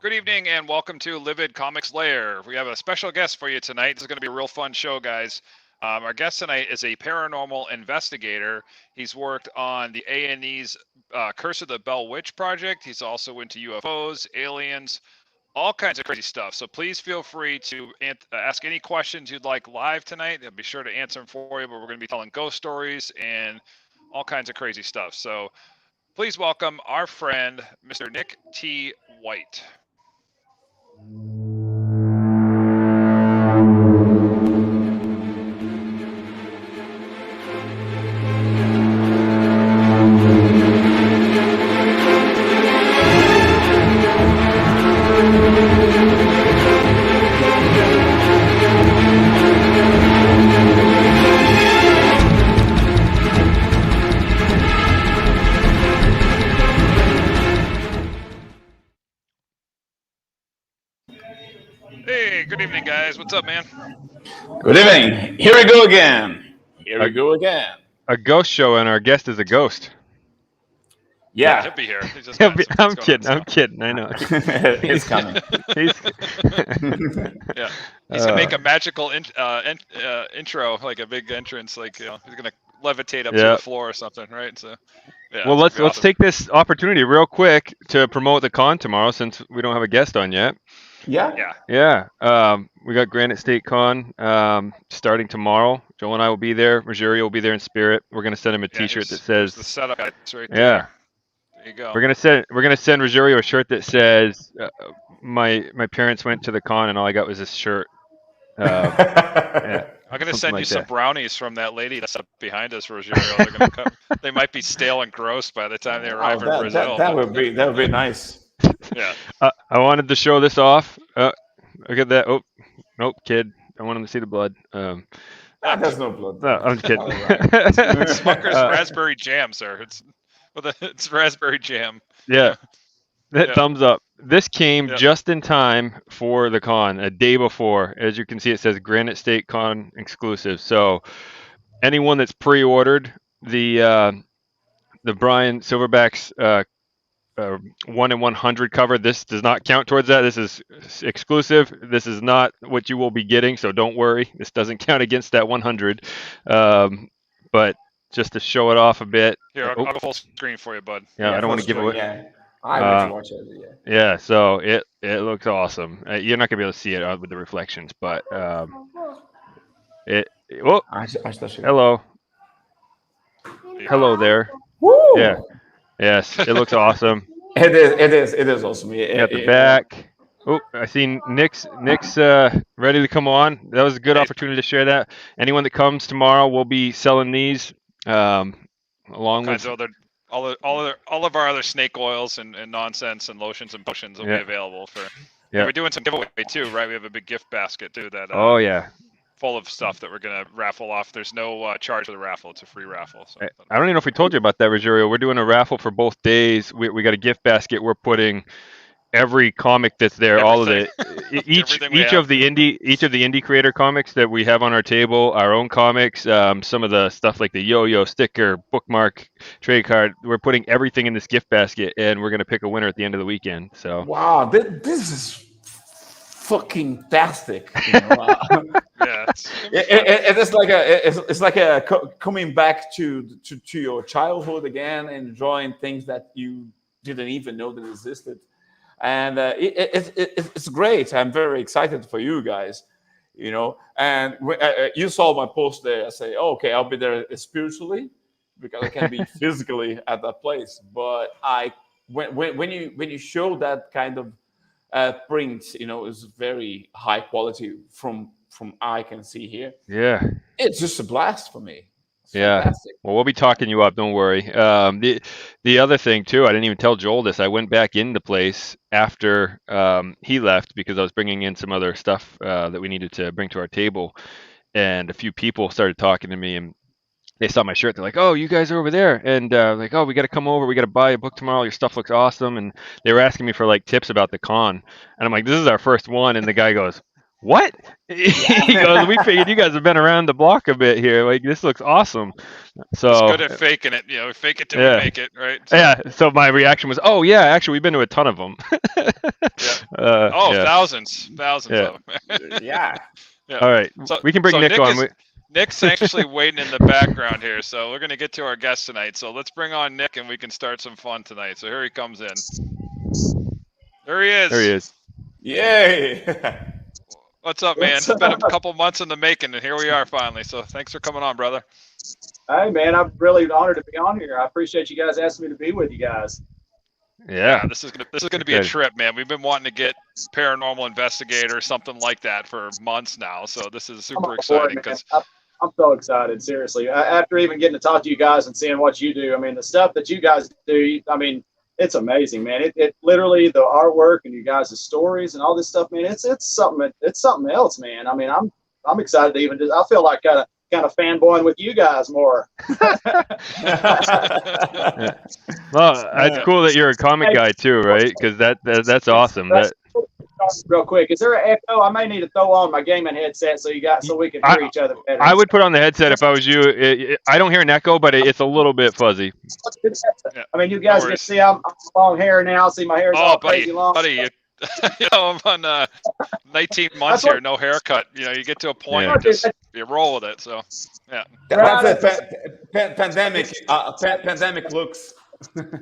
Good evening and welcome to Livid Comics Lair. We have a special guest for you tonight. This is going to be a real fun show, guys. Our guest tonight is a paranormal investigator. He's worked on the A&E's Curse of the Bell Witch project. He's also into UFOs, aliens, all kinds of crazy stuff. So please feel free to ask any questions you'd like live tonight. I'll be sure to answer them for you, but we're going to be telling ghost stories and all kinds of crazy stuff. So please welcome our friend, Mr. Nick T. White. Hey, good evening, guys. What's up, man? Good evening. Here we go again. A ghost show, and our guest is a ghost. Yeah. He'll be here. I'm kidding. I know. He's coming. Yeah. He's gonna make a magical intro, like a big entrance, like he's gonna levitate up to the floor or something, right? So. Yeah, well, let's take this opportunity real quick to promote the con tomorrow, since we don't have a guest on yet. Yeah. We got Granite State Con starting tomorrow. Joel and I will be there. Rogerio will be there in spirit. We're gonna send him a T-shirt that says the setup. Right there. Yeah. There you go. We're gonna send Rogerio a shirt that says my parents went to the con and all I got was this shirt. Yeah. I'm gonna send you some brownies from that lady that's up behind us, Rogerio. They're gonna come. They might be stale and gross by the time they arrive in Brazil. That would be nice. Yeah. I wanted to show this off. Look at that. Oh, nope, kid. I want him to see the blood. There's no blood. No, I'm just kidding. It's Smucker's raspberry jam, sir. It's raspberry jam. Yeah. Thumbs up. This came just in time for the con, a day before. As you can see, it says Granite State Con exclusive. So anyone that's pre-ordered the Brian Silverback's 1 in 100 cover, this does not count towards that. This is exclusive. This is not what you will be getting, so don't worry. This doesn't count against that 100. But just to show it off a bit. Here, I'll go full screen for you, bud. Yeah, I don't want to give away. Yeah. I want to watch it. Yeah, so it looks awesome. You're not gonna be able to see it with the reflections, but hello there. Woo! Yeah, yes, it looks awesome. It is awesome. You got the back. Oh, I see Nick's ready to come on. That was a good opportunity to share that. Anyone that comes tomorrow will be selling these along with all of our other snake oils and nonsense and lotions and potions will be available for. Yeah, we're doing some giveaway too, right? We have a big gift basket too that. Full of stuff that we're gonna raffle off. There's no charge for the raffle; it's a free raffle. So. I don't even know if we told you about that, Rogerio. We're doing a raffle for both days. We got a gift basket. We're putting every comic that's there, all of it, each of the indie creator comics that we have on our table, our own comics, some of the stuff like the yo-yo sticker, bookmark, trade card. We're putting everything in this gift basket, and we're gonna pick a winner at the end of the weekend. So wow, this is fucking fantastic. You know? It's like coming back to your childhood again, enjoying things that you didn't even know that existed. And it's great. I'm very excited for you guys, you know. And you saw my post there. I say, okay, I'll be there spiritually because I can't be physically at that place. But when you show that kind of print, you know, is very high quality from I can see here. Yeah, it's just a blast for me. Fantastic. Well, we'll be talking you up. Don't worry. The other thing too, I didn't even tell Joel this. I went back in the place after he left because I was bringing in some other stuff that we needed to bring to our table, and a few people started talking to me, and they saw my shirt. They're like, "Oh, you guys are over there," and like, "Oh, we got to come over. We got to buy a book tomorrow. Your stuff looks awesome." And they were asking me for like tips about the con, and I'm like, "This is our first one," and the guy goes, what? He goes, we figured you guys have been around the block a bit here. Like, this looks awesome. So It's good at faking it. Fake it till we make it, right? So, yeah. So my reaction was, oh yeah, actually we've been to a ton of them. thousands of them. Yeah. Yeah. All right, So, we can bring Nick on. Nick's anxiously waiting in the background here, so we're gonna get to our guest tonight. So let's bring on Nick, and we can start some fun tonight. So here he comes in. There he is. There he is. Yay! What's up, man? It's been a couple months in the making, and here we are finally. So thanks for coming on, brother. Hey, man, I'm really honored to be on here. I appreciate you guys asking me to be with you guys. Yeah, this is gonna be a trip, man. We've been wanting to get Paranormal Investigator, something like that, for months now. So this is super exciting because I'm so excited. Seriously, after even getting to talk to you guys and seeing what you do, I mean, the stuff that you guys do, I mean, it's amazing, man. It literally, the artwork and you guys' stories and all this stuff, man. It's something else, man. I mean, I'm excited to even I feel like kind of fanboying with you guys more. Well, it's cool that you're a comic guy too, right? Because that's awesome. Real quick, is there an echo? I may need to throw on my gaming headset so we can hear each other better. I would put on the headset if I was you. I don't hear an echo, but it's a little bit fuzzy. I mean, you guys can see I'm long hair now. See, my hair's all crazy long. Buddy, I'm on 19 months here, no haircut. You get to a point, you roll with it. So, yeah. That's a pandemic looks.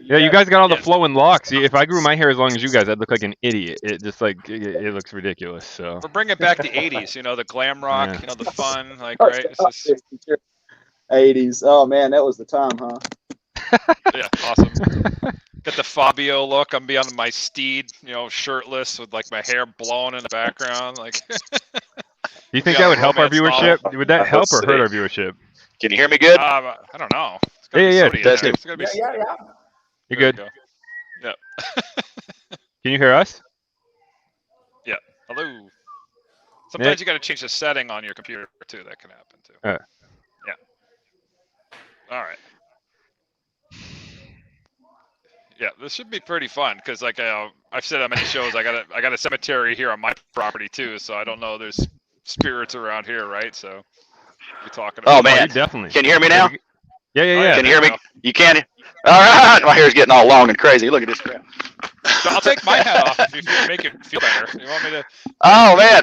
Yeah, you guys got all the flowing locks. If I grew my hair as long as you guys, I'd look like an idiot. It just it looks ridiculous. So we're bringing back the 80s. The glam rock. The fun. Right? It's just... 80s. Oh man, that was the time, huh? Yeah, awesome. Get the Fabio look. I'm on my steed, shirtless with like my hair blown in the background. Like, do you think that would help our viership? Would that help or hurt our viewership? Can you hear me good? I don't know. Yeah. Yeah. You're good. Yeah. Can you hear us? Yeah. Hello. Sometimes you got to change the setting on your computer too. That can happen too. Yeah. All right. Yeah, this should be pretty fun because, like I've said on many shows, I got a cemetery here on my property too, so I don't know there's spirits around here, right? So you're talking about. Oh man, definitely. Can you hear me now? Yeah. Can you hear me? You can? All right, my hair's getting all long and crazy. Look at this crap. So I'll take my hat off if you make it feel better. You want me to? Oh man.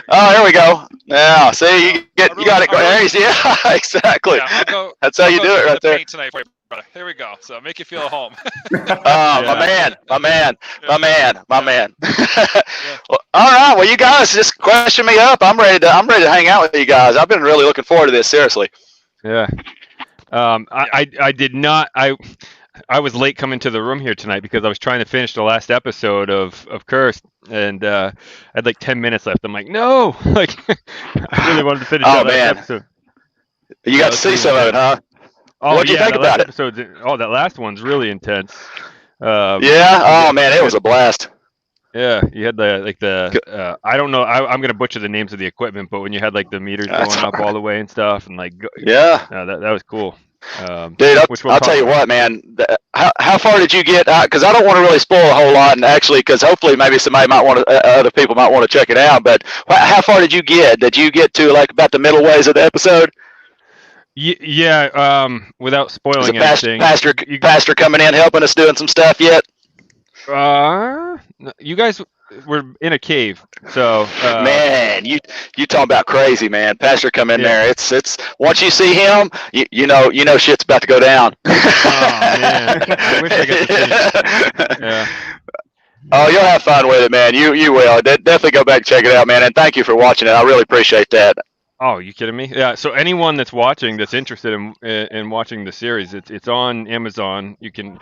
Oh, here we go. Now, see, you got it going. Yeah, exactly. Yeah, That's how you do it right there. Tonight for you, brother. Here we go. So make you feel at home. My man. Well, all right. Well, you guys just question me up. I'm ready to hang out with you guys. I've been really looking forward to this. Seriously. Yeah. I did not. I was late coming to the room here tonight because I was trying to finish the last episode of Cursed, and I had like 10 minutes left. I'm like, no, like I really wanted to finish that last episode. You got to see some of it, huh? Oh, What'd you think about it? That last one's really intense. Oh man, it was a blast. Yeah, you had I don't know. I'm gonna butcher the names of the equipment, but when you had like the meters going up all the way and stuff, and like that was cool. Dude, I'll tell you what, man. How far did you get? Because I don't want to really spoil a whole lot, and actually, because hopefully maybe somebody might want to, other people might want to check it out. But how far did you get? Did you get to like about the middle ways of the episode? Yeah. Without spoiling anything. Pastor coming in helping us doing some stuff yet? You guys were in a cave, so man, you talking about crazy, man. Pastor come in there. It's once you see him, you know shit's about to go down. Oh man, I wish I got to finish. Yeah. Oh, you'll have fun with it, man. You will. Definitely go back and check it out, man. And thank you for watching it. I really appreciate that. Oh, you kidding me? Yeah. So anyone that's watching, that's interested in watching the series, it's on Amazon. You get,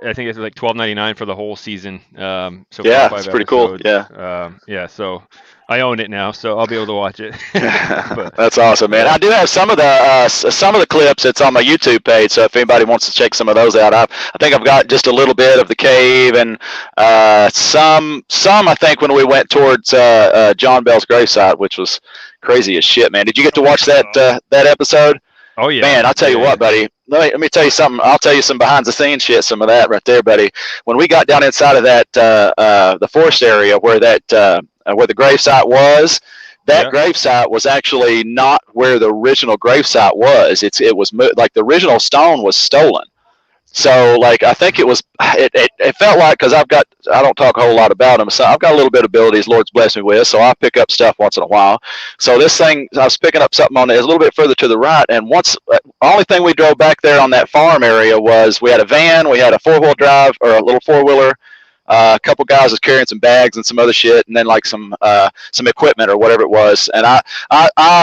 I think it's like $12.99 for the whole season. So yeah, it's pretty cool. Yeah. Yeah. So I own it now, so I'll be able to watch it. That's awesome, man. I do have some of the clips. It's on my YouTube page, so if anybody wants to check some of those out, I think I've got just a little bit of the cave and some I think when we went towards John Bell's gravesite, which was crazy as shit, man. Did you get to watch that episode? Oh yeah, man. I'll tell you what, buddy. Let me tell you something. I'll tell you some behind the scenes shit. Some of that right there, buddy. When we got down inside of that the forest area where that where the gravesite was. That gravesite was actually not where the original gravesite was. It was like the original stone was stolen. So like I think it felt like, because I don't talk a whole lot about them, so I've got a little bit of abilities Lord's blessed me with, so I pick up stuff once in a while. So this thing, I was picking up something on it, a little bit further to the right, and only thing we drove back there on that farm area was we had a van, we had a 4-wheel drive or a little 4-wheeler. A couple guys was carrying some bags and some other shit, and then like some equipment or whatever it was. And I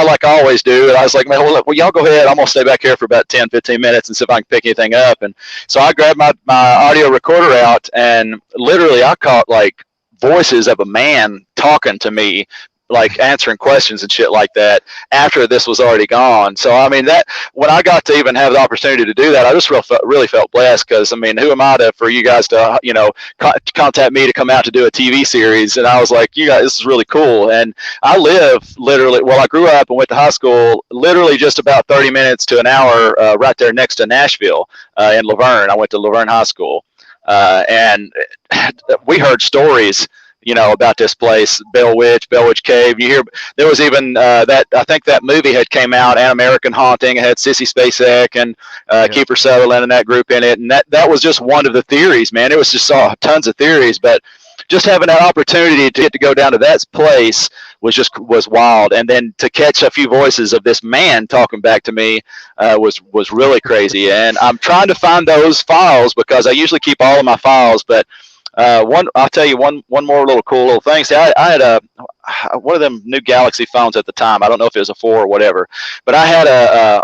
like I always do, and I was like, man, well, y'all go ahead. I'm gonna stay back here for about 10, 15 minutes and see if I can pick anything up. And so I grabbed my audio recorder out, and literally I caught like voices of a man talking to me, like answering questions and shit like that after this was already gone. So I mean, that when I got to even have the opportunity to do that, I just really felt blessed, because I mean, who am I for you guys to contact me to come out to do a TV series? And I was like, you guys, this is really cool. And I live literally, well, I grew up and went to high school literally just about 30 minutes to an hour right there next to Nashville in Laverne. I went to Laverne High School, and we heard stories about this place, Bell Witch Cave. You hear there was even that, I think that movie had came out, An American Haunting. It had Sissy Spacek and Kiefer Sutherland and that group in it, and that was just one of the theories, man. It was just tons of theories, but just having that opportunity to get to go down to that place was wild. And then to catch a few voices of this man talking back to me was really crazy. And I'm trying to find those files, because I usually keep all of my files, but I'll tell you one more little thing. See, I had one of them new Galaxy phones at the time. I don't know if it was a 4 or whatever, but I had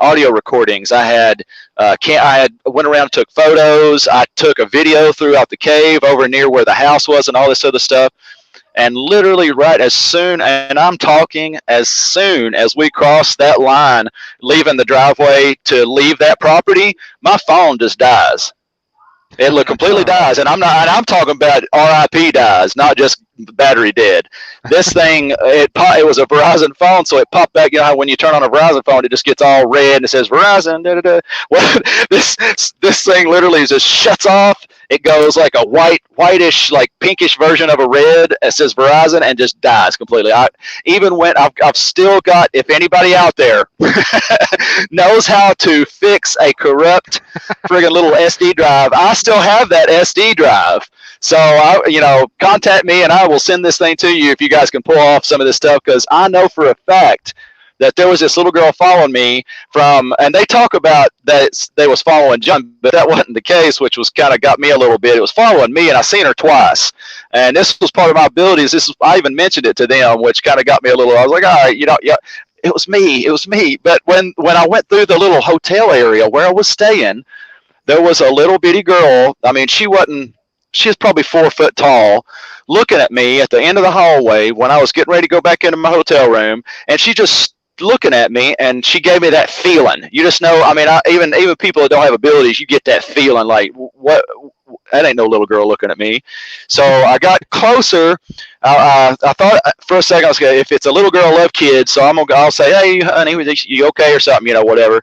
audio recordings. I went around and took photos. I took a video throughout the cave over near where the house was and all this other stuff. And literally as soon as we crossed that line, leaving the driveway to leave that property, my phone just dies. It completely dies, and I'm talking about RIP dies, not just battery dead. This thing, it was a Verizon phone, so it popped back. You know how when you turn on a Verizon phone, it just gets all red and it says Verizon. Da, da, da. Well, this thing literally just shuts off. It goes like a whitish, like pinkish version of a red. It says Verizon and just dies completely. I've still got, if anybody out there knows how to fix a corrupt friggin' little SD drive, I still have that SD drive. So, contact me and I will send this thing to you if you guys can pull off some of this stuff, because I know for a fact that there was this little girl following me and they talk about that they was following John, but that wasn't the case, which was kind of got me a little bit. It was following me, and I seen her twice. And this was part of my abilities. I even mentioned it to them, which kind of got me a little, I was like, all right, it was me. But when I went through the little hotel area where I was staying, there was a little bitty girl. I mean, she was probably 4 foot tall, looking at me at the end of the hallway when I was getting ready to go back into my hotel room, and she just looking at me, and she gave me that feeling. You just know, I mean, even people that don't have abilities, you get that feeling like, what? That ain't no little girl looking at me. So I got closer. I thought for a second, I was going, if it's a little girl, I love kids, so I'll say, hey, honey, you okay or something, whatever.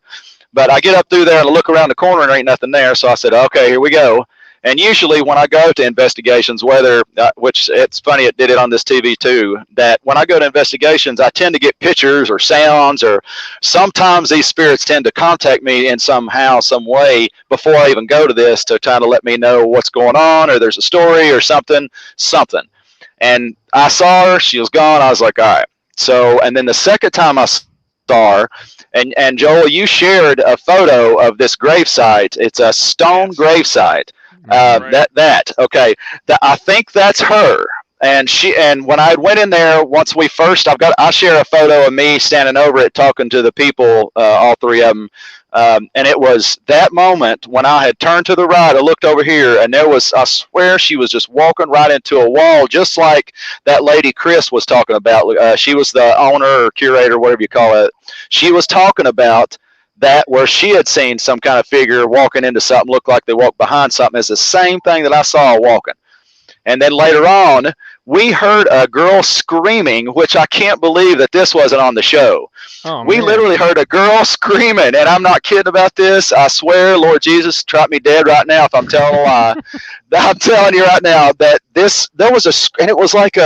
But I get up through there and I look around the corner and there ain't nothing there. So I said, okay, here we go. And usually when I go to investigations, which it's funny, it did it on this TV too, that when I go to investigations, I tend to get pictures or sounds, or sometimes these spirits tend to contact me in somehow, some way before I even go to this, to kind of let me know what's going on, or there's a story or something. And I saw her, she was gone. I was like, all right. So, and then the second time I saw her, and Joel, you shared a photo of this gravesite. It's a stone gravesite. Okay. I think that's her. And when I went in there, once I share a photo of me standing over it, talking to the people, all 3 of them. And it was that moment when I had turned to the right, I looked over here, and I swear she was just walking right into a wall, just like that lady Chris was talking about. She was the owner or curator, whatever you call it. She was talking about that, where she had seen some kind of figure walking into something, looked like they walked behind something. It's the same thing that I saw walking. And then later on, we heard a girl screaming, which I can't believe that this wasn't on the show. Oh, We man. literally heard a girl screaming, and I'm not kidding about this. I swear, Lord Jesus, strike me dead right now if I'm telling a lie. I'm telling you right now that there was and it was like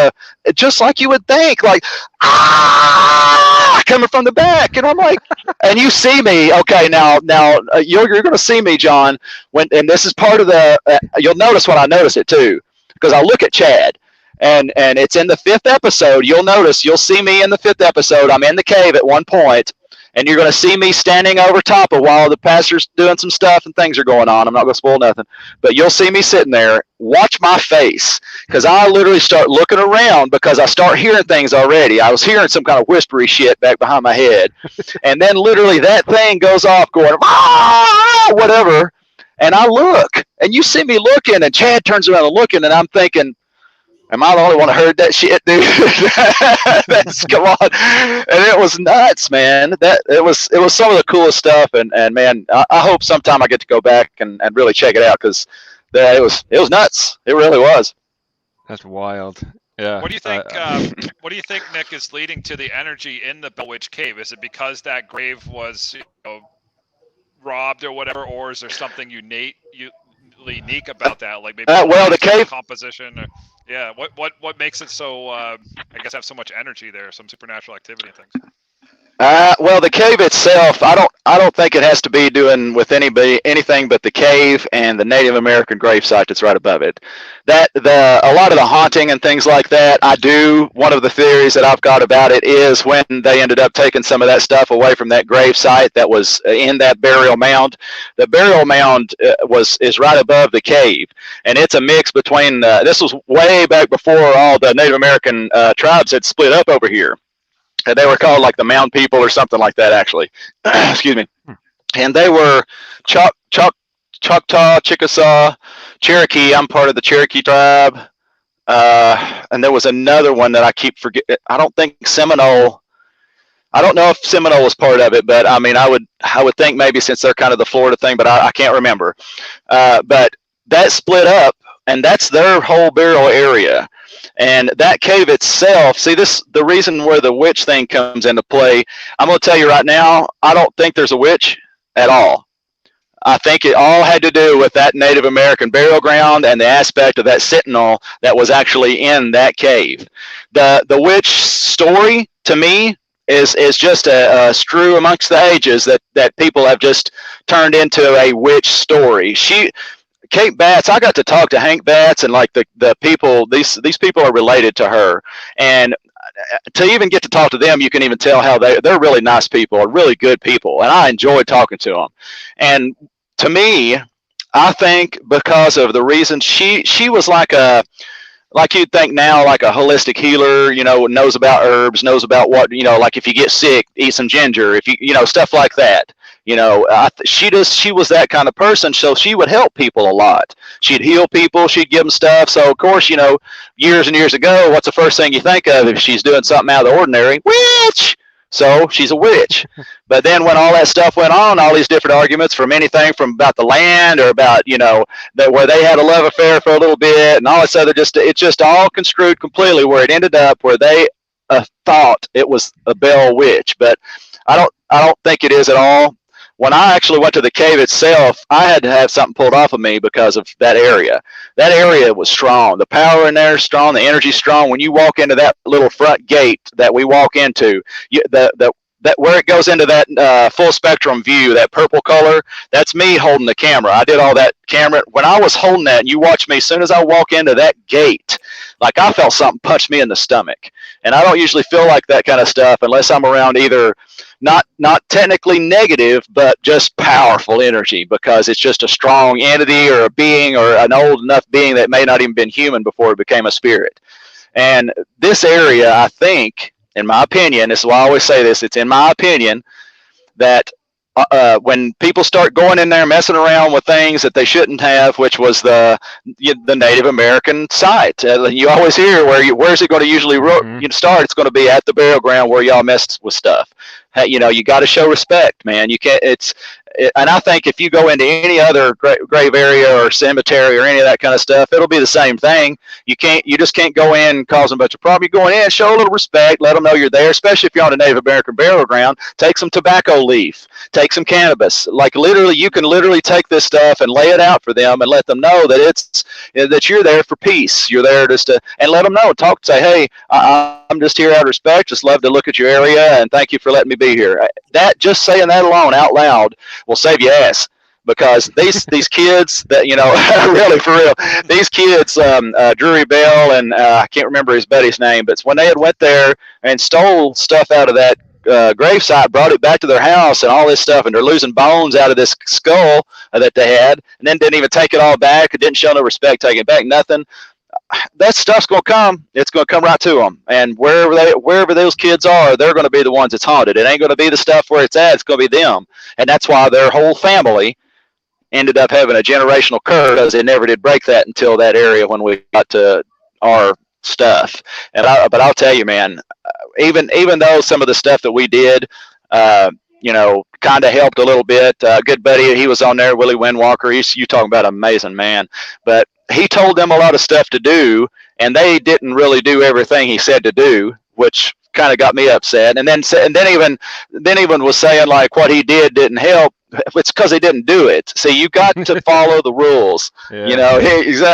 just like you would think, like, coming from the back. And I'm like, and you see me, okay, now you're going to see me, John, and this is part of you'll notice when I notice it too, because I look at Chad. And it's in the 5th episode. You'll see me in the 5th episode. I'm in the cave at one point, and you're going to see me standing over top of while the pastor's doing some stuff and things are going on. I'm not going to spoil nothing, but you'll see me sitting there. Watch my face, because I literally start looking around because I start hearing things already. I was hearing some kind of whispery shit back behind my head, and then literally that thing goes off going, whatever, and I look, and you see me looking, and Chad turns around and looking, and I'm thinking, am I the only one that heard that shit, dude? Come on. And it was nuts, man. It was some of the coolest stuff. And man, I hope sometime I get to go back and really check it out, because it was nuts. It really was. That's wild. Yeah. What do you think? What do you think, Nick, is leading to the energy in the Bell Witch Cave? Is it because that grave was robbed or whatever, or is there something unique about that? Like maybe the cave composition. Or, yeah, what makes it so? I guess have so much energy there, some supernatural activity and things. Well, the cave itself, I don't think it has to be doing with anything but the cave and the Native American gravesite that's right above it. A lot of the haunting and things like that, one of the theories that I've got about it is when they ended up taking some of that stuff away from that gravesite that was in that burial mound. The burial mound is right above the cave, and it's a mix between. This was way back before all the Native American tribes had split up over here. And they were called like the Mound People or something like that, actually. Excuse me. And they were Choctaw, Chickasaw, Cherokee. I'm part of the Cherokee tribe. And there was another one that I keep forgetting. I don't think Seminole. I don't know if Seminole was part of it, but I mean, I would think maybe, since they're kind of the Florida thing, but I can't remember. But that split up, and that's their whole burial area. And that cave itself, the reason where the witch thing comes into play, I'm going to tell you right now, I don't think there's a witch at all. I think it all had to do with that Native American burial ground and the aspect of that sentinel that was actually in that cave. The witch story, to me, is just a strew amongst the ages that people have just turned into a witch story. Kate Batts, I got to talk to Hank Batts, and like the people, these people are related to her, and to even get to talk to them, you can even tell how they're really nice people, really good people, and I enjoyed talking to them. And to me, I think because of the reason she was like you'd think now, like a holistic healer, knows about herbs, knows about what, like if you get sick, eat some ginger, if you, stuff like that. She was that kind of person, so she would help people a lot. She'd heal people, she'd give them stuff. So of course, years and years ago, what's the first thing you think of if she's doing something out of the ordinary? Witch! So she's a witch. But then when all that stuff went on, all these different arguments, from anything from about the land or about, that where they had a love affair for a little bit and all this other, it's just all construed completely, where it ended up where they thought it was a Bell witch. But I don't think it is at all. When I actually went to the cave itself, I had to have something pulled off of me because of that area. That area was strong. The power in there is strong. The energy is strong. When you walk into that little front gate that we walk into, that where it goes into that full spectrum view, that purple color, that's me holding the camera. I did all that camera. When I was holding that, and you watch me, as soon as I walk into that gate, like I felt something punch me in the stomach. And I don't usually feel like that kind of stuff unless I'm around either not technically negative, but just powerful energy, because it's just a strong entity or a being or an old enough being that may not even been human before it became a spirit. And this area, I think, in my opinion, this is why I always say this, it's in my opinion, that when people start going in there messing around with things that they shouldn't have, which was the Native American site, you always hear where's it going to usually start? It's going to be at the burial ground where y'all messed with stuff. You got to show respect, man. You can't. and I think if you go into any other grave area or cemetery or any of that kind of stuff, it'll be the same thing. You just can't go in and cause a bunch of problem. You go in, show a little respect, let them know you're there, especially if you're on a Native American burial ground. Take some tobacco leaf, take some cannabis. Like literally, you can literally take this stuff and lay it out for them and let them know that that you're there for peace. You're there just to, and let them know, say, hey, I'm just here out of respect. Just love to look at your area and thank you for letting me be here. That, just saying that alone out loud will save you ass, because these kids that, you know, really for real, these kids, Drury Bell and I can't remember his buddy's name, but when they had went there and stole stuff out of that gravesite, brought it back to their house and all this stuff, and they're losing bones out of this skull that they had, and then didn't even take it all back, didn't show no respect, taking it back, nothing. That stuff's gonna come. It's gonna come right to them, and wherever those kids are, they're gonna be the ones that's haunted. It ain't gonna be the stuff where it's at. It's gonna be them, and that's why their whole family ended up having a generational curse, because they never did break that until that area when we got to our stuff. But I'll tell you, man, even though some of the stuff that we did, you know, kind of helped a little bit. Good buddy, he was on there, Willie Windwalker. You talking about an amazing man, but he told them a lot of stuff to do, and they didn't really do everything he said to do, which kind of got me upset. And then even was saying like what he didn't help. It's because he didn't do it. See, you got to follow the rules. Yeah. You know,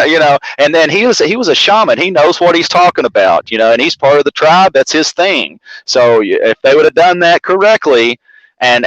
you know. And then he was a shaman. He knows what he's talking about. You know, and he's part of the tribe. That's his thing. So if they would have done that correctly, and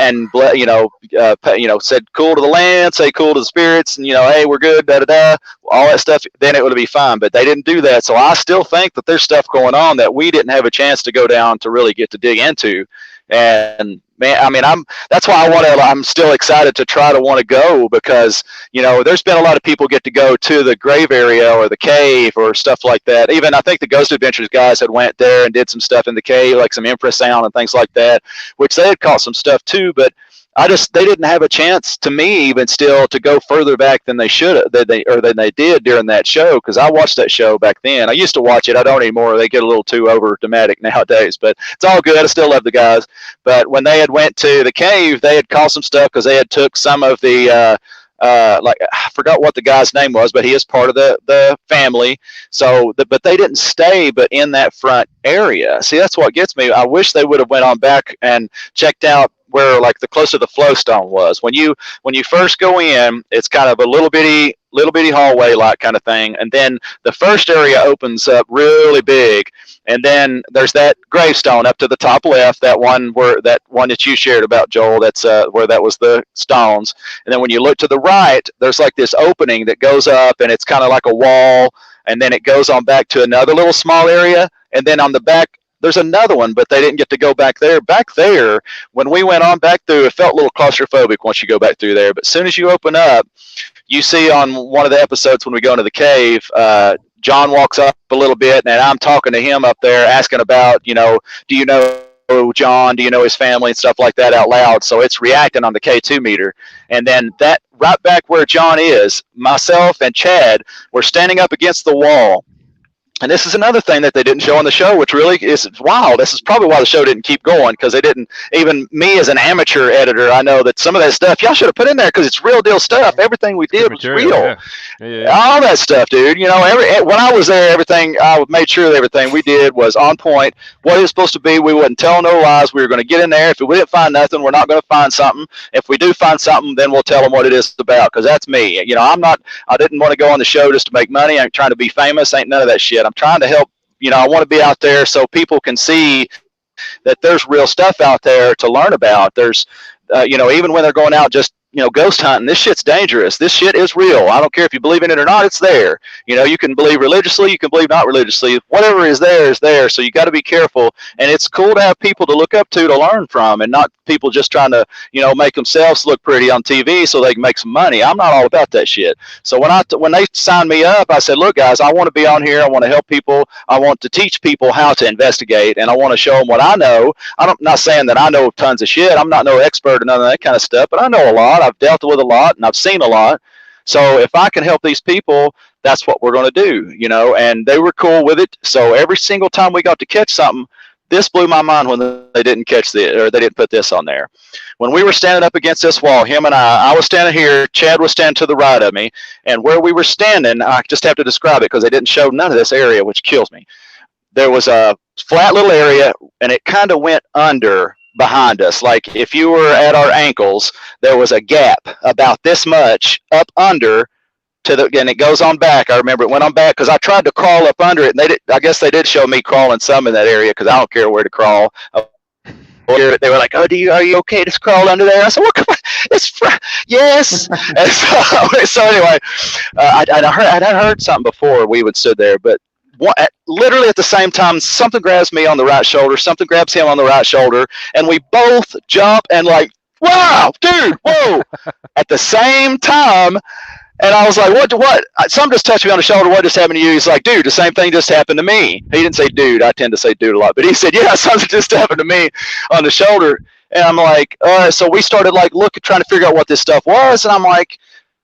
you know, said cool to the land, say cool to the spirits, and, you know, hey, we're good, da da da, all that stuff, then it would be fine. But they didn't do that. So I still think that there's stuff going on that we didn't have a chance to go down to really get to dig into. And man, I mean, that's why I'm still excited to try to want to go, because, you know, there's been a lot of people get to go to the grave area or the cave or stuff like that. Even I think the Ghost Adventures guys had went there and did some stuff in the cave, like some infrasound and things like that, which they had caught some stuff too. But they didn't have a chance, to me, even still, to go further back than they should, than they did during that show. Because I watched that show back then. I used to watch it. I don't anymore. They get a little too over dramatic nowadays, but it's all good. I still love the guys. But when they had went to the cave, they had caught some stuff, because they had took some of the like, I forgot what the guy's name was, but he is part of the family. So, but they didn't stay but in that front area. See, that's what gets me. I wish they would have went on back and checked out where, like, the closer the flow stone was. When you first go in, it's kind of a little bitty hallway like kind of thing, and then the first area opens up really big, and then there's that gravestone up to the top left, that one that you shared about, Joel. That's where that was the stones. And then when you look to the right, there's like this opening that goes up, and it's kind of like a wall, and then it goes on back to another little small area, and then on the back there's another one, but they didn't get to go back there. Back there, when we went on back through, it felt a little claustrophobic once you go back through there. But as soon as you open up, you see on one of the episodes when we go into the cave, John walks up a little bit, and I'm talking to him up there, asking about, you know, do you know John? Do you know his family and stuff like that out loud? So it's reacting on the K2 meter. And then that right back where John is, myself and Chad were standing up against the wall. And this is another thing that they didn't show on the show, which really is wild. This is probably why the show didn't keep going, because they didn't, even me as an amateur editor, I know that some of that stuff y'all should have put in there, because it's real deal stuff. Everything we did was real. Yeah. All that stuff, dude. You know, when I was there, everything, I made sure that everything we did was on point. What it was supposed to be, we wouldn't tell no lies. We were going to get in there. If we didn't find nothing, we're not going to find something. If we do find something, then we'll tell them what it is about, because that's me. You know, I didn't want to go on the show just to make money. I'm trying to be famous. Ain't none of that shit. I'm trying to help. You know, I want to be out there so people can see that there's real stuff out there to learn about. There's, you know, even when they're going out just, you know, ghost hunting, this shit's dangerous. This shit is real. I don't care if you believe in it or not, it's there. You know, you can believe religiously, you can believe not religiously. Whatever is there is there. So you got to be careful. And it's cool to have people to look up to learn from, and not people just trying to, you know, make themselves look pretty on TV so they can make some money. I'm not all about that shit. So when they signed me up, I said, look, guys, I want to be on here. I want to help people. I want to teach people how to investigate, and I want to show them what I know. I'm not saying that I know tons of shit. I'm not no expert or none of that kind of stuff, but I know a lot. I've dealt with a lot, and I've seen a lot. So if I can help these people, that's what we're going to do, you know. And they were cool with it. So every single time we got to catch something, this blew my mind when they didn't catch this, or they didn't put this on there. When we were standing up against this wall, him and I was standing here, Chad was standing to the right of me, and where we were standing, I just have to describe it because they didn't show none of this area, which kills me. There was a flat little area, and it kind of went under behind us. Like if you were at our ankles, there was a gap about this much up under to the, and it goes on back. I remember it went on back because I tried to crawl up under it, and they did. I guess they did show me crawling some in that area because I don't care where to crawl. They were like, "Oh, are you okay? Just crawl under there." I said, "Well, come on, yes." And so anyway, I'd heard something before we would sit there, but literally at the same time, something grabs me on the right shoulder, something grabs him on the right shoulder, and we both jump and like, "Wow, dude, whoa!" at the same time. And I was like, what? Some just touched me on the shoulder. What just happened to you? He's like, "Dude, the same thing just happened to me." He didn't say dude. I tend to say dude a lot. But he said, "Yeah, something just happened to me on the shoulder." And I'm like, so we started like trying to figure out what this stuff was. And I'm like,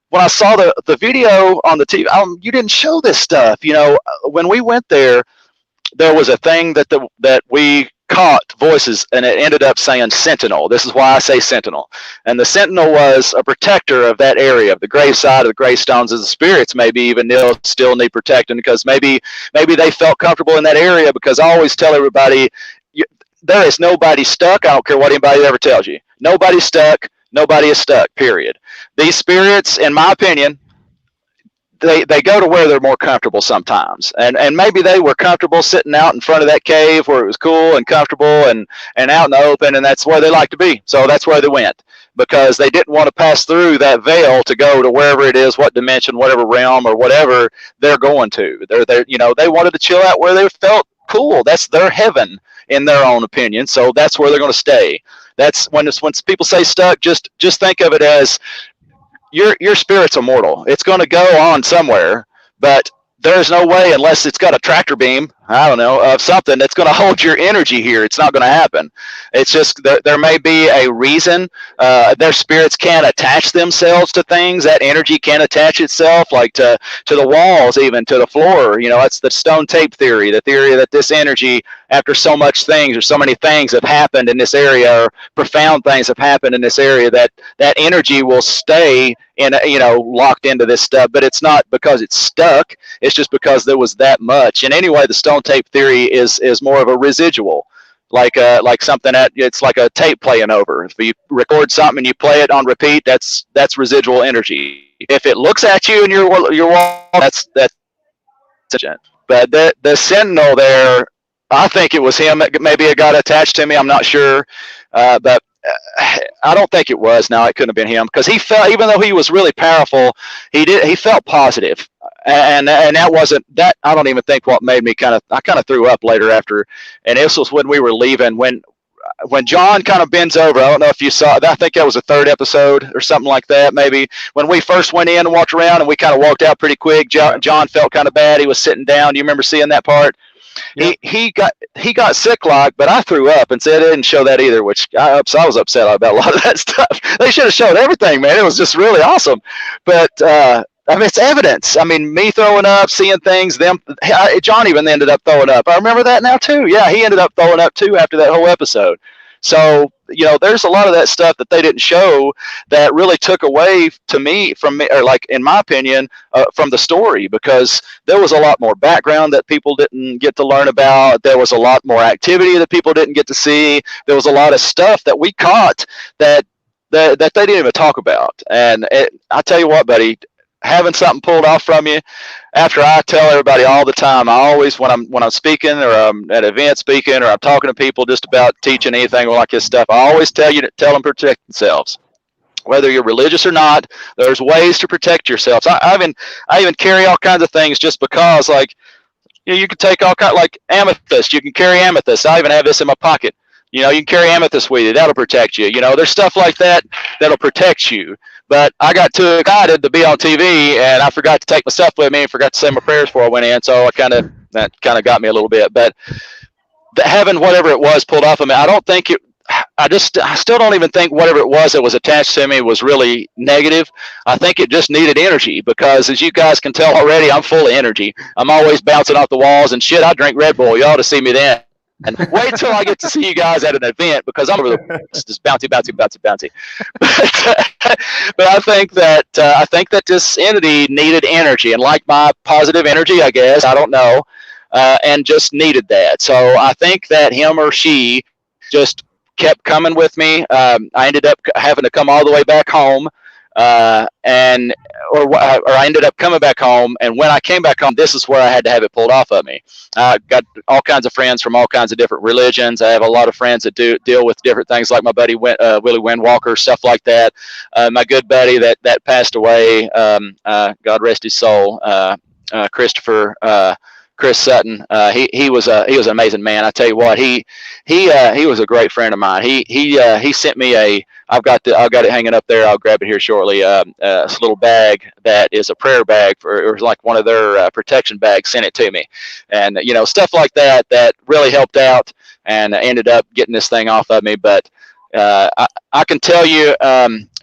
when I saw the video on the TV, you didn't show this stuff. You know, when we went there, there was a thing that we caught voices, and it ended up saying Sentinel. This is why I say Sentinel. And the Sentinel was a protector of that area, of the graveside, of the gravestones, of the spirits. Maybe even still need protecting because maybe they felt comfortable in that area. Because I always tell everybody, there is nobody stuck. I don't care what anybody ever tells you. Nobody's stuck. Nobody is stuck. Period. These spirits, in my opinion, they go to where they're more comfortable sometimes, and maybe they were comfortable sitting out in front of that cave where it was cool and comfortable and out in the open, and that's where they like to be. So that's where they went, because they didn't want to pass through that veil to go to wherever it is, what dimension, whatever realm or whatever they're going to. They're they wanted to chill out where they felt cool. That's their heaven in their own opinion. So that's where they're going to stay. That's when people say stuck, just think of it as your spirit's immortal. It's going to go on somewhere, but there's no way, unless it's got a tractor beam, I don't know, of something that's going to hold your energy here. It's not going to happen. It's just there may be a reason. Their spirits can't attach themselves to things. That energy can't attach itself, like to the walls, even to the floor. You know, that's the stone tape theory, the theory that this energy, after so much things or so many things have happened in this area, or profound things have happened in this area, that energy will stay in, locked into this stuff. But it's not because it's stuck. It's just because there was that much. And anyway, the stone tape theory is more of a residual, like something it's like a tape playing over. If you record something and you play it on repeat, that's residual energy. If it looks at you and your wall, that's but the Sentinel there, I think it was him. Maybe it got attached to me. I'm not sure, but I don't think it was. No, it couldn't have been him, because he felt, even though he was really powerful, he felt positive. And that wasn't that. I don't even think what made me I kind of threw up later after. And this was when we were leaving, when John kind of bends over. I don't know if you saw. I think that was the third episode or something like that. Maybe when we first went in and walked around, and we kind of walked out pretty quick. John felt kind of bad. He was sitting down. Do you remember seeing that part? Yep. He got sick like, but I threw up and said it didn't show that either, which I was upset about a lot of that stuff. They should have showed everything, man. It was just really awesome. But I mean, it's evidence. I mean, me throwing up, seeing things, John even ended up throwing up. I remember that now too. Yeah, he ended up throwing up too after that whole episode. So, there's a lot of that stuff that they didn't show that really took away from me, or like, in my opinion, from the story, because there was a lot more background that people didn't get to learn about. There was a lot more activity that people didn't get to see. There was a lot of stuff that we caught that they didn't even talk about. And I tell you what, buddy, having something pulled off from you, after I tell everybody all the time, I always, when I'm speaking, or I'm at an event speaking, or I'm talking to people just about teaching anything like this stuff, I always tell them to protect themselves. Whether you're religious or not, there's ways to protect yourselves. I even carry all kinds of things just because, like, you can take all kinds, like amethyst. You can carry amethyst. I even have this in my pocket. You can carry amethyst with you. That'll protect you. There's stuff like that that'll protect you. But I got too excited to be on TV, and I forgot to take my stuff with me, and forgot to say my prayers before I went in. So that kind of got me a little bit. But having whatever it was pulled off of me, I don't think it. I still don't even think whatever it was that was attached to me was really negative. I think it just needed energy, because as you guys can tell already, I'm full of energy. I'm always bouncing off the walls and shit. I drink Red Bull. You ought to see me then. And wait till I get to see you guys at an event, because I'm over the just bouncy. But I think that this entity needed energy, and like my positive energy, I guess, I don't know, and just needed that. So I think that him or she just kept coming with me. I ended up having to come all the way back home, or I ended up coming back home. And when I came back home, this is where I had to have it pulled off of me. I got all kinds of friends from all kinds of different religions. I have a lot of friends that deal with different things, like my buddy Willie Windwalker, stuff like that. My good buddy that passed away, God rest his soul, Chris Sutton. He was an amazing man. I tell you what, he was a great friend of mine. He sent me I've got it hanging up there. I'll grab it here shortly. This little bag that is a prayer bag it was like one of their protection bags. Sent it to me, and stuff like that really helped out, and ended up getting this thing off of me. But I can tell you,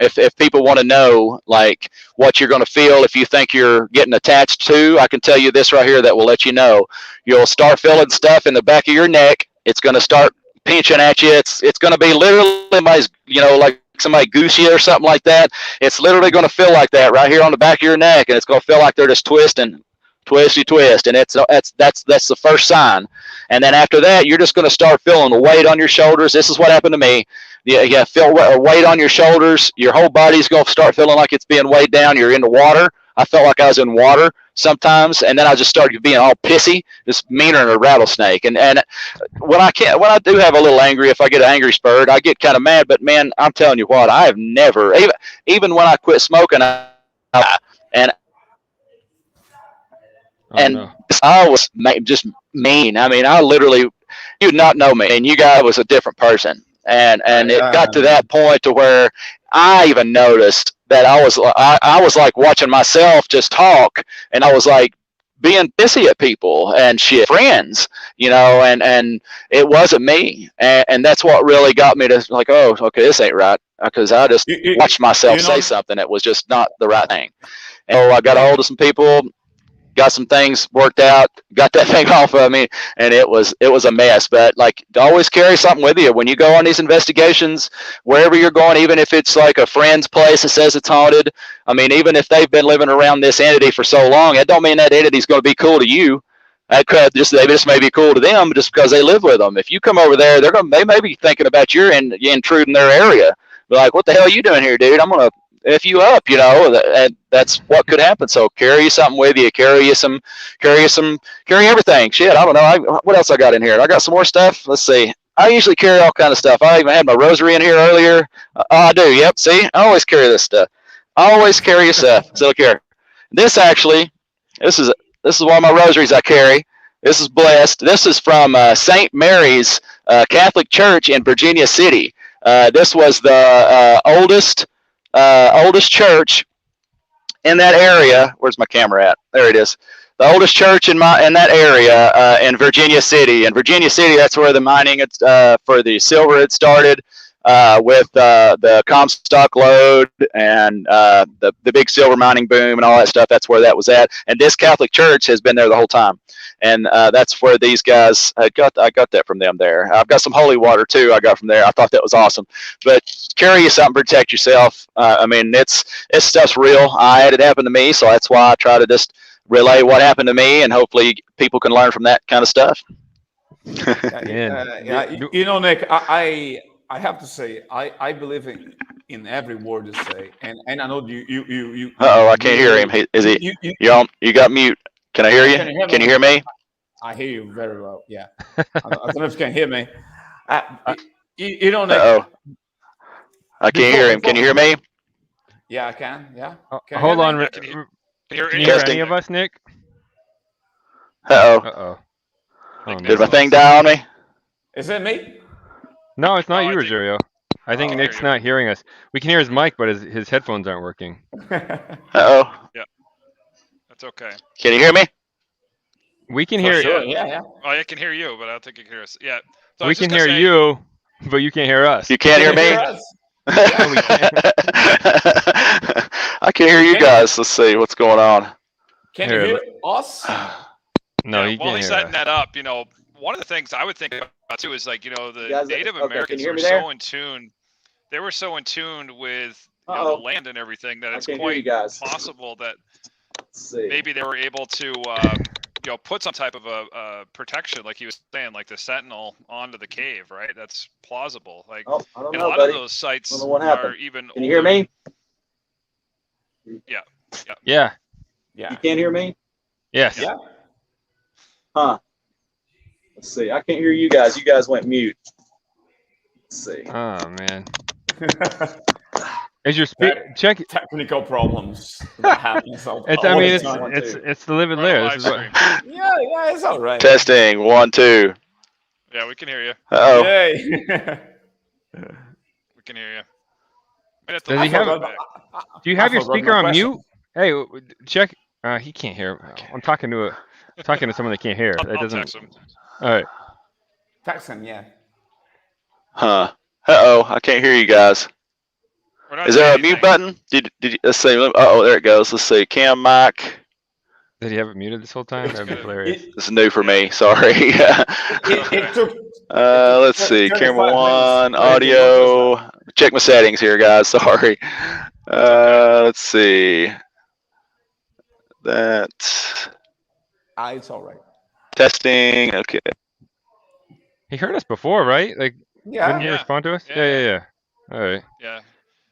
if people want to know like what you're going to feel if you think you're getting attached to, I can tell you this right here that will let you know. You'll start feeling stuff in the back of your neck. It's going to start pinching at you. It's going to be literally like somebody goose you or something like that. It's literally going to feel like that right here on the back of your neck, and it's going to feel like they're just twisting, twist, and that's the first sign. And then after that, you're just going to start feeling the weight on your shoulders. This is what happened to me. You feel a weight on your shoulders. Your whole body's going to start feeling like it's being weighed down. You're in the water. I felt like I was in water sometimes, and then I just started being all pissy, just meaner than a rattlesnake. And when I do have a little angry, if I get an angry spurt, I get kind of mad. But man, I'm telling you what, I have never, even when I quit smoking, I was just mean. I mean, I literally, you'd not know me, and you guys was a different person. And it got to that point to where I even noticed that I was like watching myself just talk, and I was like being pissy at people and shit, friends, and it wasn't me. And that's what really got me to like, oh, okay, this ain't right, because I just watched myself say something that was just not the right thing. And so I got a hold of some people, got some things worked out, got that thing off of me, and it was a mess. But like, always carry something with you when you go on these investigations, wherever you're going, even if it's like a friend's place that says it's haunted. I mean, even if they've been living around this entity for so long, it don't mean that entity's going to be cool to you. They just may be cool to them just because they live with them. If you come over there, they may be thinking about you intruding their area. Be like, what the hell are you doing here, dude? I'm gonna F you up, and that's what could happen. So carry something with you, carry everything. Shit, I don't know. What else I got in here? I got some more stuff. Let's see. I usually carry all kind of stuff. I even had my rosary in here earlier. I do. Yep. See, I always carry this stuff. I always carry your stuff. So look here. This is one of my rosaries I carry. This is blessed. This is from St. Mary's Catholic Church in Virginia City. This was the oldest church in that area. Where's my camera at? There it is. The oldest church in that area in Virginia City. In Virginia City, that's where the mining for the silver had started, with the Comstock lode and the big silver mining boom and all that stuff. That's where that was at. And this Catholic church has been there the whole time. And that's where these guys, I got that from them there. I've got some holy water too I got from there. I thought that was awesome. But carry you something, protect yourself. I mean, it's stuff's real. I had it happen to me, so that's why I try to just relay what happened to me, and hopefully people can learn from that kind of stuff. Nick, I have to say, I believe in every word you say, and I know you. I can't hear him. Is he? You got mute. Can I hear you? Can you hear me? I hear you very well. Yeah. I don't know if you can hear me. Nick. I can't hear him. Can you hear me? Yeah, I can. Yeah. Hold on. Can you hear any of us, Nick? Oh, did my thing die on me? Is it me? No, it's not you, Rogerio. I think Nick's not hearing us. We can hear his mic, but his headphones aren't working. Yeah. That's okay. Can you hear me? We can hear you. Yeah. Oh, I can hear you, but I don't think you can hear us. Yeah. So we can hear you, but you can't hear us. You can't hear me? Yeah, we can. I can hear you guys. Let's see what's going on. Can you hear us? No, you can't While he's hear setting us. that up, one of the things I would think about too is like, you know, the guys, Native okay, can Americans you hear were me there? so in tune. They were so in tune with the Uh-oh. land and everything that I it's can't hear you quite guys. possible that Let's see. maybe they were able to, you know, put some type of a protection, like he was saying, like the sentinel onto the cave, right? That's plausible. Like, Oh, I don't and know, a lot buddy. of those sites I don't know what happened. are even Can you hear older. me? Yeah. Yeah. Yeah. You can't hear me? Yes. Yeah. Huh. Let's see. I can't hear you guys. You guys went mute. Let's see. Oh man. Is your check? Technical problems that happens all, It's. all I mean, the it's time. it's the Livid We're on a Lair. live This is what. stream. Yeah, it's all right. Testing 1 2. Yeah, we can hear you. Uh-oh. Yay. We can hear you. Does he have? Do you have your speaker on mute? Hey, check. He can't hear. I'm talking to someone that can't hear. I'll doesn't. text him. All right. Text him, yeah. Huh. Uh-oh. I can't hear you guys. We're not Is there a saying mute anything. button? Did you, let's see. Uh-oh, there it goes. Let's see. Cam mic. Did he have it muted this whole time? That'd be hilarious. This is new for me. Sorry. It took Let's see. 35 Camera one, minutes. audio. Check my settings here, guys. Sorry. Let's see. That. It's all right. Testing. Okay. He heard us before, right? Like, Yeah. didn't he respond to us? Yeah. All right. Yeah.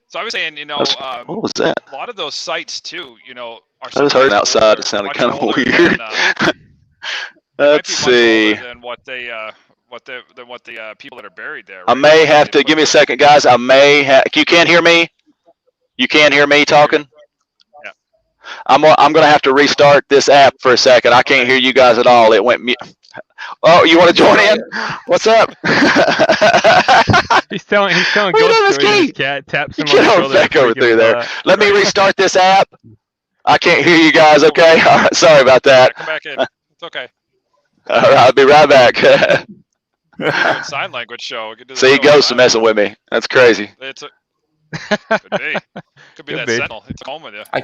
So I was saying, you know, What was that? a lot of those sites too, you know, are. I was heard sometimes outside. older, It sounded much kind of older weird. than, Let's might be see. much older than what the people that are buried there. I right? may have They to put give me a the- second, guys. I may have. You can't hear me. You can't hear me talking. Yeah. I'm gonna have to restart this app for a second. I can't hear you guys at all. It went mute. Oh, you want to join in? What's up? He's telling What are you ghost doing, stories. Ski? His cat taps him Get on the on shoulder. back over freaking through there. butt. Let me restart this app. I can't hear you guys. Okay. All right. Sorry about Yeah, that. come back in. It's okay. All right. I'll be right back. We can do a sign language show. We could do the See, show in ghosts are sign messing with me. That's crazy. It's a, could be. Could be Could that be. sentinel. It's home with you. I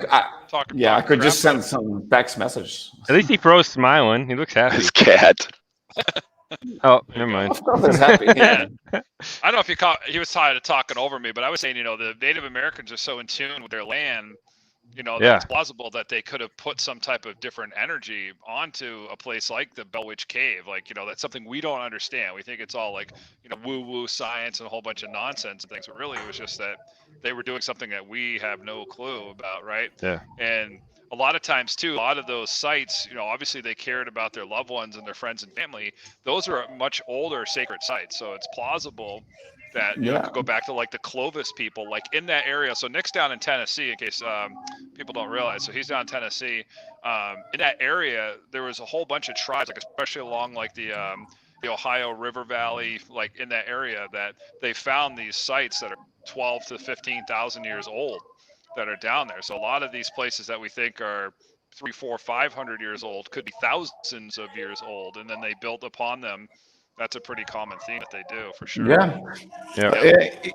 Talk, yeah, I talk could just crap. send some text message. At least he froze smiling. He looks happy. This cat. Oh, never mind. Of course, it's happy. Yeah. I don't know if he was tired of talking over me, but I was saying, you know, the Native Americans are so in tune with their land, you know, that Yeah. it's plausible that they could have put some type of different energy onto a place like the Bell Witch Cave. Like, you know, that's something we don't understand. We think it's all like, you know, woo-woo science and a whole bunch of nonsense and things, but really it was just that they were doing something that we have no clue about, right? Yeah. And a lot of times too, a lot of those sites, you know, obviously they cared about their loved ones and their friends and family. Those are much older sacred sites. So it's plausible that you know, it could go back to like the Clovis people, like in that area. So Nick's down in Tennessee, in case people don't realize. So he's down in Tennessee. In that area, there was a whole bunch of tribes, like especially along like the Ohio River Valley, like in that area, that they found these sites that are 12 to 15,000 years old that are down there. So a lot of these places that we think are 300, 400, 500 years old could be thousands of years old, and then they built upon them. That's a pretty common theme that they do, for sure. Yeah.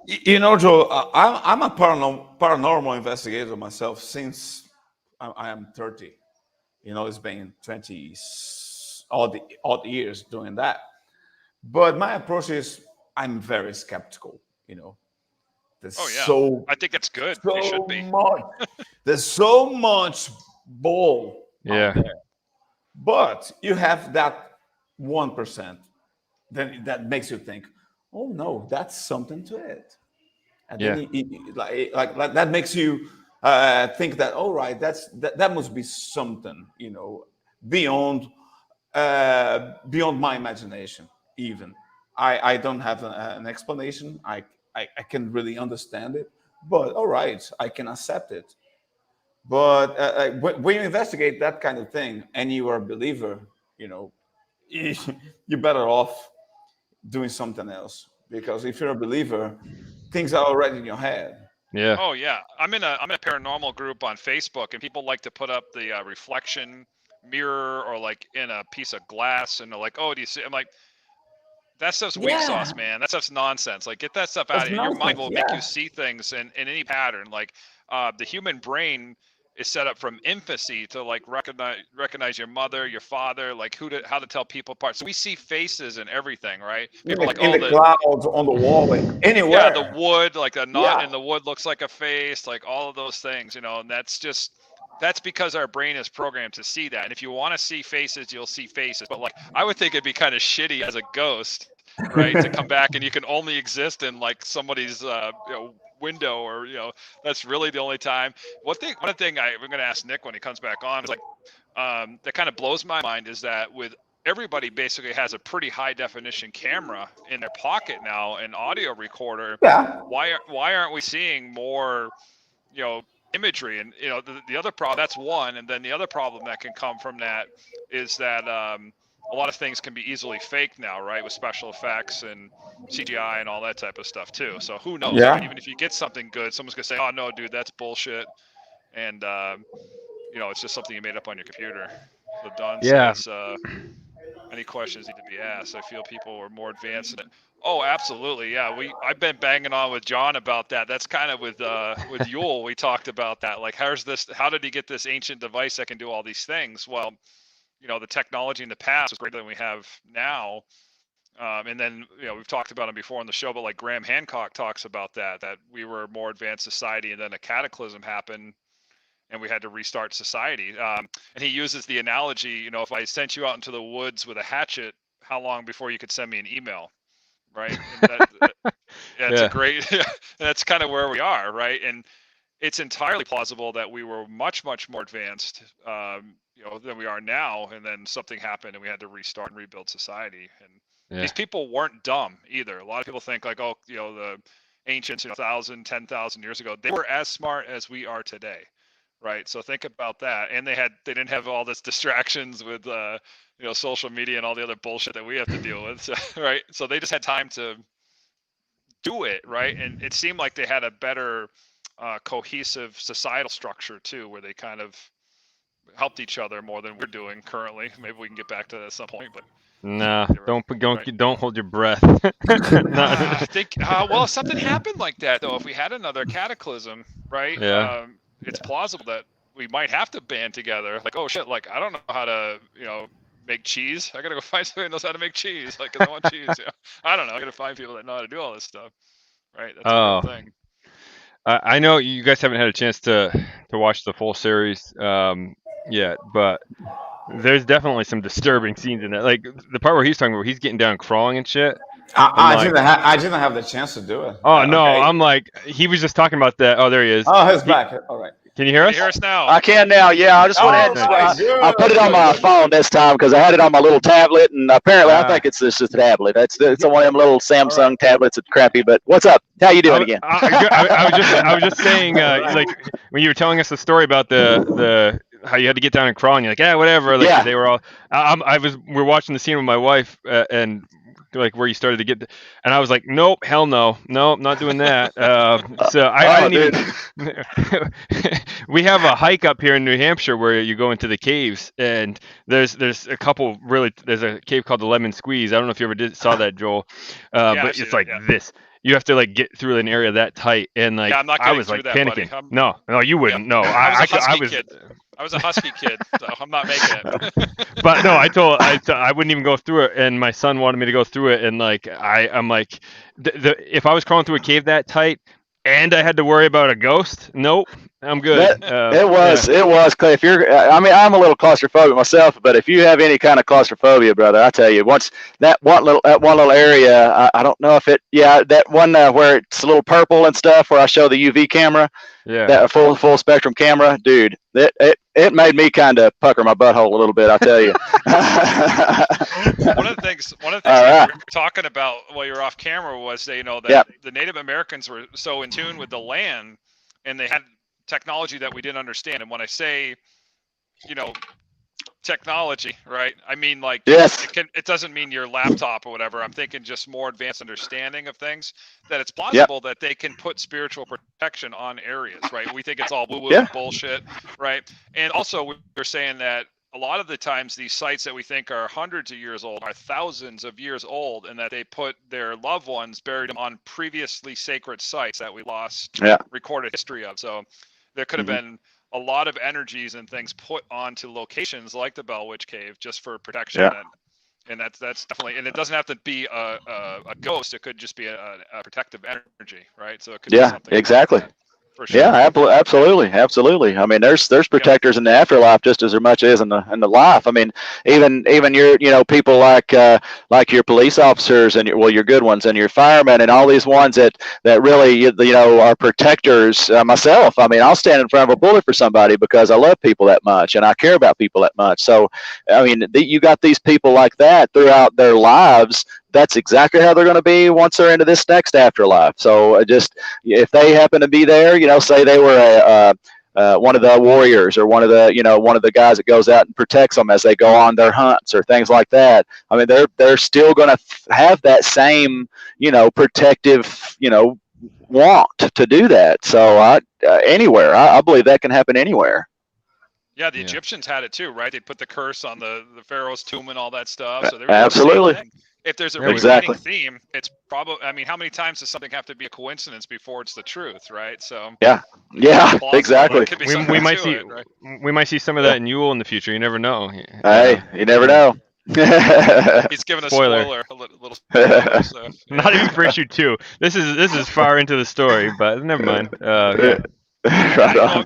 You know, Joe, I'm a paranormal investigator myself since I am 30. You know, it's been 20 odd years doing that. But my approach is I'm very skeptical, you know. There's I think it's good. So you should be. There's so much bull out there. But you have that 1%. Then that makes you think, oh no, that's something to it. And then like that makes you think that, all right, that must be something, you know, beyond my imagination. Even I don't have an explanation. I can really understand it, but all right, I can accept it. But when you investigate that kind of thing and you are a believer, you know, you're better off doing something else, because if you're a believer, things are already in your head. Yeah. Oh yeah, I'm in a paranormal group on Facebook, and people like to put up the reflection mirror or like in a piece of glass, and they're like, "Oh, do you see?" I'm like, that stuff's weak sauce, man. That stuff's nonsense. Like, get that stuff out of here. Your mind will make you see things in any pattern. Like, the human brain is set up from infancy to like recognize your mother, your father, like how to tell people apart. So we see faces and everything, right? People in the clouds, on the wall, anywhere. Yeah, the wood, like a knot in the wood looks like a face, like all of those things, and that's because our brain is programmed to see that. And if you want to see faces, you'll see faces. But like, I would think it'd be kind of shitty as a ghost, right, to come back and you can only exist in like somebody's window, or that's really the only time. One thing I'm going to ask Nick when he comes back on is like, that kind of blows my mind is that with everybody basically has a pretty high definition camera in their pocket now, an audio recorder. Yeah. Why aren't we seeing more, imagery? And the other problem, that's one, and then the other problem that can come from that is that a lot of things can be easily faked now, right, with special effects and CGI and all that type of stuff too. So who knows? Yeah. Right? Even if you get something good, someone's gonna say, "Oh no, dude, that's bullshit," and it's just something you made up on your computer. So Don says, any questions need to be asked. I feel people are more advanced in it. Oh, absolutely. Yeah, I've been banging on with John about that. That's kind of with Yule. We talked about that. Like, how did he get this ancient device that can do all these things? Well, the technology in the past was greater than we have now. And then, we've talked about him before on the show, but like Graham Hancock talks about that we were a more advanced society, and then a cataclysm happened and we had to restart society. And he uses the analogy, if I sent you out into the woods with a hatchet, how long before you could send me an email? Right. And it's a great, that's kind of where we are. Right. And it's entirely plausible that we were much, much more advanced, than we are now. And then something happened and we had to restart and rebuild society. And these people weren't dumb either. A lot of people think like, oh, the ancients, 1,000, 10,000 years ago, they were as smart as we are today. Right. So think about that. And they didn't have all this distractions with, social media and all the other bullshit that we have to deal with. So, right. So they just had time to do it. Right. And it seemed like they had a better cohesive societal structure too, where they kind of helped each other more than we're doing currently. Maybe we can get back to that at some point, but nah, don't hold your breath. I think, well, if something happened like that though, if we had another cataclysm, right? Yeah. It's plausible that we might have to band together. Like, oh shit, like I don't know how to, make cheese. I gotta go find somebody who knows how to make cheese. Like, 'cause I want cheese. I don't know. I gotta find people that know how to do all this stuff. Right. That's a real thing. I know you guys haven't had a chance to watch the full series yet, but there's definitely some disturbing scenes in it. Like the part where he's talking about, he's getting down and crawling and shit. I didn't have the chance to do it. Oh no, okay. I'm like, he was just talking about that. Oh, there he is. Oh, he's back. All right. Can you hear us? Can you hear us now? I can now. Yeah, I just went ahead and I put it on my phone this time because I had it on my little tablet, and apparently I think it's just a tablet. It's one of them little Samsung tablets. It's crappy, but what's up? How you doing again? I was just saying, like when you were telling us the story about the how you had to get down and crawl, and you're like, yeah, whatever. Like they were all. We're watching the scene with my wife, and like where you started to get, and I was like, nope, hell no, not doing that. So I didn't even. We have a hike up here in New Hampshire where you go into the caves, and there's a couple really. There's a cave called the Lemon Squeeze. I don't know if you ever saw that, Joel, but it's like this. You have to like get through an area that tight, and like I was like panicking. No, you wouldn't. No, I was. Kid. I was a husky kid, so I'm not making it. But no, I wouldn't even go through it, and my son wanted me to go through it, and like I'm like, if I was crawling through a cave that tight, and I had to worry about a ghost, nope, I'm good. It was. If you're, I'm a little claustrophobic myself, but if you have any kind of claustrophobia, brother, I tell you, once that one little area, I don't know if that one where it's a little purple and stuff, where I show the UV camera, that full spectrum camera, dude, it made me kind of pucker my butthole a little bit, I tell you. One of the things we were talking about while you were off camera was that the Native Americans were so in tune with the land, and they had technology that we didn't understand. And when I say, technology, right, I mean like it doesn't mean your laptop or whatever. I'm thinking just more advanced understanding of things, that it's plausible that they can put spiritual protection on areas, right? We think it's all woo-woo bullshit, right? And also we're saying that a lot of the times these sites that we think are hundreds of years old are thousands of years old, and that they put their loved ones, buried them on previously sacred sites that we lost recorded history of. So there could have been a lot of energies and things put onto locations like the Bell Witch Cave just for protection. Yeah. And that's definitely, and it doesn't have to be a ghost. It could just be a protective energy, right? So it could be something exactly. like that, for sure. Yeah, absolutely. I mean, there's protectors in the afterlife just as much as in the life. I mean, even your people like your police officers and your good ones and your firemen and all these ones that really are protectors. Myself, I mean, I'll stand in front of a bullet for somebody because I love people that much and I care about people that much. So, I mean, you got these people like that throughout their lives. That's exactly how they're going to be once they're into this next afterlife. So just if they happen to be there, say they were one of the warriors or one of the guys that goes out and protects them as they go on their hunts or things like that. I mean, they're still going to have that same, protective, want to do that. So anywhere, I believe that can happen anywhere. Yeah, the Egyptians had it too, right? They put the curse on the pharaoh's tomb and all that stuff. So absolutely. If there's a Exactly. repeating theme, it's probably, I mean, how many times does something have to be a coincidence before it's the truth, right? So yeah, exactly. We might see some of that in Ewell in the future. You never know. Hey, you never know. He's giving a spoiler, a little spoiler. So, Not even for issue 2. This is far into the story, but never mind. Right on.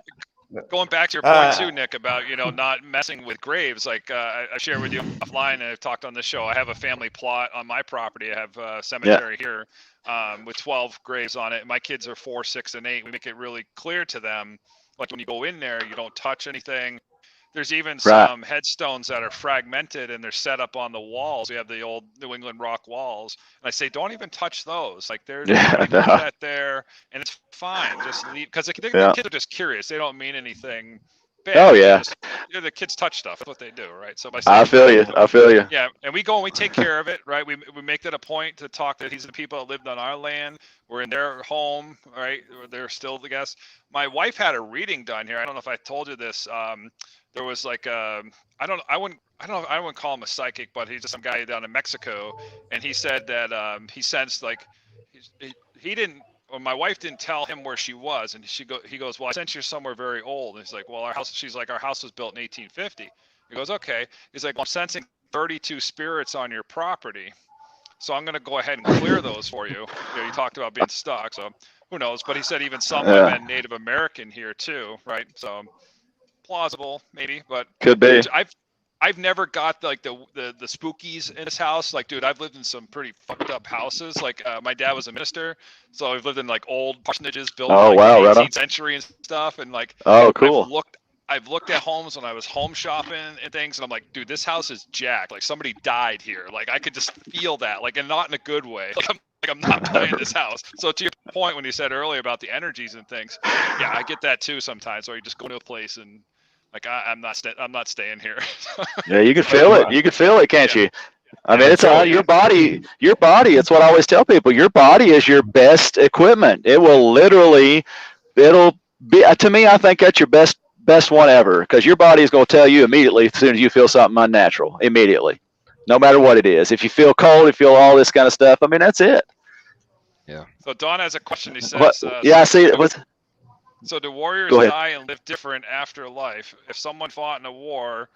Going back to your point too, Nick, about not messing with graves. Like I shared with you offline, and I've talked on this show. I have a family plot on my property. I have a cemetery here with 12 graves on it. My kids are 4, 6, and 8. We make it really clear to them, like when you go in there, you don't touch anything. There's even some headstones that are fragmented and they're set up on the walls. We have the old New England rock walls. And I say, don't even touch those. Like there's that there, and it's fine. Just leave, because the kids are just curious. They don't mean anything bad. Oh yeah. The kids touch stuff. That's what they do, right? So by I feel you. Yeah, and we go and we take care of it, right? We make that a point to talk to these people that lived on our land. We're in their home, right? They're still the guests. My wife had a reading done here. I don't know if I told you this. There was like I wouldn't call him a psychic, but he's just some guy down in Mexico, and he said that he sensed like he didn't. Well, my wife didn't tell him where she was, and he goes, well, I sense you're somewhere very old. And he's like, well, she's like, our house was built in 1850. He goes, okay. He's like, well, I'm sensing 32 spirits on your property, so I'm going to go ahead and clear those for you. You talked about being stuck, so who knows? But he said even some women Native American here too, right? So plausible, maybe, but could be. I've never got like the spookies in this house. Like, dude, I've lived in some pretty fucked up houses. Like, my dad was a minister, so I've lived in like old parsonages built in the 18th century and stuff. And like, cool. I've looked at homes when I was home shopping and things, and I'm like, dude, this house is jacked. Like, somebody died here. Like, I could just feel that, like, and not in a good way. Like, I'm not buying this house. So to your point when you said earlier about the energies and things, yeah, I get that too sometimes. Where you just go to a place and like, I'm not staying here. Yeah, you can feel it. You can feel it, can't you? I mean, it's your body. Your body. It's what I always tell people. Your body is your best equipment. It'll be, to me, I think that's your best one ever, because your body is going to tell you immediately as soon as you feel something unnatural, immediately, no matter what it is. If you feel cold, if you feel all this kind of stuff, I mean, that's it. Yeah. So Don has a question. He says, I see it. So do warriors die and live different after life? If someone fought in a war,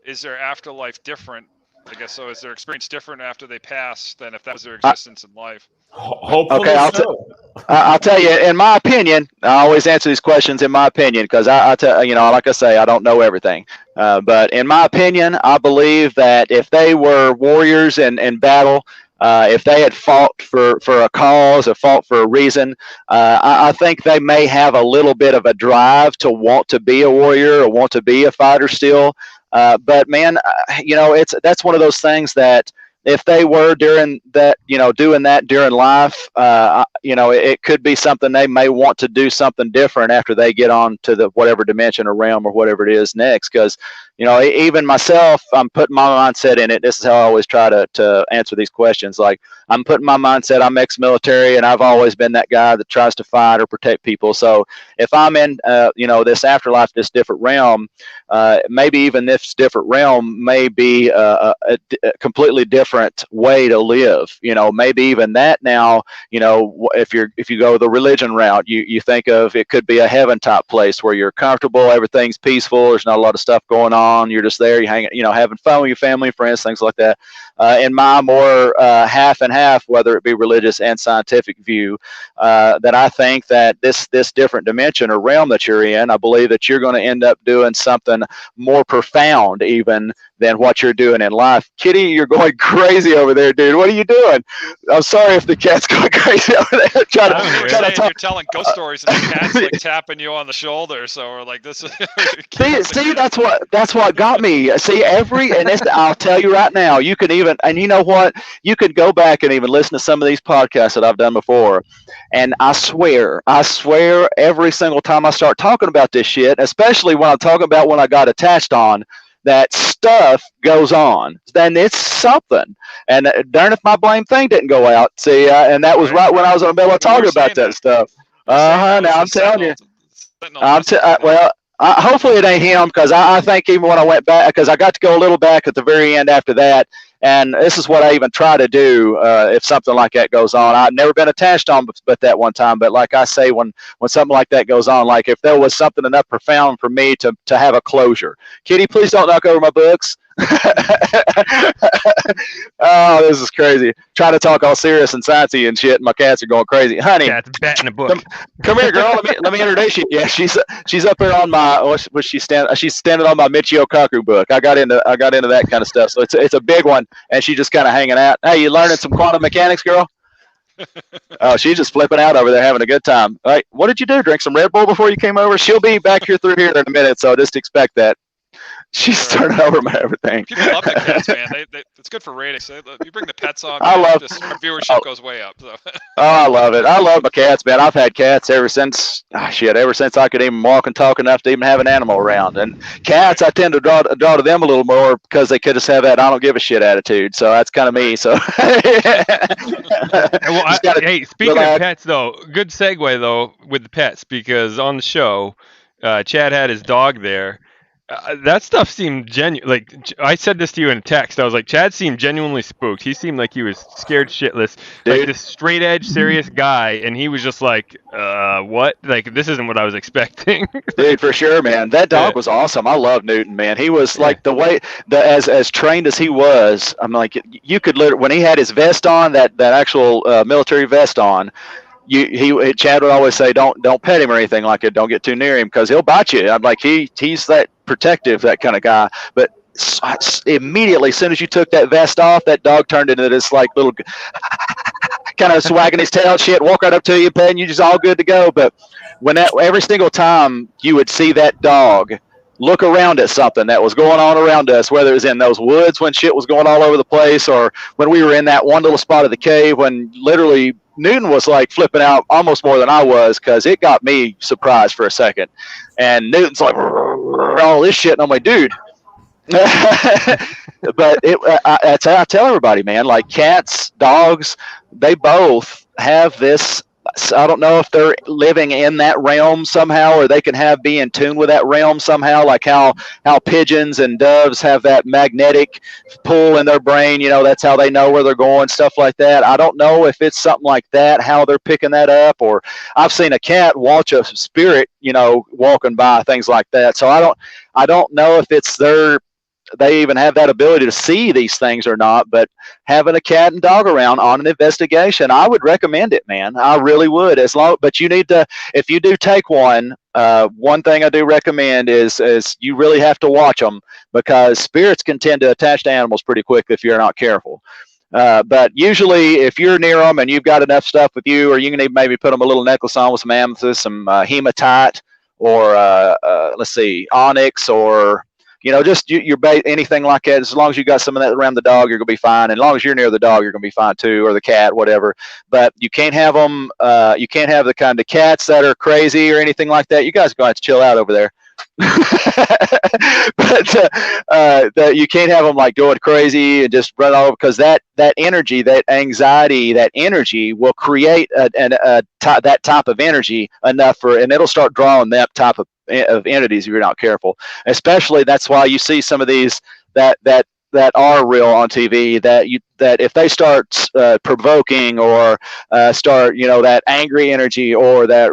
is their afterlife different? I guess so. Is their experience different after they pass than if that was their existence in life? Hopefully I'll tell you, in my opinion, I always answer these questions in my opinion, because I tell like I say, I don't know everything. But in my opinion, I believe that if they were warriors in battle, if they had fought for a cause or fought for a reason, I think they may have a little bit of a drive to want to be a warrior or want to be a fighter still. But man, that's one of those things that if they were doing that during life, it could be something they may want to do something different after they get on to the whatever dimension or realm or whatever it is next. Because even myself, I'm putting my mindset in it. This is how I always try to answer these questions. Like, I'm putting my mindset, I'm ex-military, and I've always been that guy that tries to fight or protect people. So if I'm in, this afterlife, this different realm, maybe even this different realm may be a completely different way to live. Maybe even that now, if you go the religion route, you think of it could be a heaven type place where you're comfortable, everything's peaceful, there's not a lot of stuff going on, you're just there, you hang, having fun with your family, friends, things like that. In my more half and half, whether it be religious and scientific view, that I think that this different dimension or realm that you're in, I believe that you're going to end up doing something more profound even than what you're doing in life. Kitty, you're going crazy over there, dude. What are you doing? I'm sorry if the cat's going crazy over there. You're telling ghost stories and the cat's like tapping you on the shoulder. So we're like, this is. see, that's what got me. See, I'll tell you right now, you can even, and you know what? You could go back and even listen to some of these podcasts that I've done before. And I swear, every single time I start talking about this shit, especially when I'm talking about when I got attached on, that stuff goes on. Then it's something. And darn if my blame thing didn't go out. See, and that was right when I was on the middle of talking about that stuff. Now I'm telling you. Hopefully it ain't him, because I think even when I went back, because I got to go a little back at the very end after that, and this is what I even try to do if something like that goes on. I've never been attached on but that one time, but like I say, when something like that goes on, like if there was something enough profound for me to have a closure. Kitty, please don't knock over my books. Oh, this is crazy. Trying to talk all serious and sciencey and shit, and my cats are going crazy. Honey, cat's batting a book. Come here, girl. Let me introduce you. Yeah, she's up here on my she's standing on my Michio Kaku book. I got into that kind of stuff. So it's a big one, and she's just kind of hanging out. Hey, you learning some quantum mechanics, girl? Oh, she's just flipping out over there, having a good time. All right, what did you do? Drink some Red Bull before you came over? She'll be back here through here in a minute, so just expect that. She's turning over my everything. People love the cats, man. It's good for ratings. You bring the pets on, man, our viewership goes way up. So. Oh, I love it. I love my cats, man. I've had cats ever since I could even walk and talk enough to even have an animal around. And cats, I tend to draw to them a little more because they could just have that I don't give a shit attitude. So that's kind of me. So. Hey, speaking of pets, though, good segue though with the pets, because on the show, Chad had his dog there. That stuff seemed genuine. Like, I said this to you in a text. I was like, Chad seemed genuinely spooked. He seemed like he was scared shitless. Dude. Like this straight edge, serious guy. And he was just like, what? Like, this isn't what I was expecting. Dude, for sure, man. That dog was awesome. I love Newton, man. He was like the way, as trained as he was, I'm like, you could literally, when he had his vest on, that actual military vest on, Chad would always say, don't pet him or anything like it. Don't get too near him because he'll bite you. I'm like, he's that protective, that kind of guy. But immediately, as soon as you took that vest off, that dog turned into this like little kind of swagging his tail, shit, walk right up to you, petting you, just all good to go. But when every single time you would see that dog look around at something that was going on around us, whether it was in those woods when shit was going all over the place, or when we were in that one little spot of the cave when literally Newton was like flipping out almost more than I was, because it got me surprised for a second. And Newton's like, all this shit. And I'm like, dude. But I tell everybody, man, like cats, dogs, they both have this. I don't know if they're living in that realm somehow, or they can be in tune with that realm somehow, like how pigeons and doves have that magnetic pull in their brain. That's how they know where they're going, stuff like that. I don't know if it's something like that, how they're picking that up, or I've seen a cat watch a spirit, walking by, things like that. So I don't know if it's they even have that ability to see these things or not, but having a cat and dog around on an investigation, I would recommend it, man. I really would. But you need to, if you do take one thing I do recommend is you really have to watch them, because spirits can tend to attach to animals pretty quick if you're not careful. But usually if you're near them and you've got enough stuff with you, or you can even maybe put them a little necklace on with some amethyst, some hematite, or onyx, or just your bait, anything like that. As long as you got some of that around the dog, you're gonna be fine. And as long as you're near the dog, you're gonna be fine too, or the cat, whatever. But you can't have them. You can't have the kind of cats that are crazy or anything like that. You guys are gonna have to chill out over there. that you can't have them like going crazy and just run over, because that energy, that anxiety, that energy will create that type of energy enough and it'll start drawing that type of entities if you're not careful. Especially that's why you see some of these that are real on TV, that if they start provoking or start, that angry energy or that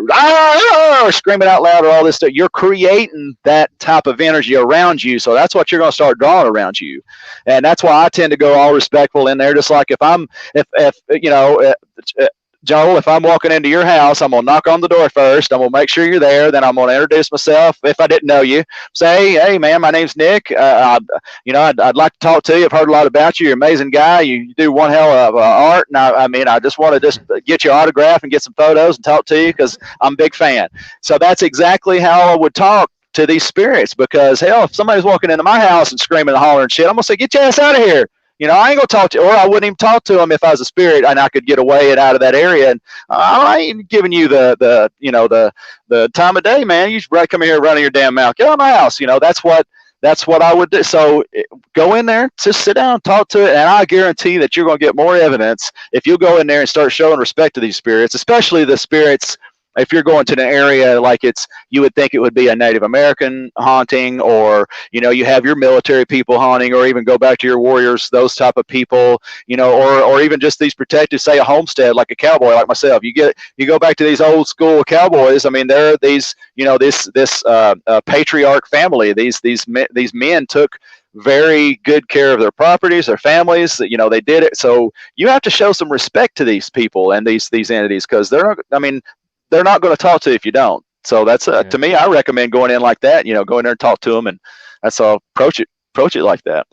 or screaming out loud or all this stuff, you're creating that type of energy around you. So that's what you're going to start drawing around you. And that's why I tend to go all respectful in there. Just like Joel, if I'm walking into your house, I'm going to knock on the door first. I'm going to make sure you're there. Then I'm going to introduce myself. If I didn't know you, say, hey, man, my name's Nick. I'd like to talk to you. I've heard a lot about you. You're an amazing guy. You do one hell of art. And I just want to get your autograph and get some photos and talk to you because I'm a big fan. So that's exactly how I would talk to these spirits, because, hell, if somebody's walking into my house and screaming and hollering shit, I'm going to say, get your ass out of here. I ain't gonna talk to you, or I wouldn't even talk to him if I was a spirit and I could get away and out of that area. And I ain't giving you the time of day, man. You should come here running your damn mouth. Get out of my house. That's what I would do. So go in there, just sit down, talk to it, and I guarantee that you're gonna get more evidence if you go in there and start showing respect to these spirits, especially the spirits. If you're going to an area like you would think it would be a Native American haunting, or, you have your military people haunting, or even go back to your warriors, those type of people, or even just these protected, say a homestead, like a cowboy like myself. You go back to these old school cowboys. I mean, they're these, this patriarch family. These men took very good care of their properties, their families. They did it. So you have to show some respect to these people and these entities, because they're not going to talk to you if you don't. So that's to me, I recommend going in like that. Go in there and talk to them, and that's all. Approach it like that.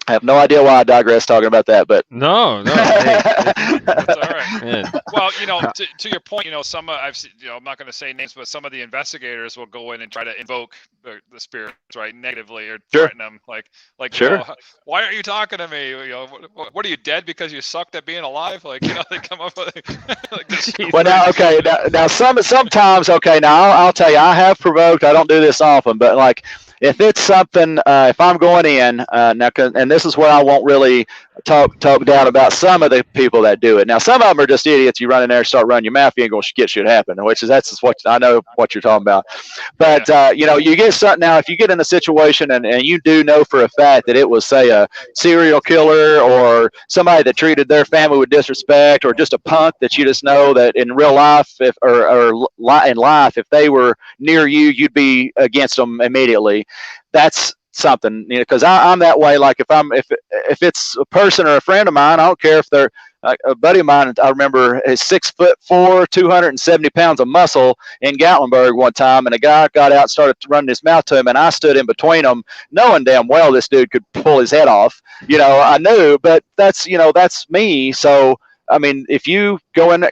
I have no idea why I digress talking about that, but no, hey, that's all right. Man. Well, to your point, some I've seen, I'm not going to say names, but some of the investigators will go in and try to invoke the spirits, right, negatively, or threaten them, like, sure. Why aren't you talking to me? What are you, dead because you sucked at being alive? Like, they come up with well, now sometimes, okay, now I'll tell you, I have provoked. I don't do this often, but like, if it's something, if I'm going in now, and this is where I won't really talk down about some of the people that do it. Now, some of them are just idiots. You run in there and start running your mouth, you ain't gonna get shit happen. That's what I know what you're talking about. But you get something now. If you get in a situation and you do know for a fact that it was, say, a serial killer or somebody that treated their family with disrespect, or just a punk that you just know that in real life, in life, if they were near you, you'd be against them immediately. That's something, because I'm that way. Like if it's a person or a friend of mine, I don't care if they're a buddy of mine. I remember is 6'4", 270 pounds of muscle in Gatlinburg one time, and a guy got out and started running his mouth to him, and I stood in between them, knowing damn well this dude could pull his head off. I knew, but that's me. So I mean, if you go in,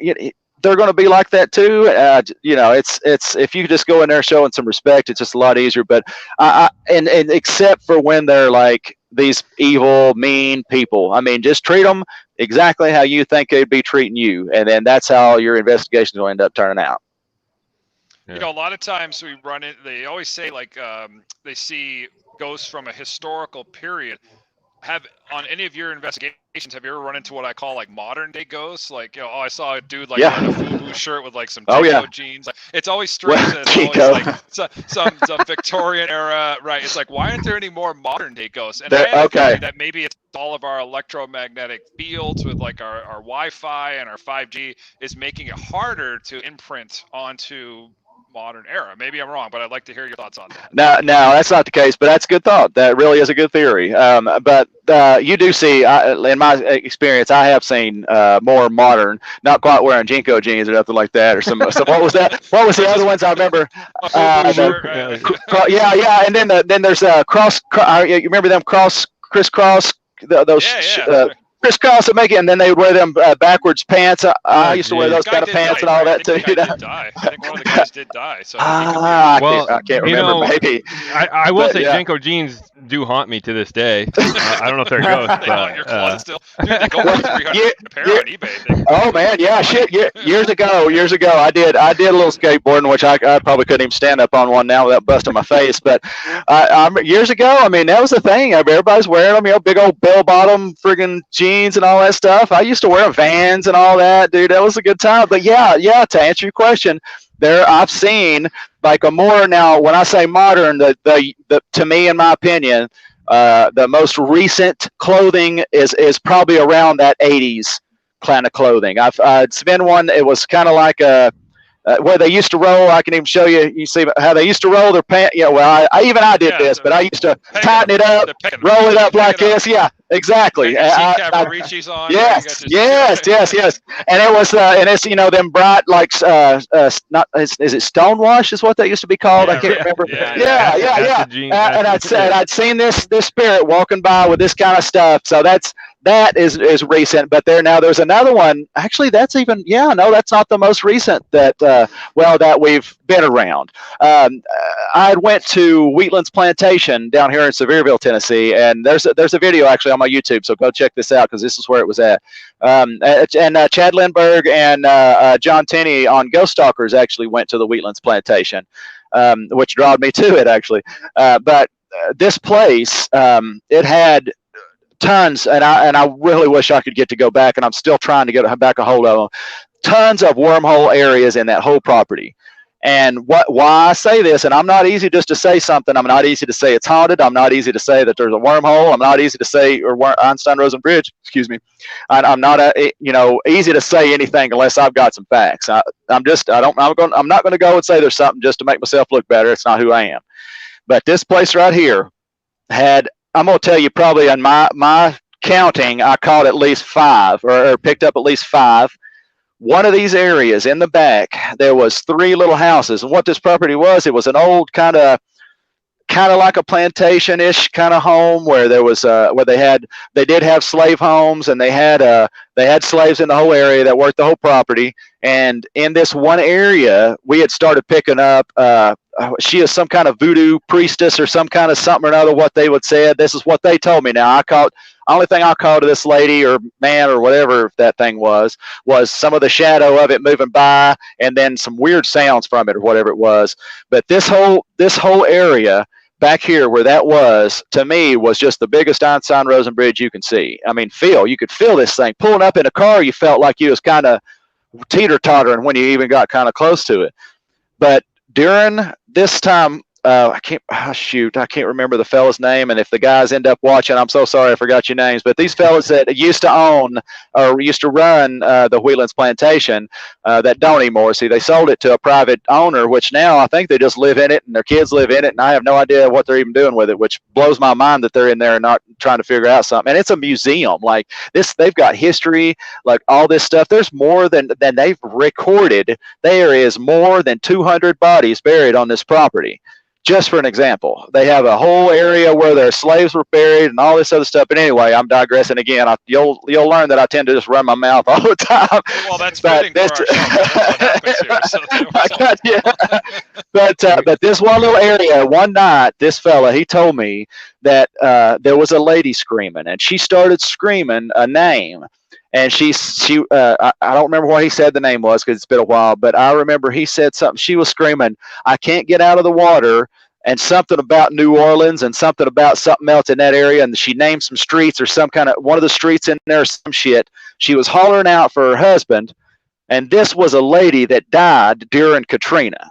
they're going to be like that too. It's if you just go in there showing some respect, it's just a lot easier. But and except for when they're like these evil, mean people, I mean, just treat them exactly how you think they'd be treating you, and then that's how your investigations will end up turning out. A lot of times we run it. They always say like they see ghosts from a historical period. On any of your investigations, have you ever run into what I call like modern day ghosts? Like, I saw a dude like in a FUBU shirt with like some Chico jeans. Like, it's always strange. It's always like some Victorian era, right? It's like, why aren't there any more modern day ghosts? And I have a theory that maybe it's all of our electromagnetic fields with like our Wi-Fi and our 5G is making it harder to imprint onto modern era. Maybe I'm wrong, but I'd like to hear your thoughts on that. No, that's not the case, but that's a good thought. That really is a good theory. But you do see, in my experience, I have seen more modern, not quite wearing Jinko jeans or nothing like that, or some what was that? What was the other ones I remember? And then there's cross. You remember them crisscross? Those. crisscross and make it, and then they would wear them backwards pants. I used to wear those kind of pants and all that too. I think one of the guys did die. So I can't remember. Maybe I will say Jenko jeans do haunt me to this day. I don't know if they're ghosts. They haunt your closet still. Dude, they go for 300 a pair on eBay. Oh man, yeah, shit. Years ago, I did a little skateboarding, which I probably couldn't even stand up on one now without busting my face. But years ago, I mean, that was the thing. Everybody's wearing them, big old bell bottom friggin' jeans and all that stuff. I used to wear Vans and all that, dude. That was a good time. But yeah, to answer your question, I've seen like a more, now when I say modern, the to me, in my opinion, the most recent clothing is probably around that 80s kind of clothing. It's been one. It was kind of like a where they used to roll. I can even show you. You see how they used to roll their pants. Yeah, well, I did this, but I used to tighten it up, roll it up like this. Yeah, exactly. Yes. And it was, and it's them bright like not is it Stonewashed is what they used to be called. I can't remember. Yeah. And I'd seen this spirit walking by with this kind of stuff. So that is recent. But there's another one. Actually, that's even that's not the most recent that we've been around. I went to Wheatland's Plantation down here in Sevierville, Tennessee, and there's a video actually on my YouTube, so go check this out because this is where it was at. And Chad Lindbergh and John Tenney on Ghost Stalkers actually went to the Wheatland's Plantation, which drawed me to it actually. But this place, it had tons, and I really wish I could get to go back, and I'm still trying to get back a hold of them. Tons of wormhole areas in that whole property. And why I say this, and I'm not easy just to say something. I'm not easy to say it's haunted. I'm not easy to say that there's a wormhole. I'm not easy to say, or Einstein-Rosen Bridge, excuse me. I'm not easy to say anything unless I've got some facts. I'm not going to go and say there's something just to make myself look better. It's not who I am. But this place right here had, I'm going to tell you probably on my counting, I caught at least 5 or picked up at least 5. One of these areas in the back, there was 3 little houses, and what this property was, it was an old kind of like a plantation-ish kind of home where there was where they did have slave homes, and they had slaves in the whole area that worked the whole property. And in this one area, we had started picking up. She is some kind of voodoo priestess or some kind of something or another. What they would say. This is what they told me. Now only thing I called to this lady or man or whatever that thing was some of the shadow of it moving by, and then some weird sounds from it or whatever it was. But this whole area back here where that was, to me, was just the biggest Einstein-Rosen Bridge you can see. I mean, you could feel this thing. Pulling up in a car, you felt like you was kind of teeter-tottering when you even got kind of close to it. But during this time, I can't remember the fella's name, and if the guys end up watching, I'm so sorry I forgot your names. But these fellas that used to own or used to run the Wheatland's Plantation, that don't anymore. See, they sold it to a private owner, which now I think they just live in it and their kids live in it, and I have no idea what they're even doing with it, which blows my mind that they're in there and not trying to figure out something. And it's a museum like this. They've got history, like all this stuff. There's more than they've recorded. There is more than 200 bodies buried on this property. Just for an example, they have a whole area where their slaves were buried and all this other stuff. But anyway, I'm digressing again. You'll learn that I tend to just run my mouth all the time. Well, that's fitting for our show. That's what happens here. But this one little area, one night, this fella, he told me that there was a lady screaming, and she started screaming a name. And I don't remember what he said the name was because it's been a while, but I remember he said something. She was screaming, "I can't get out of the water," and something about New Orleans and something about something else in that area. And she named some streets or some kind of one of the streets in there, some shit. She was hollering out for her husband. And this was a lady that died during Katrina.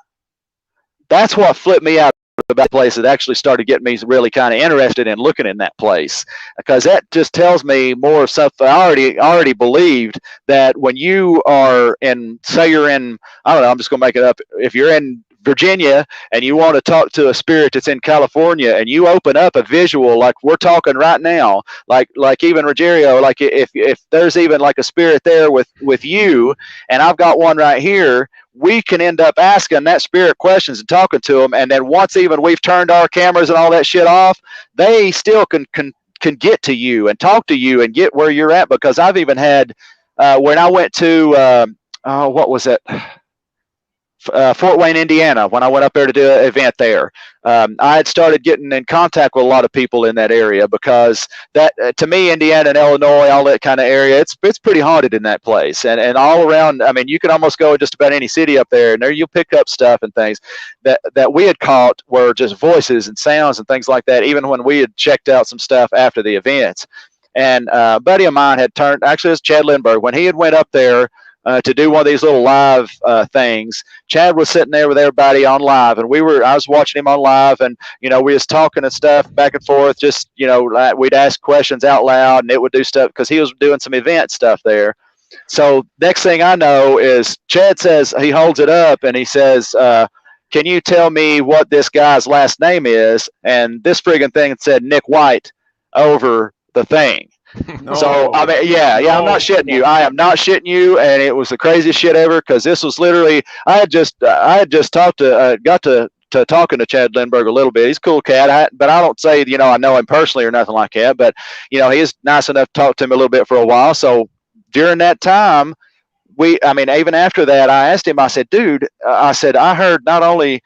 That's what flipped me out about the place. That actually started getting me really kind of interested in looking in that place, because that just tells me more of stuff I already believed, that when you are in, say you're in, I don't know, I'm just gonna make it up, if you're in Virginia and you want to talk to a spirit that's in California, and you open up a visual like we're talking right now, like even Rogerio, like if there's even like a spirit there with you, and I've got one right here, we can end up asking that spirit questions and talking to them. And then once even we've turned our cameras and all that shit off, they still can can get to you and talk to you and get where you're at. Because I've even had when I went to what was it? Fort Wayne, Indiana, when I went up there to do an event there. I had started getting in contact with a lot of people in that area because that, to me, Indiana and Illinois, all that kind of area, it's pretty haunted in that place. And all around, I mean, you can almost go to just about any city up there, and there you'll pick up stuff and things that we had caught were just voices and sounds and things like that, even when we had checked out some stuff after the events. And a buddy of mine had turned, actually it was Chad Lindbergh, when he had went up there to do one of these little live things. Chad was sitting there with everybody on live, and I was watching him on live, and we was talking and stuff back and forth. Just we'd ask questions out loud, and it would do stuff because he was doing some event stuff there. So next thing I know is Chad says, he holds it up and he says, "Can you tell me what this guy's last name is?" And this friggin' thing said Nick White over the thing. No. So I mean, I'm not shitting you. I am not shitting you, and it was the craziest shit ever because this was literally I had just talked to got to talking to Chad Lindbergh a little bit. He's a cool cat, but I don't say I know him personally or nothing like that. But he is nice enough to talk to him a little bit for a while. So during that time, even after that, I asked him. I said, "Dude," I said, "I heard not only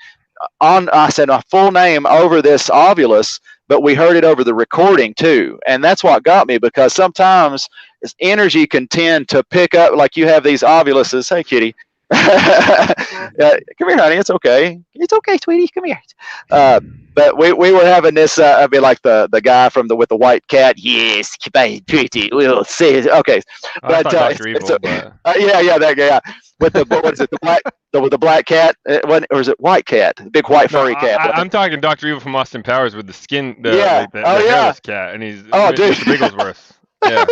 I said my full name over this Ovulus, but we heard it over the recording too." And that's what got me, because sometimes energy can tend to pick up, like you have these ovuluses. Hey, kitty. Come here, honey. It's okay. It's okay, sweetie. Come here. But we were having this. I'd be like the guy with the white cat. Yes, pretty. We'll see. Okay, but Dr. Evil, but... that guy with the what is it? The black cat, or is it white cat? The big white furry cat. I'm talking Dr. Evil from Austin Powers with the skin. The hairless cat, and he's dude. Bigglesworth. Yeah.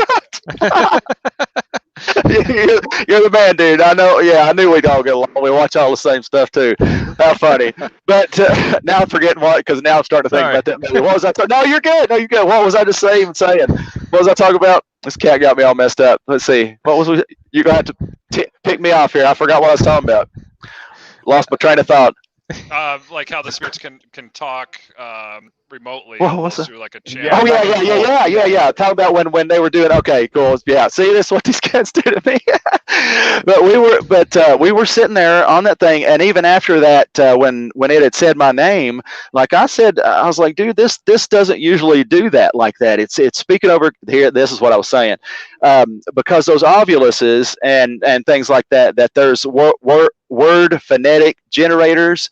You're the man, dude. I know. Yeah, I knew we'd all get along. We watch all the same stuff too. How funny. But now I'm forgetting because now I'm starting to think about that movie. What was I talking? No, you're good. No, you're good. What was I just saying? What was I talking about? This cat got me all messed up. Let's see. What was you're gonna have to pick me off here? I forgot what I was talking about. Lost my train of thought. Like how the spirits can talk remotely through like a channel. Oh yeah. Talk about when they were doing. Okay, cool. Yeah. See, this is what these cats do to me. But we were sitting there on that thing, and even after that, when it had said my name, like I said, I was like, dude, this doesn't usually do that like that. It's speaking over here. This is what I was saying, because those ovuluses and things like that there's word phonetic generators.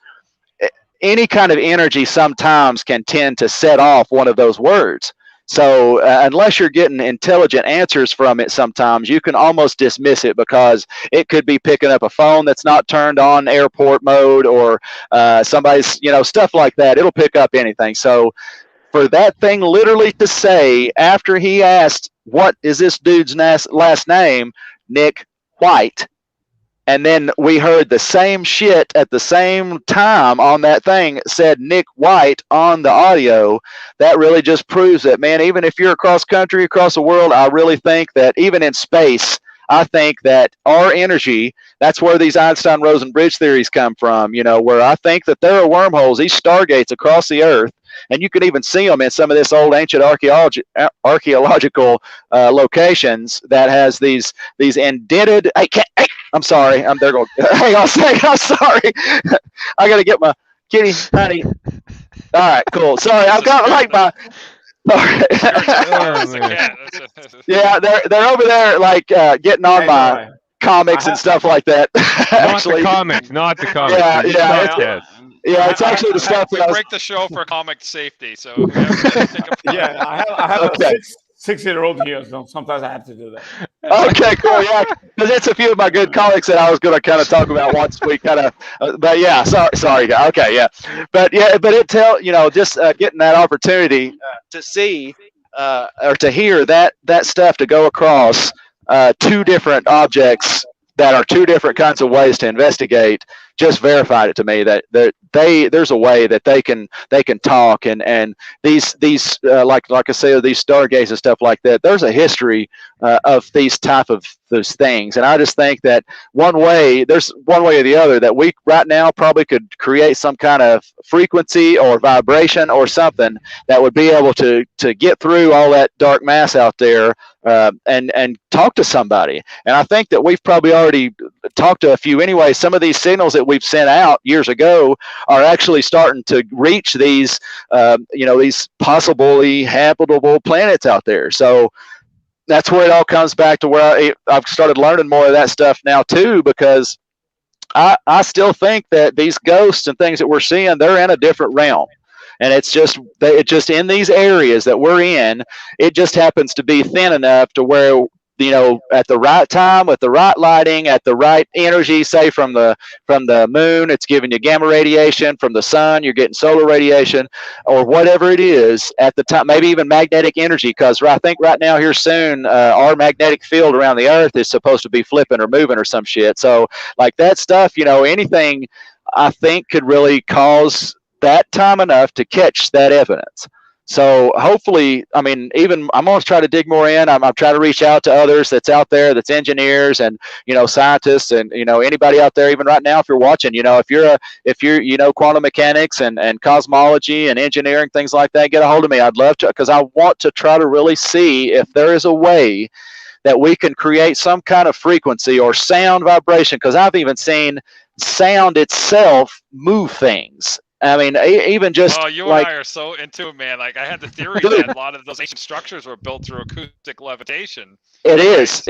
Any kind of energy sometimes can tend to set off one of those words. So unless you're getting intelligent answers from it, sometimes you can almost dismiss it because it could be picking up a phone that's not turned on airport mode, or somebody's, stuff like that. It'll pick up anything. So for that thing literally to say, after he asked, "What is this dude's last name?" Nick White. And then we heard the same shit at the same time on that thing, said Nick White on the audio. That really just proves that, man, even if you're across country, across the world, I really think that even in space, I think that our energy, that's where these Einstein-Rosen bridge theories come from, where I think that there are wormholes, these stargates across the earth, and you can even see them in some of this old ancient archaeological locations that has these indented. Hey, I'm sorry. They're going. Hang on a second. I'm sorry. I got to get my kitty, honey. All right, cool. Sorry, I've got like my. Yeah, they're over there like getting on my comics and stuff like that. Actually, not the comics. Yeah, it's actually the stuff we that break the show for comic safety. So we have to take a I have a 6-year-old here, so sometimes I have to do that. Okay, cool. Yeah, because it's a few of my good comics that I was going to kind of talk about once we kind of. But yeah, sorry. Okay, yeah, but it just getting that opportunity to see or to hear that stuff, to go across two different objects that are two different kinds of ways to investigate, just verified it to me that there's a way that they can talk, and these like I say, these stargates and stuff like that. There's a history of these type of those things. And I just think that there's one way or the other that we right now probably could create some kind of frequency or vibration or something that would be able to get through all that dark mass out there, and talk to somebody. And I think that we've probably already talked to a few anyway. Some of these signals that we've sent out years ago are actually starting to reach these, these possibly habitable planets out there. So that's where it all comes back to where I've started learning more of that stuff now too, because I still think that these ghosts and things that we're seeing, they're in a different realm. And it's just in these areas that we're in, it just happens to be thin enough to where, at the right time, with the right lighting, at the right energy, say from the moon, it's giving you gamma radiation. From the sun, you're getting solar radiation, or whatever it is at the time, maybe even magnetic energy, because I think right now here soon, our magnetic field around the earth is supposed to be flipping or moving or some shit. So like that stuff, anything I think could really cause that time enough to catch that evidence. So hopefully, I'm going to try to dig more in. I'm trying to reach out to others that's out there, that's engineers and, scientists and, anybody out there, even right now, if you're watching, if you're quantum mechanics and cosmology and engineering, things like that, get a hold of me. I'd love to, because I want to try to really see if there is a way that we can create some kind of frequency or sound vibration, because I've even seen sound itself move things. Even just you and I are so into it, man. Like I had the theory that a lot of those ancient structures were built through acoustic levitation. It is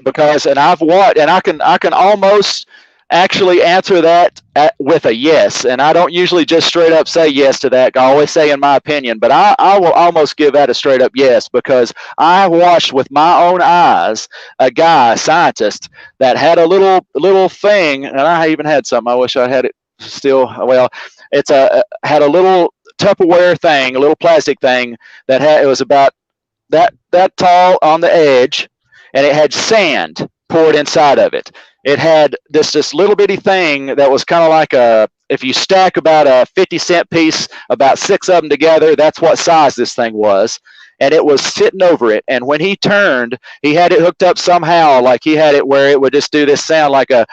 because, and I've watched, and I can almost actually answer that with a yes. And I don't usually just straight up say yes to that. I always say in my opinion, but I will almost give that a straight up yes, because I watched with my own eyes a scientist that had a little thing, and I even had something. I wish I had it still. Well, it's had a little Tupperware thing, a little plastic thing it was about that tall on the edge, and it had sand poured inside of it. It had this little bitty thing that was kind of like if you stack about a 50-cent piece, about 6 of them together, that's what size this thing was. And it was sitting over it. And when he turned, he had it hooked up somehow, like he had it where it would just do this sound like a,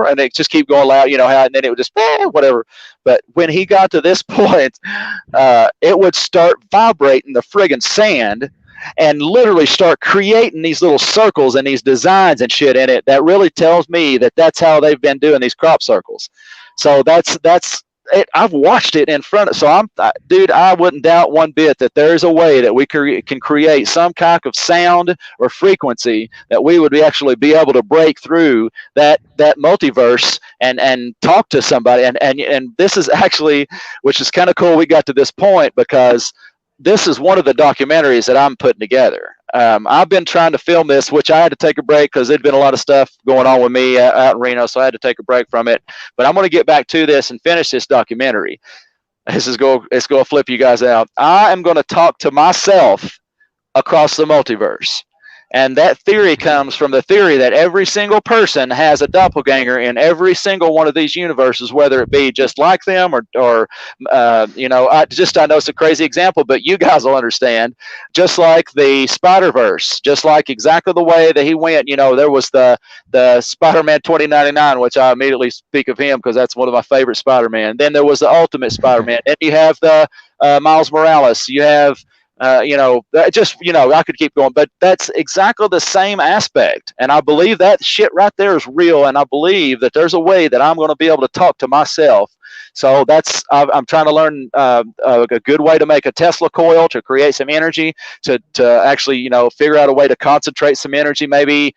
and it just keep going loud, and then it would just, whatever. But when he got to this point, it would start vibrating the friggin' sand and literally start creating these little circles and these designs and shit in it. That really tells me that that's how they've been doing these crop circles. So that's it. I've watched it in front of, so I wouldn't doubt one bit that there's a way that we can create some kind of sound or frequency that we would actually be able to break through that multiverse and talk to somebody. And this is actually, which is kind of cool, we got to this point, because this is one of the documentaries that I'm putting together. I've been trying to film this, which I had to take a break because there'd been a lot of stuff going on with me out in Reno, so I had to take a break from it. But I'm going to get back to this and finish this documentary. It's going to flip you guys out. I am going to talk to myself across the multiverse. And that theory comes from the theory that every single person has a doppelganger in every single one of these universes, whether it be just like them or I know it's a crazy example, but you guys will understand. Just like the Spider-Verse, just like exactly the way that he went, there was the Spider-Man 2099, which I immediately speak of him because that's one of my favorite Spider-Man. Then there was the Ultimate Spider-Man. Then you have the Miles Morales. You have I could keep going, but that's exactly the same aspect. And I believe that shit right there is real. And I believe that there's a way that I'm going to be able to talk to myself. So I'm trying to learn a good way to make a Tesla coil to create some energy, to actually, figure out a way to concentrate some energy. Maybe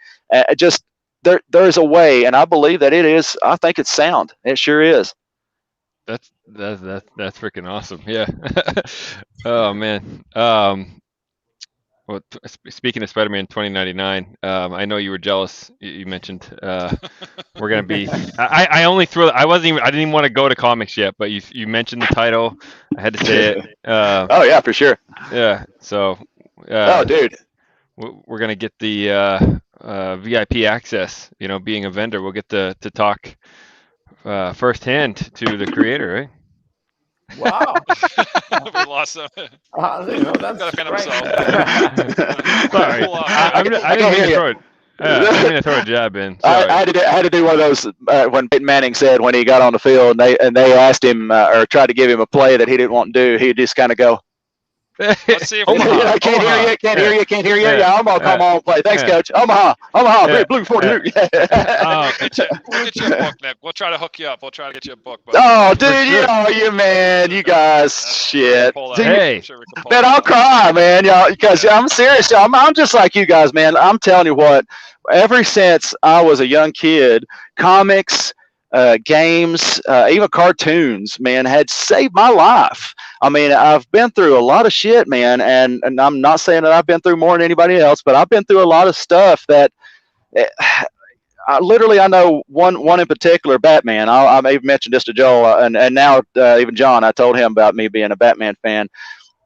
there's a way. And I believe that it is. I think it's sound. It sure is. That's freaking awesome. Yeah. Oh man. Well, speaking of Spider-Man 2099, I know you were jealous. You mentioned we're gonna be. I only threw. I didn't even want to go to comics yet, but you mentioned the title. I had to say it. Oh yeah, for sure. Yeah. So. Oh, dude. We're gonna get the VIP access. Being a vendor, we'll get to talk firsthand to the creator, right? Wow. We lost him. That's Gotta defend great. himself. Sorry, Cool, I didn't mean to throw it. I didn't mean to throw a jab in. Sorry. I had to do one of those when Peyton Manning said when he got on the field and they asked him or tried to give him a play that he didn't want to do, he'd just kind of go, Let's see if Omaha. can't hear you. Yeah, I'm gonna come on play. Thanks, Yeah. coach. Omaha, Red Blue 42. We'll get you a book, Nick. We'll try to hook you up. We'll try to get you a book. But Oh, dude, you man, you guys, shit. Dude, Hey. man, I'll cry, man, y'all, because I'm serious, y'all. I'm just like you guys, man. I'm telling you what. Ever since I was a young kid, comics, games, even cartoons, man, had saved my life. I mean, I've been through a lot of shit, man, and I'm not saying that I've been through more than anybody else, but I've been through a lot of stuff that I know one in particular, Batman. I even mentioned this to Joel, and now even John. I told him about me being a Batman fan.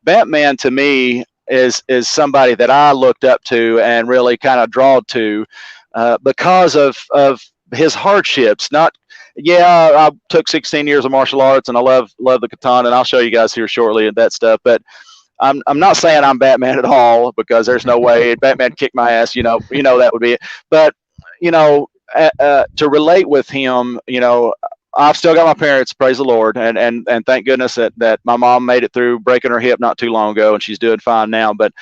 Batman to me is somebody that I looked up to and really kind of drawed to because of his hardships. I took 16 years of martial arts and I love the katana, and I'll show you guys here shortly and that stuff. But I'm not saying I'm Batman at all, because there's no way Batman kicked my ass. That would be it. But to relate with him, I've still got my parents, praise the Lord, and thank goodness that my mom made it through breaking her hip not too long ago, and she's doing fine now. But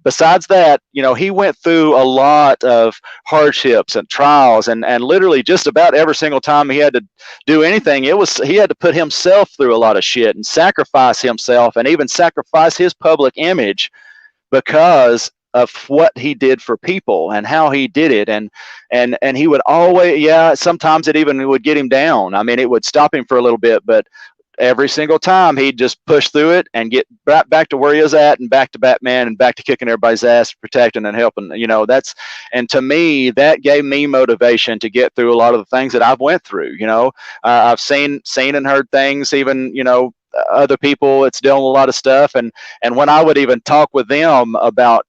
besides that, he went through a lot of hardships and trials, and literally just about every single time he had to do anything, he had to put himself through a lot of shit and sacrifice himself and even sacrifice his public image because of what he did for people and how he did it. And he would always, sometimes it even would get him down. I mean, it would stop him for a little bit, but every single time he'd just push through it and get right back to where he was at and back to Batman and back to kicking everybody's ass, protecting and helping. And to me, that gave me motivation to get through a lot of the things that I've went through. I've seen and heard things, even, other people, it's dealing with a lot of stuff, and when I would even talk with them about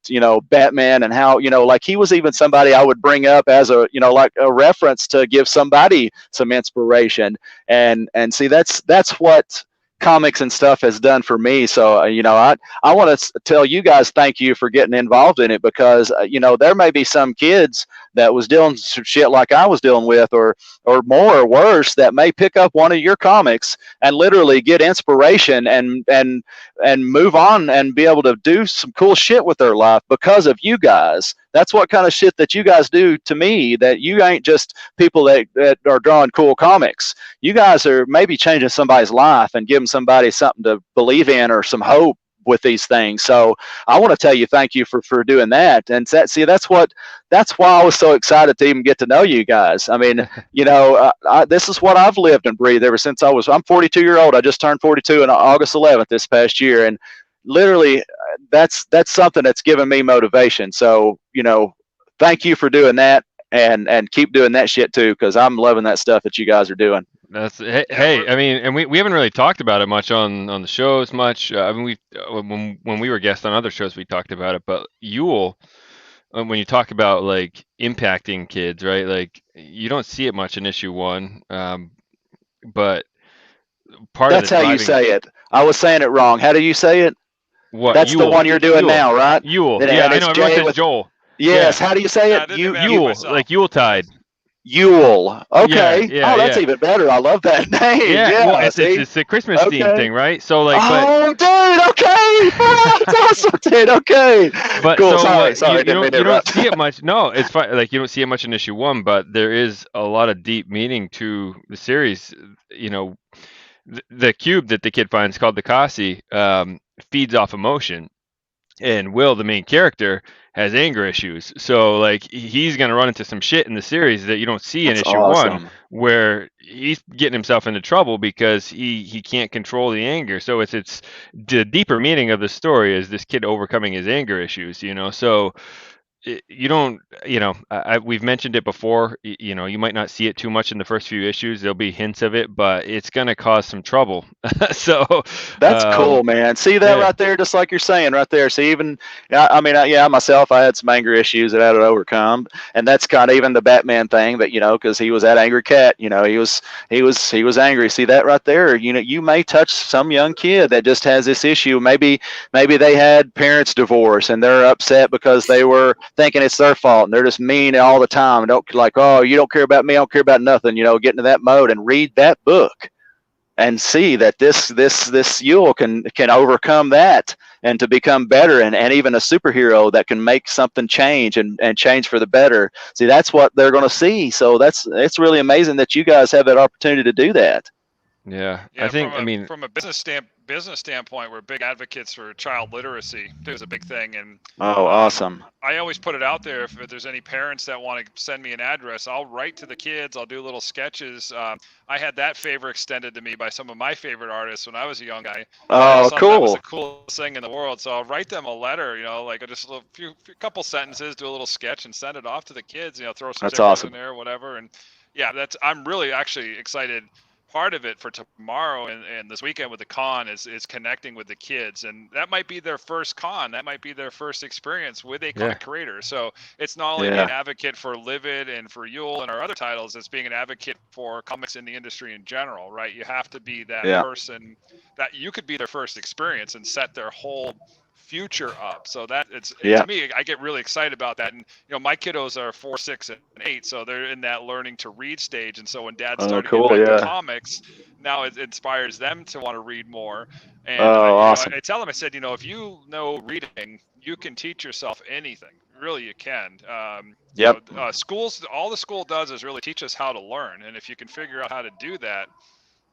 Batman and how like he was even somebody I would bring up as a like a reference to give somebody some inspiration, and see that's what comics and stuff has done for me. So I want to tell you guys thank you for getting involved in it, because there may be some kids that was dealing some shit like I was dealing with, or more or worse, that may pick up one of your comics and literally get inspiration and move on and be able to do some cool shit with their life because of you guys. That's what kind of shit that you guys do to me, that you ain't just people that are drawing cool comics. You guys are maybe changing somebody's life and giving somebody something to believe in or some hope with these things. So I want to tell you thank you for doing that. And that's why I was so excited to even get to know you guys. I mean, this is what I've lived and breathed ever since I'm 42 years old. I just turned 42 on August 11th this past year. And literally that's something that's given me motivation. So, thank you for doing that, and keep doing that shit too, because I'm loving that stuff that you guys are doing. Hey, I mean, and we haven't really talked about it much on the shows much. I mean, when we were guests on other shows, we talked about it. But Yule, when you talk about like impacting kids, right? Like you don't see it much in issue 1, but that's how you say it. I was saying it wrong. How do you say it? What? That's Yule. the one you're doing Yule. now, right? Yule. Yeah, I know. Everyone says Joel. Yes. Yeah. How do you say it? Yule, like Yuletide. Yule. Okay. Yeah, that's even better. I love that name. Yeah. Well, it's a Christmas theme thing, right? So like. Dude. Okay. That's awesome, dude. Okay. But cool. So, sorry. You don't see it much. No, it's fine. Like you don't see it much in issue 1, but there is a lot of deep meaning to the series. The cube that the kid finds, called the Kasi, feeds off emotion, and Will, the main character, has anger issues. So like he's gonna run into some shit in the series that you don't see in issue 1, where he's getting himself into trouble because he can't control the anger. So it's the deeper meaning of the story is this kid overcoming his anger issues. So you don't, we've mentioned it before, you might not see it too much in the first few issues. There'll be hints of it, but it's going to cause some trouble. So That's cool, man. See that right there, just like you're saying right there. See, even I mean, myself, I had some anger issues that I had to overcome, and that's kind of even the Batman thing. That because he was that angry cat. He was angry. See that right there. You may touch some young kid that just has this issue. Maybe they had parents divorce and they're upset because they were thinking it's their fault and they're just mean all the time. And don't like, oh, you don't care about me, I don't care about nothing. Get into that mode and read that book. And see that this Yule can overcome that and to become better and even a superhero that can make something change and change for the better. See, that's what they're going to see. So it's really amazing that you guys have that opportunity to do that. Yeah, I think, from a business standpoint, we're big advocates for child literacy. It was a big thing, and awesome. I always put it out there. If there's any parents that want to send me an address, I'll write to the kids. I'll do little sketches. I had that favor extended to me by some of my favorite artists when I was a young guy. Oh, cool! That was the coolest thing in the world. So I'll write them a letter, like just a couple sentences, do a little sketch, and send it off to the kids. Throw some stickers in there, or whatever. And yeah, I'm really actually excited. Part of it for tomorrow and this weekend with the con is connecting with the kids, and that might be their first con. That might be their first experience with a comic creator. So it's not only being an advocate for Livid and for Yule and our other titles, it's being an advocate for comics in the industry in general, right? You have to be that person that you could be their first experience and set their whole future up. So that to me, I get really excited about that. And my kiddos are 4, 6, and 8, so they're in that learning to read stage. And so when Dad started getting back to comics, now it inspires them to want to read more. And awesome. I tell them, I said, if you know reading, you can teach yourself anything. Really, you can. Schools, all the school does is really teach us how to learn, and if you can figure out how to do that.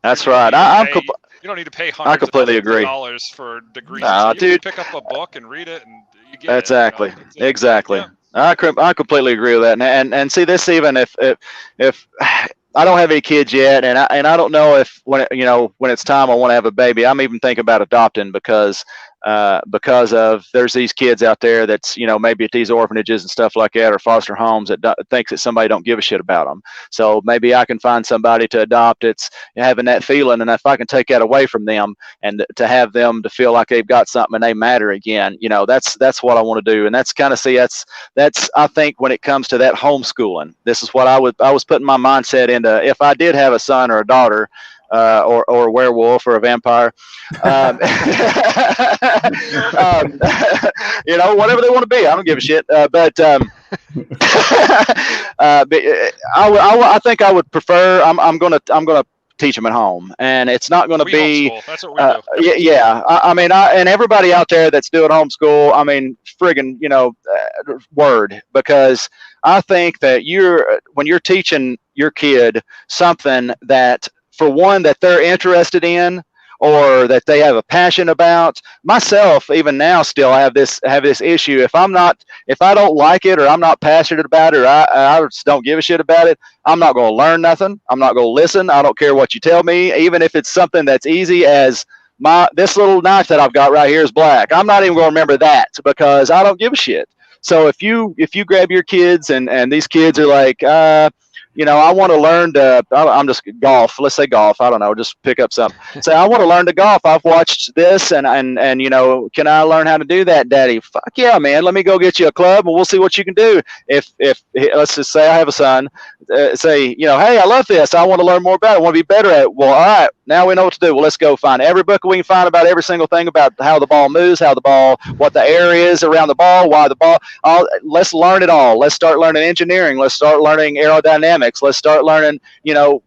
That's right. You don't need to pay hundreds of dollars for degrees. No, dude. Can pick up a book and read it, and you get exactly. it. Exactly. Yeah. I completely agree with that. And see this, even if I don't have any kids yet, and I don't know if when it's time I want to have a baby. I'm even thinking about adopting because of there's these kids out there that's maybe at these orphanages and stuff like that or foster homes that thinks that somebody don't give a shit about them. So maybe I can find somebody to adopt. It's having that feeling, and if I can take that away from them and to have them to feel like they've got something and they matter again, that's what I want to do. And that's kind of that's I think when it comes to that homeschooling, this is what I was putting my mindset into. If I did have a son or a daughter, or a werewolf or a vampire, whatever they want to be. I don't give a shit. But I think I would prefer. I'm gonna teach them at home, and it's not going to be. Homeschool. That's what we do. Yeah. And everybody out there that's doing homeschool, friggin', word, because I think that when you're teaching your kid something that, for one, that they're interested in or that they have a passion about. Myself, even now, still I have this issue. If I don't like it or I'm not passionate about it or I just don't give a shit about it, I'm not going to learn nothing. I'm not going to listen. I don't care what you tell me, even if it's something that's easy as this little knife that I've got right here is black. I'm not even going to remember that because I don't give a shit. So if you grab your kids and these kids are like, I want to learn I'm just golf. Let's say golf. I don't know. Just pick up something. Say, I want to learn to golf. I've watched this and can I learn how to do that, Daddy? Fuck yeah, man. Let me go get you a club and we'll see what you can do. If let's just say I have a son, say, hey, I love this. I want to learn more about it. I want to be better at it. Well, all right. Now we know what to do. Well, let's go find every book we can find about every single thing about how the ball moves, what the air is around the ball, why the ball. Let's learn it all. Let's start learning engineering. Let's start learning aerodynamics. Let's start learning,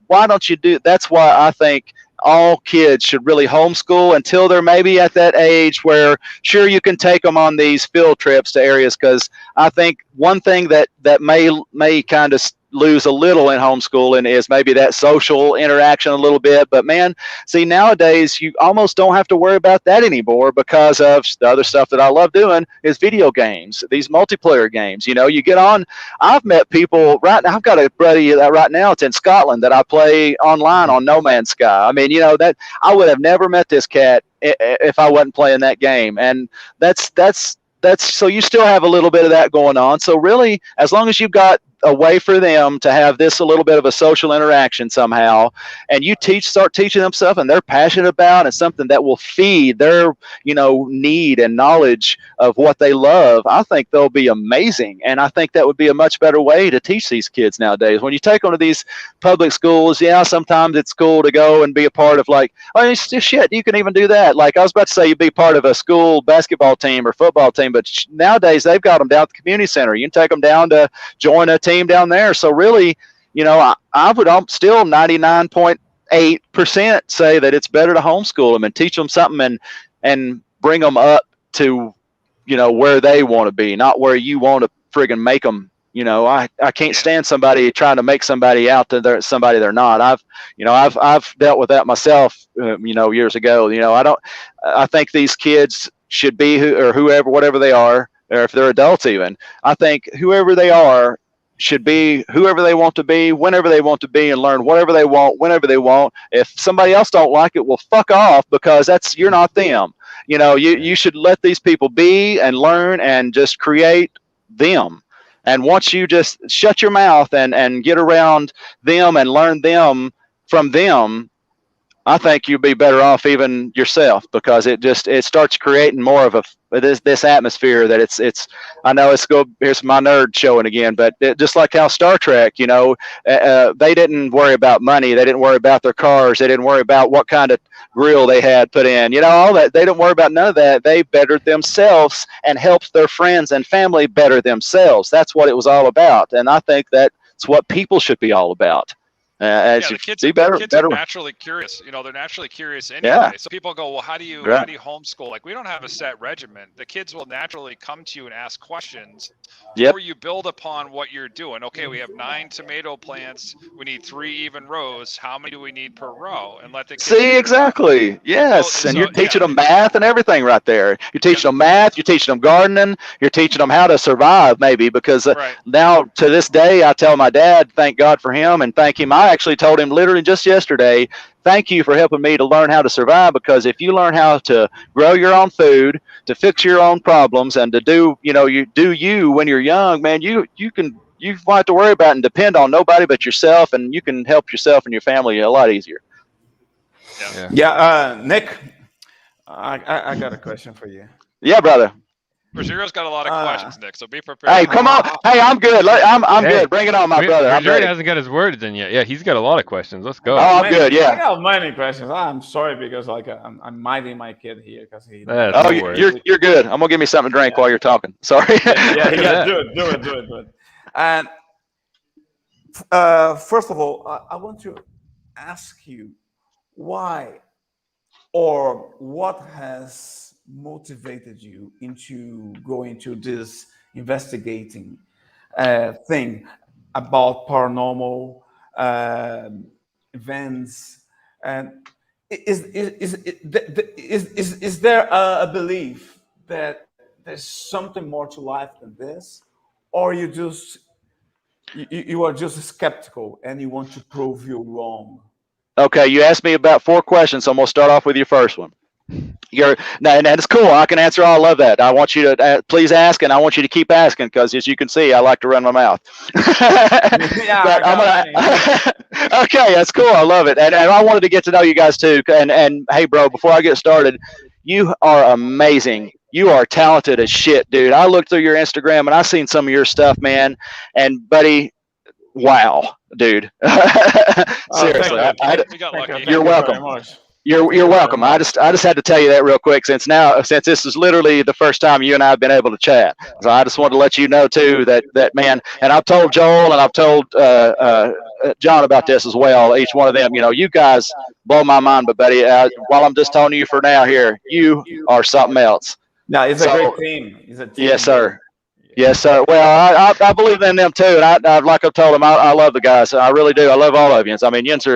why don't you do, that's why I think all kids should really homeschool until they're maybe at that age where, sure, you can take them on these field trips to areas. Because I think one thing that may kind of lose a little in homeschooling is maybe that social interaction a little bit. But man, see, nowadays you almost don't have to worry about that anymore because of the other stuff that I love doing is video games, these multiplayer games. You get on. I've met people right now. I've got a buddy that right now it's in Scotland that I play online on No Man's Sky. That I would have never met this cat if I wasn't playing that game. And that's that's so you still have a little bit of that going on. So really, as long as you've got a way for them to have this a little bit of a social interaction somehow, and you start teaching them stuff and they're passionate about, and something that will feed their need and knowledge of what they love, I think they'll be amazing. And I think that would be a much better way to teach these kids nowadays. When you take them to these public schools, sometimes it's cool to go and be a part of, like, oh, it's just shit, you can even do that. Like I was about to say, you'd be part of a school basketball team or football team, but nowadays they've got them down at the community center. You can take them down to join a team down there. So really, I would still 99.8% say that it's better to homeschool them and teach them something and bring them up to, where they want to be, not where you want to friggin' make them. I can't stand somebody trying to make somebody out that they're somebody they're not. I've dealt with that myself, years ago. I think these kids should be whoever, whatever they are, or if they're adults even, I think whoever they are should be whoever they want to be, whenever they want to be, and learn whatever they want, whenever they want. If somebody else don't like it, well, fuck off, because you're not them. You should let these people be and learn and just create them. And once you just shut your mouth and get around them and learn them from them, I think you'll be better off even yourself, because it starts creating more of this atmosphere that it's I know here's my nerd showing again, but just like how Star Trek, they didn't worry about money, they didn't worry about their cars, they didn't worry about what kind of grill they had put in, all that. They didn't worry about none of that. They bettered themselves and helped their friends and family better themselves. That's what it was all about, and I think that's what people should be all about. The kids are naturally curious. They're naturally curious anyway. Yeah. So people go, well, how do you homeschool? Like, we don't have a set regimen. The kids will naturally come to you and ask questions. Yep. Or you build upon what you're doing. Okay, we have 9 tomato plants. We need 3 even rows. How many do we need per row? And let the kids see exactly. Yes, and you're teaching them math and everything right there. You're teaching them math. You're teaching them gardening. You're teaching them how to survive, maybe, because now to this day I tell my dad, thank God for him, and thank him. I actually told him literally just yesterday, thank you for helping me to learn how to survive, because if you learn how to grow your own food, to fix your own problems, and to do, you when you're young, man, you won't have to worry about and depend on nobody but yourself, and you can help yourself and your family a lot easier. Nick, I got a question for you. Yeah, brother. Rogero's got a lot of questions, Nick, so be prepared. Hey, come on. Hey, I'm good. I'm good. Bring it on, my brother. Rogero hasn't got his words in yet. Yeah, he's got a lot of questions. Let's go. Oh, I'm good, yeah. I got many questions. I'm sorry, because I'm minding my kid here, because he... You're good. I'm going to give me something to drink while you're talking. Sorry. Do it. And first of all, I want to ask you why or what has motivated you into going to this investigating thing about paranormal events, and is there a belief that there's something more to life than this, or you are just skeptical and you want to prove you're wrong? Okay, you asked me about 4 questions, so I'm going to start off with your first one. And it's cool. I can answer all of that. I want you to please ask, and I want you to keep asking, because as you can see, I like to run my mouth. Okay, that's cool. I love it. And I wanted to get to know you guys too. And hey, bro, before I get started, you are amazing. You are talented as shit, dude. I looked through your Instagram and I seen some of your stuff, man. And buddy, wow, dude. Seriously, you're welcome. You're welcome. I just had to tell you that real quick, since this is literally the first time you and I have been able to chat. So I just wanted to let you know too that man. And I've told Joel and I've told John about this as well. Each one of them, you guys blow my mind. But buddy, while I'm just telling you for now here, you are something else. No, it's a great team. It's a team. Yes, sir. Yes, sir. Well, I believe in them too, and I like I've told them, I love the guys. I really do. I love all of you. I mean, Jens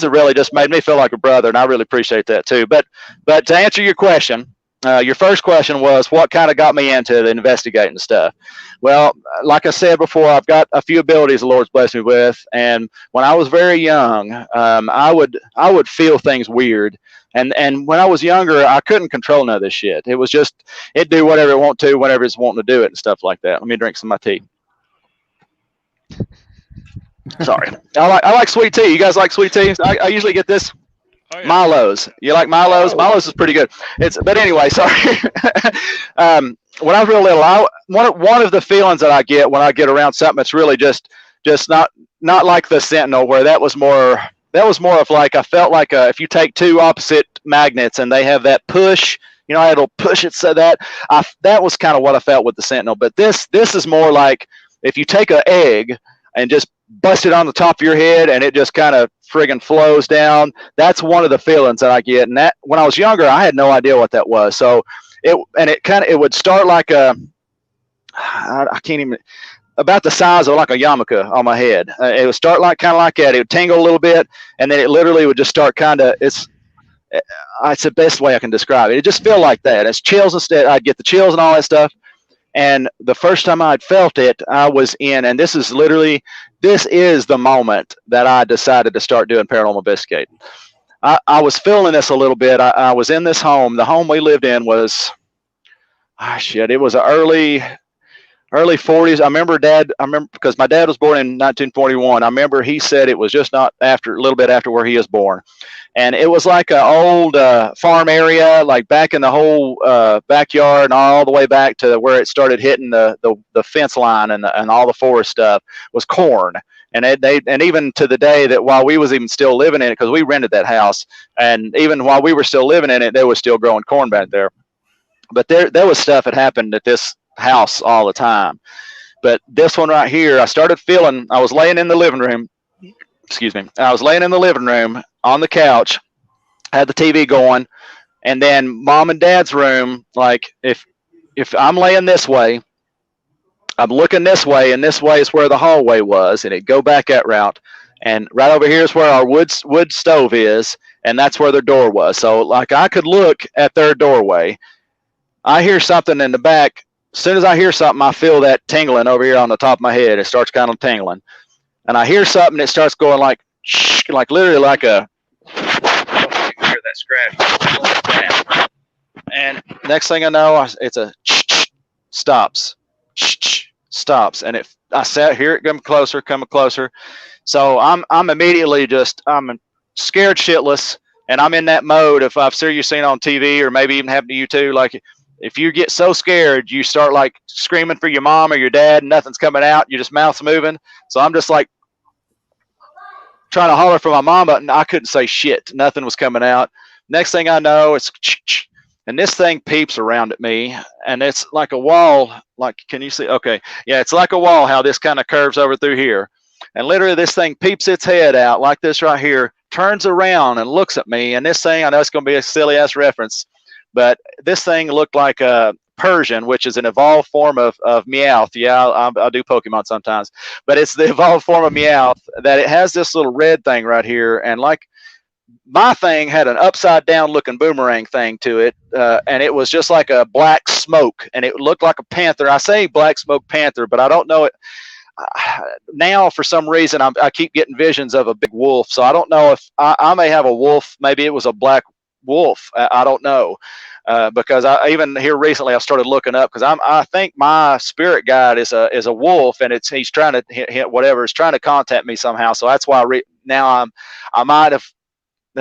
really just made me feel like a brother, and I really appreciate that too. But to answer your question, your first question was what kind of got me into the investigating stuff. Well, like I said before, I've got a few abilities the Lord's blessed me with, and when I was very young, I would feel things weird. And when I was younger, I couldn't control none of this shit. It was just, it'd do whatever it want to, whenever it's wanting to do it and stuff like that. Let me drink some of my tea. Sorry. I like sweet tea. You guys like sweet tea? I usually get this. Oh, yeah. Milo's. You like Milo's? Oh. Milo's is pretty good. But anyway, sorry. When I was real little, one of the feelings that I get when I get around something, it's really just not like the Sentinel, where that was more of like, I felt like if you take two opposite magnets and they have that push, it'll push it, so that was kind of what I felt with the Sentinel. But this is more like if you take an egg and just bust it on the top of your head and it just kind of friggin' flows down. That's one of the feelings that I get. And that, when I was younger, I had no idea what that was. So it would start like I can't even, about the size of like a yarmulke on my head. It would start like kind of like that. It would tingle a little bit, and then it literally would just start kind of, it's the best way I can describe it. It just felt like that. It's chills instead. I'd get the chills and all that stuff. And the first time I'd felt it, I was in, and this is the moment that I decided to start doing paranormal investigating. I was feeling this a little bit. I was in this home. The home we lived in was, it was an early 40s. I remember because my dad was born in 1941. I remember he said it was just not a little bit after where he was born. And it was like an old farm area, like back in the whole backyard and all the way back to where it started hitting the fence line and all the forest stuff was corn. And and even to the day that while we was even still living in it, because we rented that house, and even while we were still living in it, they was still growing corn back there. But there was stuff that happened at this house all the time. But this one right here, I started feeling, I was laying in the living room. I was laying in the living room on the couch, had the TV going, and then mom and dad's room, like if I'm laying this way, I'm looking this way, and this way is where the hallway was, and it go back that route. And right over here is where our wood stove is, and that's where their door was. So like I could look at their doorway. I hear something in the back. As soon as I hear something, I feel that tingling over here on the top of my head. It starts kind of tingling. And I hear something, it starts going like literally like a, I can hear that scratch. And next thing I know, it's a stops. And I sat here, it coming closer. So I'm immediately I'm scared shitless, and I'm in that mode. If I've seen you seen on TV, or maybe even happened to you too, like if you get so scared, you start like screaming for your mom or your dad, and nothing's coming out. Your just mouth's moving. So I'm just like trying to holler for my mom, but I couldn't say shit. Nothing was coming out. Next thing I know, it's and this thing peeps around at me, and it's like a wall. Like, can you see? Okay, yeah, it's like a wall. How this kind of curves over through here, and literally this thing peeps its head out like this right here, turns around and looks at me. And this thing, I know it's going to be a silly ass reference, but this thing looked like a Persian, which is an evolved form of Meowth. Yeah, I do Pokemon sometimes, but it's the evolved form of Meowth. That it has this little red thing right here, and like my thing had an upside down looking boomerang thing to it, and it was just like a black smoke, and it looked like a panther. I say black smoke panther, but I don't know it. Now for some reason I keep getting visions of a big wolf, so I don't know if I may have a wolf. Maybe it was a black wolf. I don't know, because I even here recently I started looking up, because I think my spirit guide is a wolf, and he's trying to hit whatever is trying to contact me somehow. So that's why now I might have,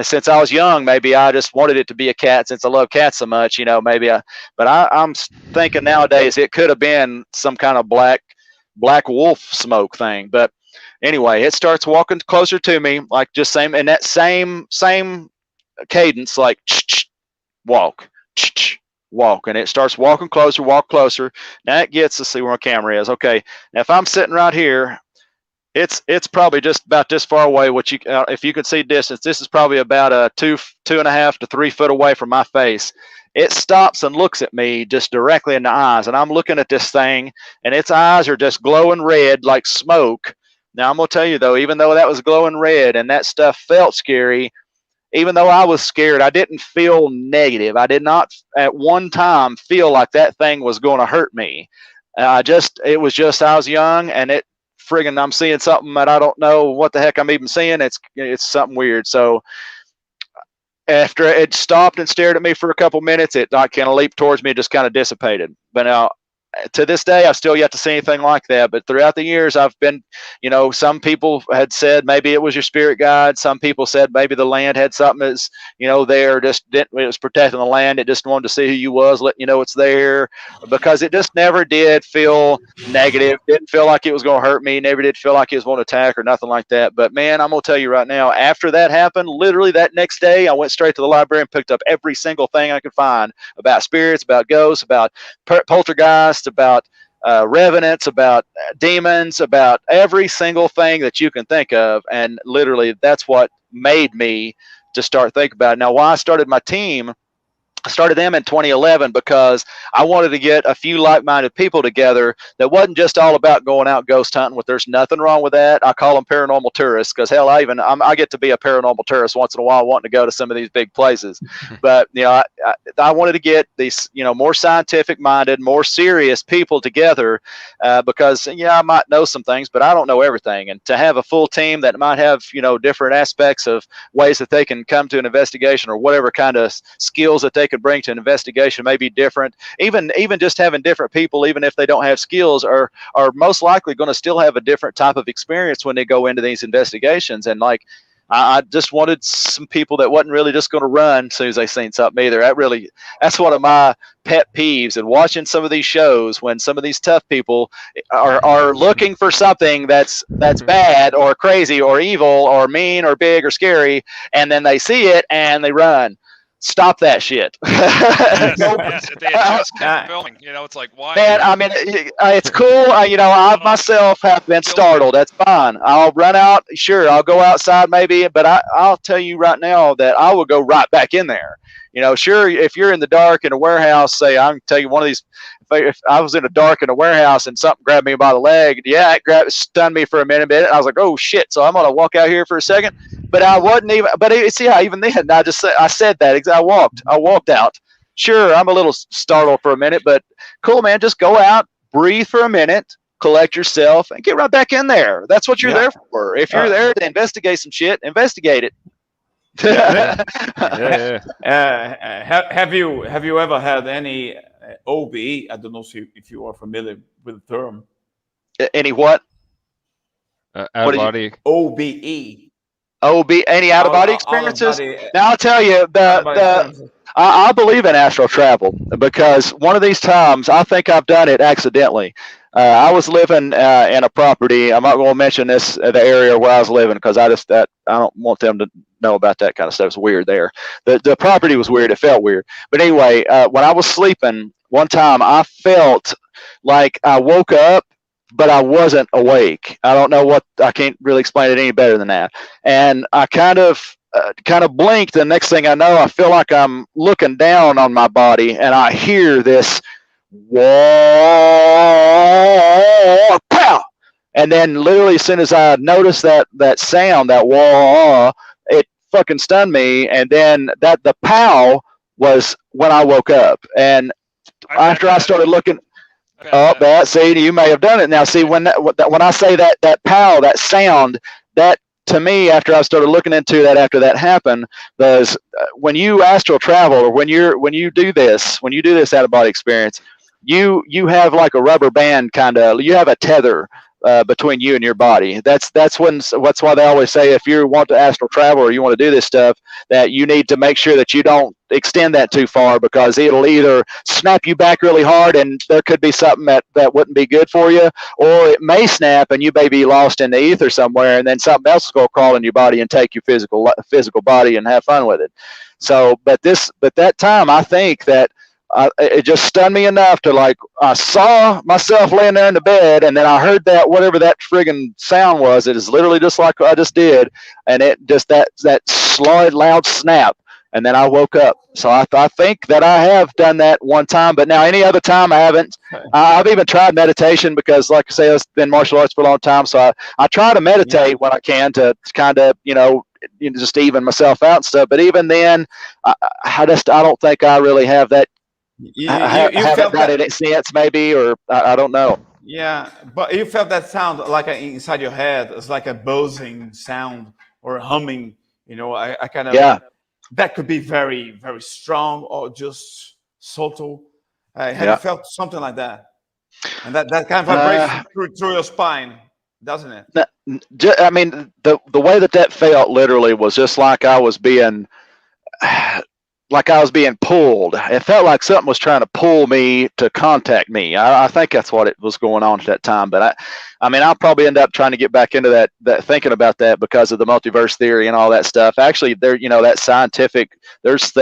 since I was young, maybe I just wanted it to be a cat since I love cats so much, maybe but I'm thinking nowadays it could have been some kind of black wolf smoke thing. But anyway, it starts walking closer to me, like just same in that same cadence, like walk, and it starts walking closer, walk closer. Now it gets to see where my camera is. Okay, now if I'm sitting right here, it's probably just about this far away. If you could see distance, this is probably about a 2.5 to 3 foot away from my face. It stops and looks at me just directly in the eyes, and I'm looking at this thing, and its eyes are just glowing red like smoke. Now I'm gonna tell you though, even though that was glowing red and that stuff felt scary, even though I was scared, I didn't feel negative. I did not at one time feel like that thing was going to hurt me. I was young, and I'm seeing something that I don't know what the heck I'm even seeing. It's something weird. So after it stopped and stared at me for a couple minutes, it like kind of leaped towards me and just kind of dissipated. But now, to this day, I've still yet to see anything like that. But throughout the years, I've been, some people had said maybe it was your spirit guide. Some people said maybe the land had something that's, there, just didn't, it was protecting the land. It just wanted to see who you was, letting you know it's there, because it just never did feel negative. Didn't feel like it was going to hurt me. Never did feel like it was going to attack or nothing like that. But man, I'm going to tell you right now, after that happened, literally that next day, I went straight to the library and picked up every single thing I could find about spirits, about ghosts, about poltergeists, about revenants, about demons, about every single thing that you can think of. And literally that's what made me to start thinking about it. Now, why I started my team, I started them in 2011 because I wanted to get a few like-minded people together that wasn't just all about going out ghost hunting. There's nothing wrong with that. I call them paranormal tourists because hell, I get to be a paranormal tourist once in a while, wanting to go to some of these big places. But I wanted to get these more scientific-minded, more serious people together because I might know some things, but I don't know everything. And to have a full team that might have different aspects of ways that they can come to an investigation or whatever kind of skills that they could bring to an investigation may be different. Even just having different people, even if they don't have skills, are most likely going to still have a different type of experience when they go into these investigations. And I just wanted some people that wasn't really just going to run as soon as they seen something either. That's one of my pet peeves. And watching some of these shows when some of these tough people are looking for something that's bad or crazy or evil or mean or big or scary, and then they see it and they run. Stop that shit. Yes, they just kept filming. It's like, why? Man, I mean, it's cool. I myself have been startled. That's fine. I'll run out. Sure, I'll go outside maybe, but I'll tell you right now that I will go right back in there. Sure, if you're in the dark in a warehouse, say, I can tell you one of these, if I was in the dark in a warehouse and something grabbed me by the leg, it stunned me for a minute. And I was like, oh shit. So I'm going to walk out here for a second. But I wasn't even, even then, I said that, I walked out. Sure, I'm a little startled for a minute, but cool, man. Just go out, breathe for a minute, collect yourself, and get right back in there. That's what you're there for. If you're there to investigate some shit, investigate it. Have you ever had any OBE? I don't know if you are familiar with the term. Any what? Out of body. OBE. Any out of body experiences? Now I'll tell you, I believe in astral travel because one of these times I think I've done it accidentally. I was living in a property. I'm not going to mention the area where I was living because I don't want them to know about that kind of stuff. It's weird there. The property was weird. It felt weird. But anyway, when I was sleeping one time, I felt like I woke up, but I wasn't awake. I don't know I can't really explain it any better than that. And I kind of blinked. The next thing I know, I feel like I'm looking down on my body and I hear this whoa, pow. And then literally as soon as I noticed that sound, that whoa, it fucking stunned me. And then the pow was when I woke up. And after I started looking, see, you may have done it. Now, see, when I say that pow, that sound, that to me, after I started looking into that, after that happened, was when you astral travel or when you do this out of body experience, you have like a rubber band you have a tether between you and your body. That's why they always say if you want to astral travel or you want to do this stuff, that you need to make sure that you don't extend that too far because it'll either snap you back really hard and there could be something that wouldn't be good for you, or it may snap and you may be lost in the ether somewhere and then something else is going to crawl in your body and take your physical body and have fun with it. So, but that time I think that it just stunned me enough to I saw myself laying there in the bed and then I heard that whatever that friggin' sound was, it is literally just like I just did. And it just that loud snap. And then I woke up. So I think that I have done that one time, but now any other time I haven't. I've even tried meditation because like I say, I've been martial arts for a long time. So I try to meditate when I can to kind of, just even myself out and stuff. But even then I don't think I really have that. You haven't done it in sense, maybe, or I don't know. Yeah, but you felt that sound like inside your head. It's like a buzzing sound or a humming. I kind of that could be very, very strong or just subtle. Have you felt something like that? And that kind of vibration through your spine, doesn't it? I mean, the way that felt literally was just like I was being pulled. It felt like something was trying to pull me to contact me. I think that's what it was going on at that time. But I mean, I'll probably end up trying to get back into that thinking about that because of the multiverse theory and all that stuff. Actually, that scientific, there's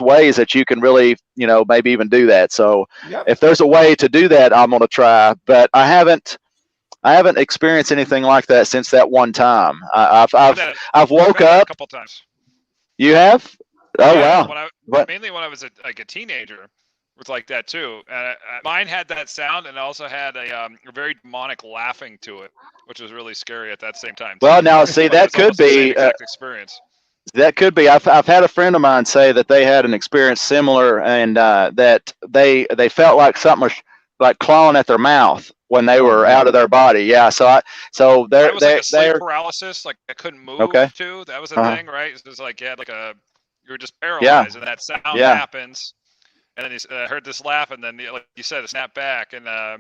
ways that you can really, maybe even do that. So if there's a way to do that, I'm going to try, but I haven't experienced anything like that since that one time. I've woke up a couple times. You have? Oh, wow. Mainly when I was a teenager, it was like that too. Mine had that sound and also had a very demonic laughing to it, which was really scary at that same time. Well, now see, that could be exact experience. That could be. I've had a friend of mine say that they had an experience similar, and that they felt like something was like clawing at their mouth when they were out of their body. Yeah. So they're sleep paralysis, like I couldn't move. Okay. Too. That was a thing, right? It was like you had you were just paralyzed, and that sound happens, and then you heard this laugh, and then like you said, a snap back, and I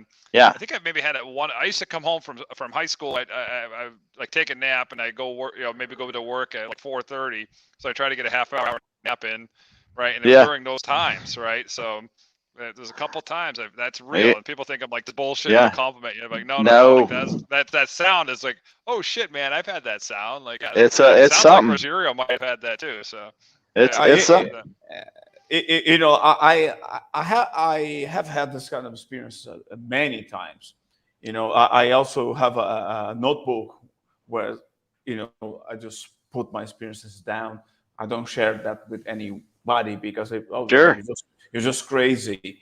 think I maybe had it one. I used to come home from high school. I like take a nap, and I go work, maybe go to work at like 4:30. So I try to get a half-hour nap in, right? And during those times, right? So there's a couple times that's real, and people think I'm like the bullshit compliment. I'm like, no. Like that sound is like, oh shit, man, I've had that sound. Like it's something. Like Rosario might have had that too. So. It's something. I have had this kind of experience many times. I also have a notebook where I just put my experiences down. I don't share that with anybody because you're just crazy.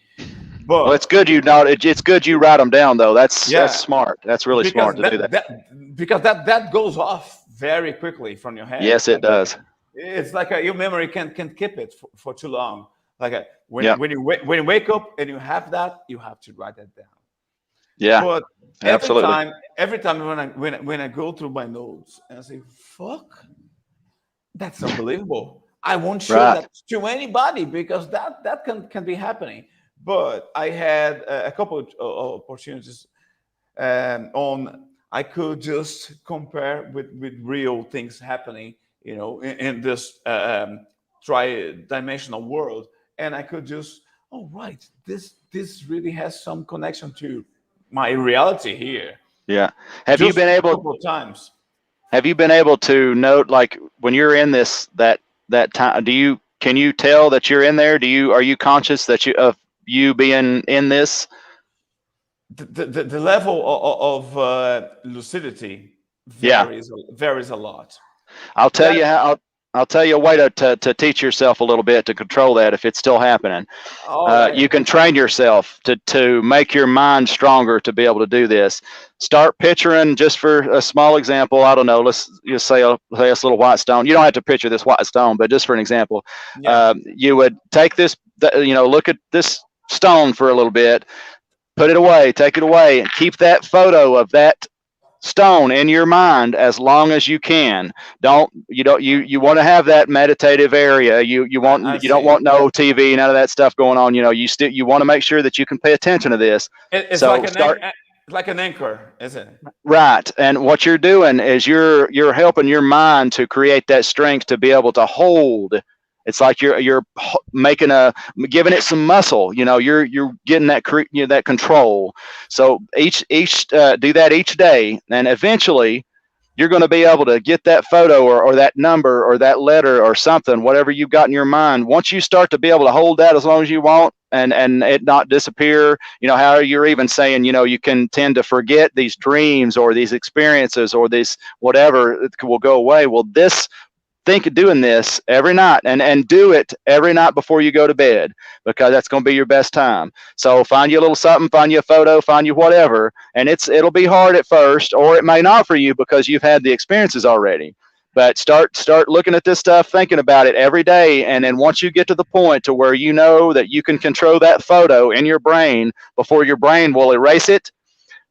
But it's good it's good you write them down though. That's smart. That's really smart to do that. Because that goes off very quickly from your head. Yes, it does. It's like your memory can't keep it for too long. Like when you wake up and you have that, you have to write that down. Yeah, but absolutely. Every time when I go through my notes and I say, "Fuck, that's unbelievable," I won't show that to anybody because that can be happening. But I had a couple of opportunities I could just compare with real things happening. In this tri-dimensional world, and I could just, this really has some connection to my reality here. Yeah. Have you been able? A couple of times. Have you been able to note, like, when you're in that time? Can you tell that you're in there? Are you conscious that you being in this? The level of lucidity varies a lot. I'll tell you a way to teach yourself a little bit to control that if it's still happening. You can train yourself to make your mind stronger to be able to do this. Start picturing, just for a small example, I don't know, let's just say this little white stone. You don't have to picture this white stone, but just for an example, you would take this, look at this stone for a little bit, put it away, take it away, and keep that photo of that stone in your mind as long as you can. You want to have that meditative area. You don't want no TV, none of that stuff going on. You want to make sure that you can pay attention to this. It's like an anchor, isn't it? Right. And what you're doing is you're helping your mind to create that strength to be able to hold. It's like you're giving it some muscle. You're getting that control. So each do that each day, and eventually you're going to be able to get that photo or that number or that letter or something, whatever you've got in your mind. Once you start to be able to hold that as long as you want and it not disappear, how you're even saying, you can tend to forget these dreams or these experiences or this whatever, it will go away. Well, think of doing this every night and do it every night before you go to bed, because that's going to be your best time. So find you a little something, find you a photo, find you whatever. And it'll be hard at first, or it may not for you because you've had the experiences already. But start looking at this stuff, thinking about it every day. And then once you get to the point to where you know that you can control that photo in your brain before your brain will erase it,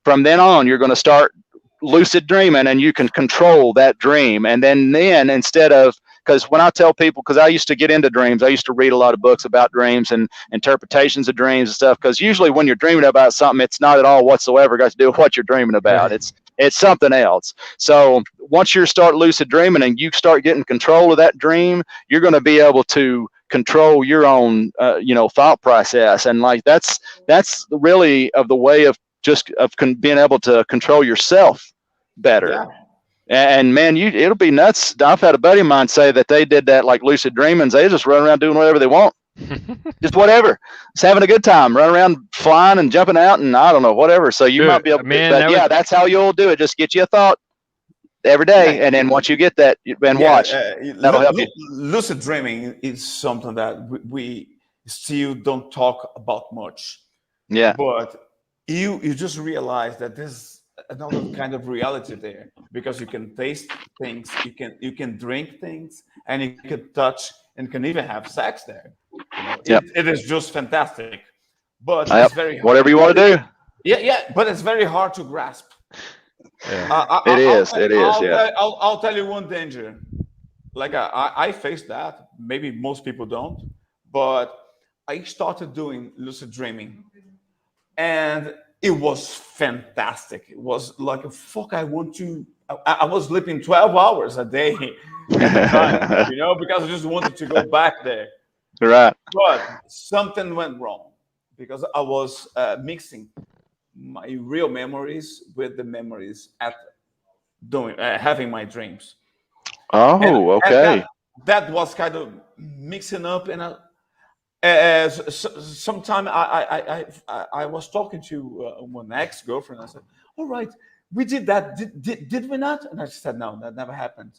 from then on, you're going to start lucid dreaming, and you can control that dream. And then instead of because when I tell people, because I used to get into dreams, I used to read a lot of books about dreams and interpretations of dreams and stuff. Because usually when you're dreaming about something, it's not at all whatsoever got to do with what you're dreaming about. It's something else. So once you start lucid dreaming and you start getting control of that dream, you're going to be able to control your own, thought process. And like that's really of the way of just being able to control yourself better. Yeah. And man, it'll be nuts. I've had a buddy of mine say that they did that like lucid dreaming. They just run around doing whatever they want. Just whatever. Just having a good time, run around flying and jumping out and I don't know, whatever. So you might be able to, man, that's how you'll do it. Just get you a thought every day. And then once you get that, watch. That'll help you. Lucid dreaming is something that we still don't talk about much. Yeah. But you just realize that there's another kind of reality there, because you can taste things, you can drink things, and you can touch and can even have sex there. It is just fantastic. But it's very hard. Whatever you want to do. Yeah, but it's very hard to grasp. Yeah. It is. I'll tell you one danger. Like I faced that. Maybe most people don't, but I started doing lucid dreaming, and it was fantastic. It was like, I was sleeping 12 hours a day at the time, because I just wanted to go back there. Right. But something went wrong, because I was mixing my real memories with the memories at having my dreams. Oh, okay. And that was kind of mixing up, and sometime I was talking to one ex-girlfriend. I said, "All right, we did that. Did we not?" And I said, "No, that never happened."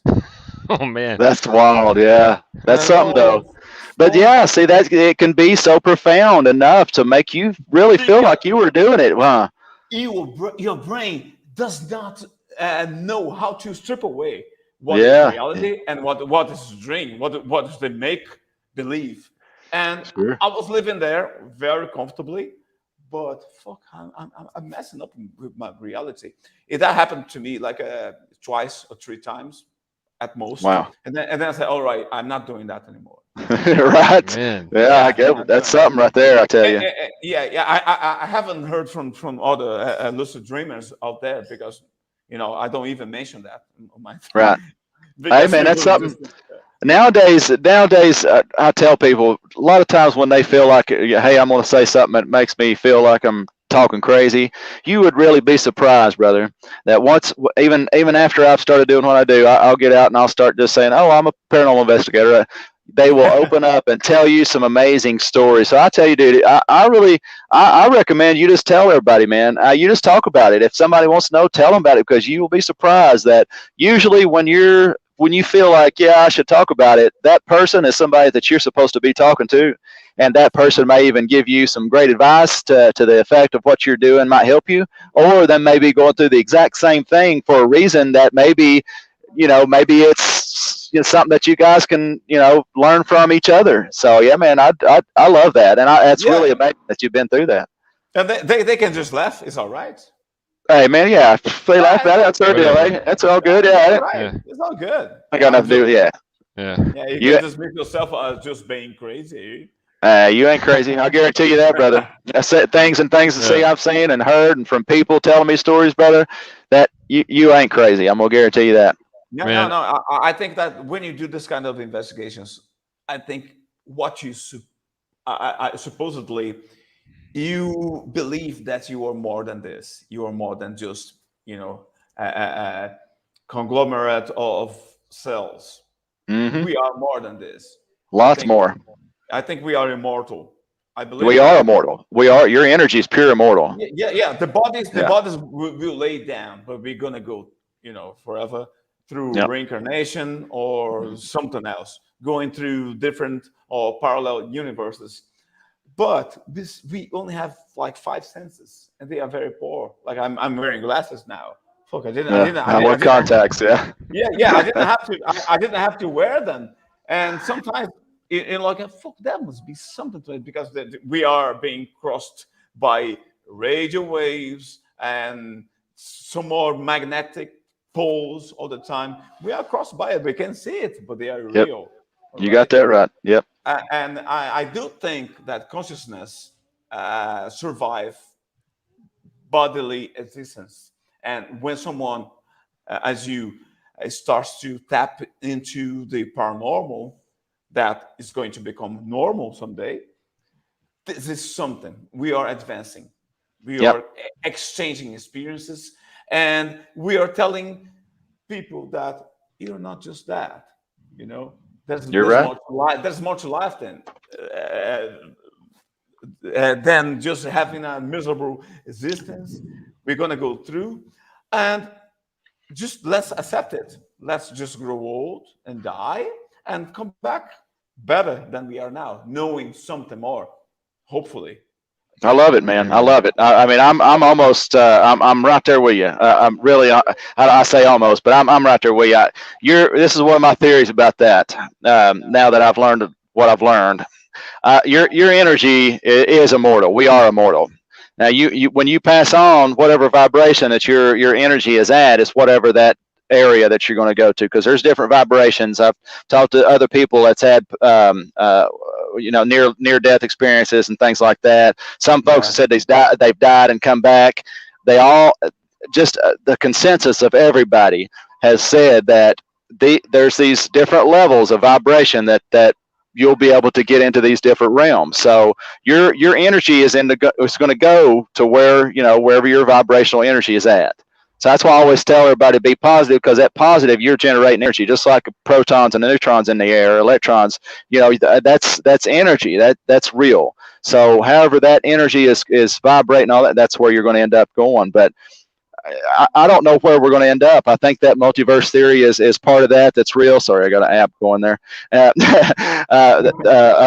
Oh man, that's wild. Yeah, that's something though. But yeah, see, that it can be so profound enough to make you really feel like you were doing it, huh? Your brain does not know how to strip away what is reality and what is dream, what does they make believe. And I was living there very comfortably, but I'm messing up with my reality. That happened to me like twice or three times at most. Wow. And then I said, all right, I'm not doing that anymore. Right. Man. Yeah, I get it. That's something right there, I tell you. I haven't heard from other lucid dreamers out there, because, I don't even mention that on my thing. Right. Hey, man, that's something. Nowadays, I tell people a lot of times when they feel like, hey, I'm going to say something that makes me feel like I'm talking crazy, you would really be surprised, brother, that once, even after I've started doing what I do, I'll get out and I'll start just saying, oh, I'm a paranormal investigator. They will open up and tell you some amazing stories. So I tell you, dude, I recommend you just tell everybody, man. You just talk about it. If somebody wants to know, tell them about it, because you will be surprised that usually when you feel like, yeah, I should talk about it, that person is somebody that you're supposed to be talking to. And that person may even give you some great advice to the effect of what you're doing might help you. Or they may be going through the exact same thing for a reason that maybe it's something that you guys can, learn from each other. So, yeah, man, I love that. And it's really amazing that you've been through that. And they can just laugh. It's all right. Hey, man, yeah, if they laugh at it, that's their deal, eh? That's all good, yeah. Right. It's all good. I got nothing to do with it, Yeah, you can just make yourself just being crazy. You ain't crazy. I guarantee you that, brother. I said things to see I've seen and heard, and from people telling me stories, brother, that you ain't crazy. I'm going to guarantee you that. No. I think that when you do this kind of investigations, I think what you supposedly, you believe that you are more than this. You are more than just, a conglomerate of cells. Mm-hmm. We are more than this. Lots more. I think we are immortal. I believe we are immortal. Your energy is pure immortal. Yeah. The bodies will lay down, but we're gonna go, forever through reincarnation or something else, going through different or parallel universes. But we only have like 5 senses, and they are very poor. Like I'm wearing glasses now. Fuck, I wear contacts. Yeah. Yeah. I didn't have to wear them, and sometimes. Fuck, that must be something to it, because we are being crossed by radio waves and some more magnetic poles all the time. We are crossed by it. We can see it, but they are Yep. real. You got that right. Yep. And I do think that consciousness survive bodily existence. And when someone, as you, starts to tap into the paranormal, that is going to become normal someday. This is something we are advancing. We Yep. are exchanging experiences, and we are telling people that you're not just that. You know, You're right. more to life. There's more to life than just having a miserable existence. We're gonna go through, and just let's accept it. Let's just grow old and die and come back better than we are now, knowing something more. Hopefully. I love it, man. I love it. I mean, I'm almost, I'm right there with you. I'm really, I say almost, but I'm right there with you. This is one of my theories about that. Now that I've learned what I've learned, your energy is immortal. We are immortal. Now, you when you pass on, whatever vibration that your energy is at is whatever that area that you're going to go to, because there's different vibrations. I've talked to other people that's had near death experiences and things like that. Some folks have said they've died and come back. They all just the consensus of everybody has said that there's these different levels of vibration that you'll be able to get into these different realms. So your energy is going to go to wherever your vibrational energy is at. So that's why I always tell everybody to be positive, because that positive, you're generating energy, just like protons and neutrons in the air, electrons. That's energy. That's real. So however that energy is vibrating, all that, that's where you're going to end up going. But I don't know where we're going to end up. I think that multiverse theory is part of that. That's real. Sorry, I got an app going there. I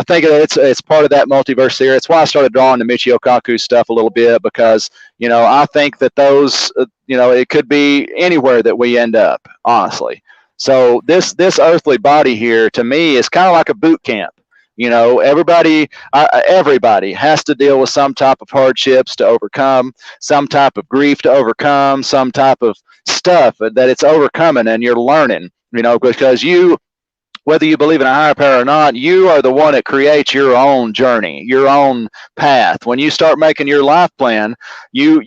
think it's part of that multiverse theory. It's why I started drawing the Michio Kaku stuff a little bit, because I think that those it could be anywhere that we end up, honestly. So this earthly body here, to me, is kind of like a boot camp. Everybody has to deal with some type of hardships to overcome, some type of grief to overcome, some type of stuff that it's overcoming, and you're learning, because whether you believe in a higher power or not, you are the one that creates your own journey, your own path. When you start making your life plan, you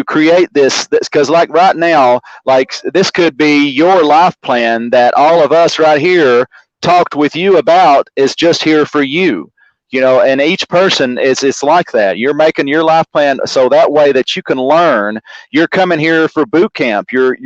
create this, because like right now, like this could be your life plan that all of us right here talked with you about is just here for you, and each person it's like that. You're making your life plan so that way that you can learn. You're coming here for boot camp. You're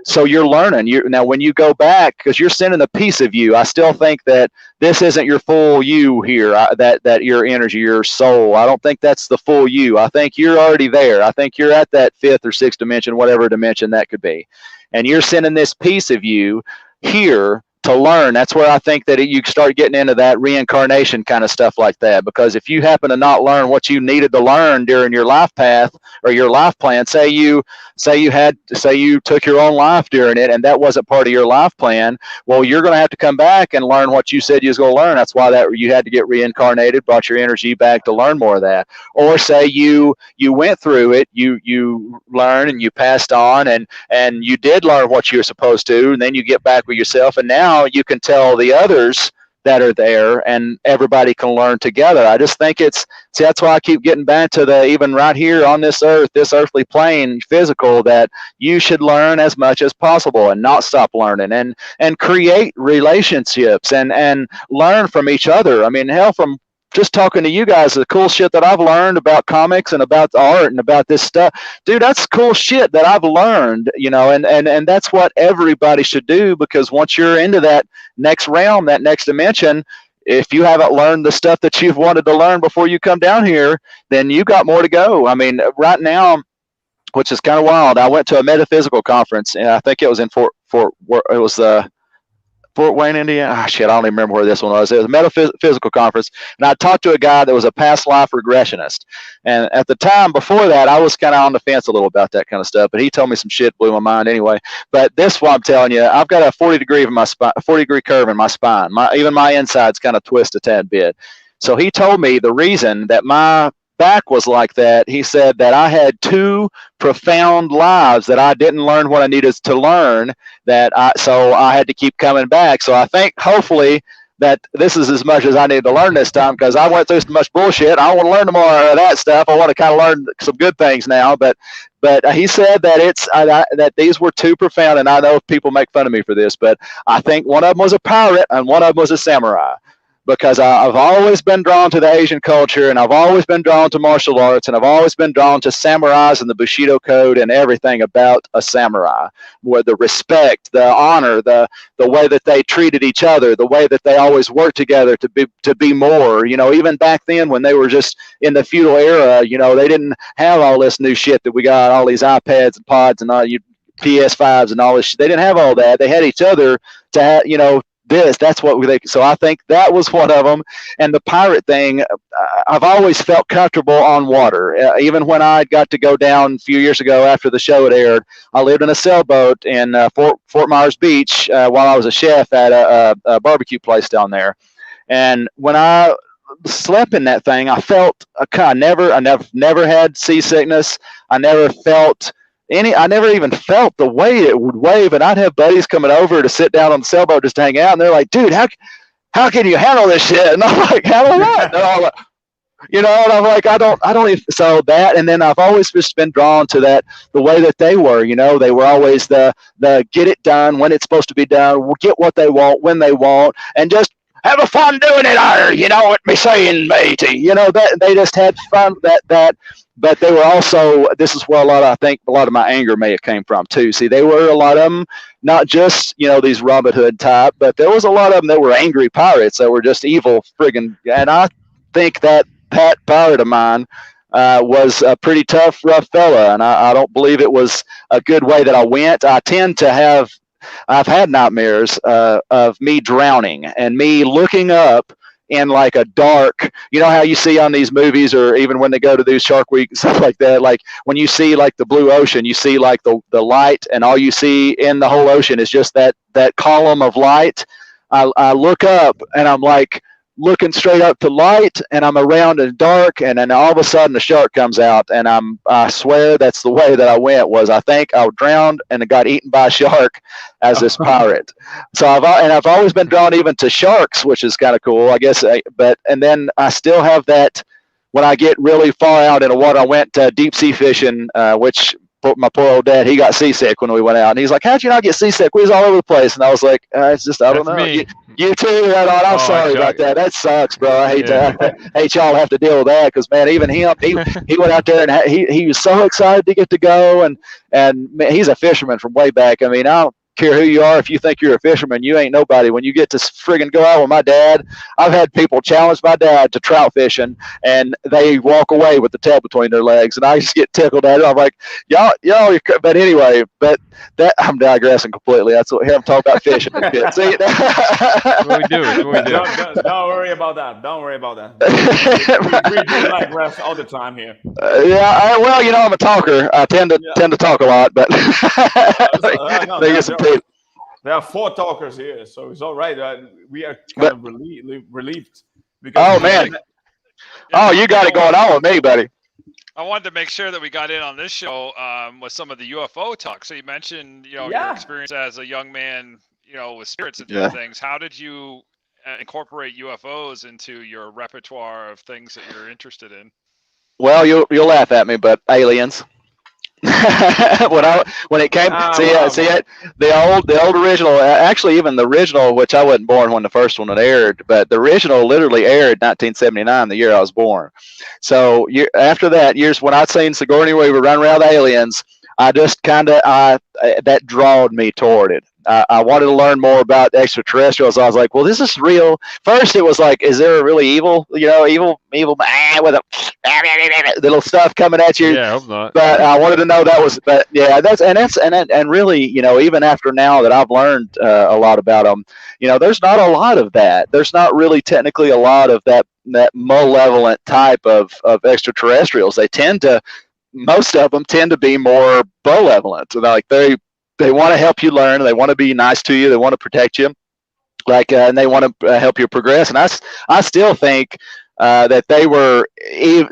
learning. Now when you go back, because you're sending a piece of you, I still think that this isn't your full you here, that your energy, your soul. I don't think that's the full you. I think you're already there. I think you're at that fifth or sixth dimension, whatever dimension that could be. And you're sending this piece of you here to learn. That's where I think that you start getting into that reincarnation kind of stuff like that. Because if you happen to not learn what you needed to learn during your life path or your life plan, say you took your own life during it and that wasn't part of your life plan, well, you're going to have to come back and learn what you said you was going to learn. That's why you had to get reincarnated, brought your energy back to learn more of that. Or say you went through it, you learned and you passed on and you did learn what you were supposed to, and then you get back with yourself, and now you can tell the others that are there, and everybody can learn together. I just think that's why I keep getting back to even right here on this earth, this earthly plane, physical, that you should learn as much as possible and not stop learning and create relationships and learn from each other. I mean, hell, from just talking to you guys, the cool shit that I've learned about comics and about art and about this stuff, dude, that's cool shit that I've learned, and that's what everybody should do, because once you're into that next realm, that next dimension, if you haven't learned the stuff that you've wanted to learn before you come down here, then you got more to go. I mean, right now, which is kind of wild, I went to a metaphysical conference, and I think it was in Fort Wayne, Indiana. I don't even remember where this one was. It was a metaphysical conference, and I talked to a guy that was a past life regressionist. And at the time before that, I was kind of on the fence a little about that kind of stuff, but he told me some shit, blew my mind anyway. But this one, I'm telling you, I've got a 40-degree curve in my spine. Even my insides kind of twist a tad bit. So he told me the reason that my back was like that. He said that I had 2 profound lives that I didn't learn what I needed to learn, so I had to keep coming back. So I think hopefully that this is as much as I need to learn this time, because I went through so much bullshit. I want to learn more of that stuff. I want to kind of learn some good things now. But he said that that these were 2 profound, and I know people make fun of me for this, but I think one of them was a pirate and one of them was a samurai. Because I've always been drawn to the Asian culture, and I've always been drawn to martial arts, and I've always been drawn to samurais and the Bushido code and everything about a samurai, where the respect, the honor, the way that they treated each other, the way that they always worked together to be more. Even back then when they were just in the feudal era, they didn't have all this new shit that we got, all these iPads and pods and all PS5s and all this shit. They didn't have all that. They had each other to have, that's what so I think that was one of them. And the pirate thing, I've always felt comfortable on water. Even when I got to go down a few years ago after the show had aired, I lived in a sailboat in Fort Myers Beach while I was a chef at a barbecue place down there. And when I slept in that thing, I felt I never had seasickness. I never even felt the way it would wave, and I'd have buddies coming over to sit down on the sailboat just to hang out, and they're like, dude, how can you handle this shit? And I'm like, handle what? And I'm like, and I'm like, I don't even, so that, and then I've always just been drawn to that, the way that they were, they were always the get it done when it's supposed to be done, get what they want when they want, and just have a fun doing it, what me saying, matey, that they just had fun, but they were also, this is where I think a lot of my anger may have came from too. See, they were a lot of them, not just, these Robin Hood type, but there was a lot of them that were angry pirates that were just evil friggin'. And I think that pirate of mine was a pretty tough, rough fella. And I don't believe it was a good way that I went. I've had nightmares of me drowning and me looking up in like a dark, how you see on these movies, or even when they go to these Shark Week and stuff like that, like when you see like the blue ocean, you see like the light, and all you see in the whole ocean is just that column of light. I look up and I'm like looking straight up to light, and I'm around in dark, and then all of a sudden the shark comes out, and I swear that's the way that I went. Was I think I drowned and got eaten by a shark as this pirate. So I've always been drawn even to sharks, which is kind of cool, I guess. And then I still have that when I get really far out in the water. I went deep sea fishing, which my poor old dad, he got seasick when we went out, and he's like, "How'd you not get seasick? We was all over the place." And I was like, "It's just I don't know." You too. I'm sorry about that. That sucks, bro. I hate y'all have to deal with that, because man, even him, he went out there and he was so excited to get to go, and man, he's a fisherman from way back. I mean, I don't care who you are. If you think you're a fisherman, you ain't nobody. When you get to friggin' go out with my dad, I've had people challenge my dad to trout fishing, and they walk away with the tail between their legs, and I just get tickled at it. I'm like, y'all. But anyway, that I'm digressing completely. That's what I'm talking about fishing. See, what we do. Don't worry about that. Don't worry about that. We do like rest all the time here. I'm a talker. I tend to talk a lot, but there are 4 talkers here, so it's all right. We are kind of relieved. Because oh man! You got it going on with me, buddy. I wanted to make sure that we got in on this show with some of the UFO talk. So you mentioned, your experience as a young man, with spirits and different things. How did you incorporate UFOs into your repertoire of things that you're interested in? Well, you'll laugh at me, but aliens. when it came, the old original, actually even the original, which I wasn't born when the first one had aired, but the original literally aired 1979, the year I was born. So after that, years when I'd seen Sigourney Weaver run around with aliens, I just that drawed me toward it. I wanted to learn more about extraterrestrials. I was like, well, this is real. First, it was like, is there a really evil man with a little stuff coming at you? Yeah, I hope not. But I wanted to know that was, but yeah, and really, even after now that I've learned a lot about them, there's not a lot of that. There's not really technically a lot of that malevolent type of extraterrestrials. Most of them tend to be more malevolent. Like they want to help you learn. They want to be nice to you. They want to protect you, and they want to help you progress. And I still think that they were.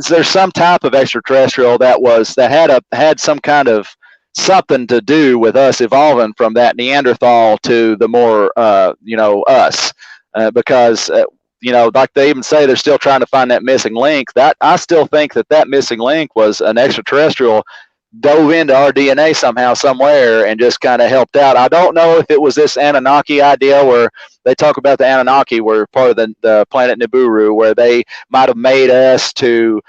There's some type of extraterrestrial that had some kind of something to do with us evolving from that Neanderthal to the more us, because like they even say, they're still trying to find that missing link. That I still think that missing link was an extraterrestrial dove into our DNA somehow, somewhere, and just kind of helped out. I don't know if it was this Anunnaki idea where they talk about the Anunnaki were part of the planet Nibiru, where they might have made us to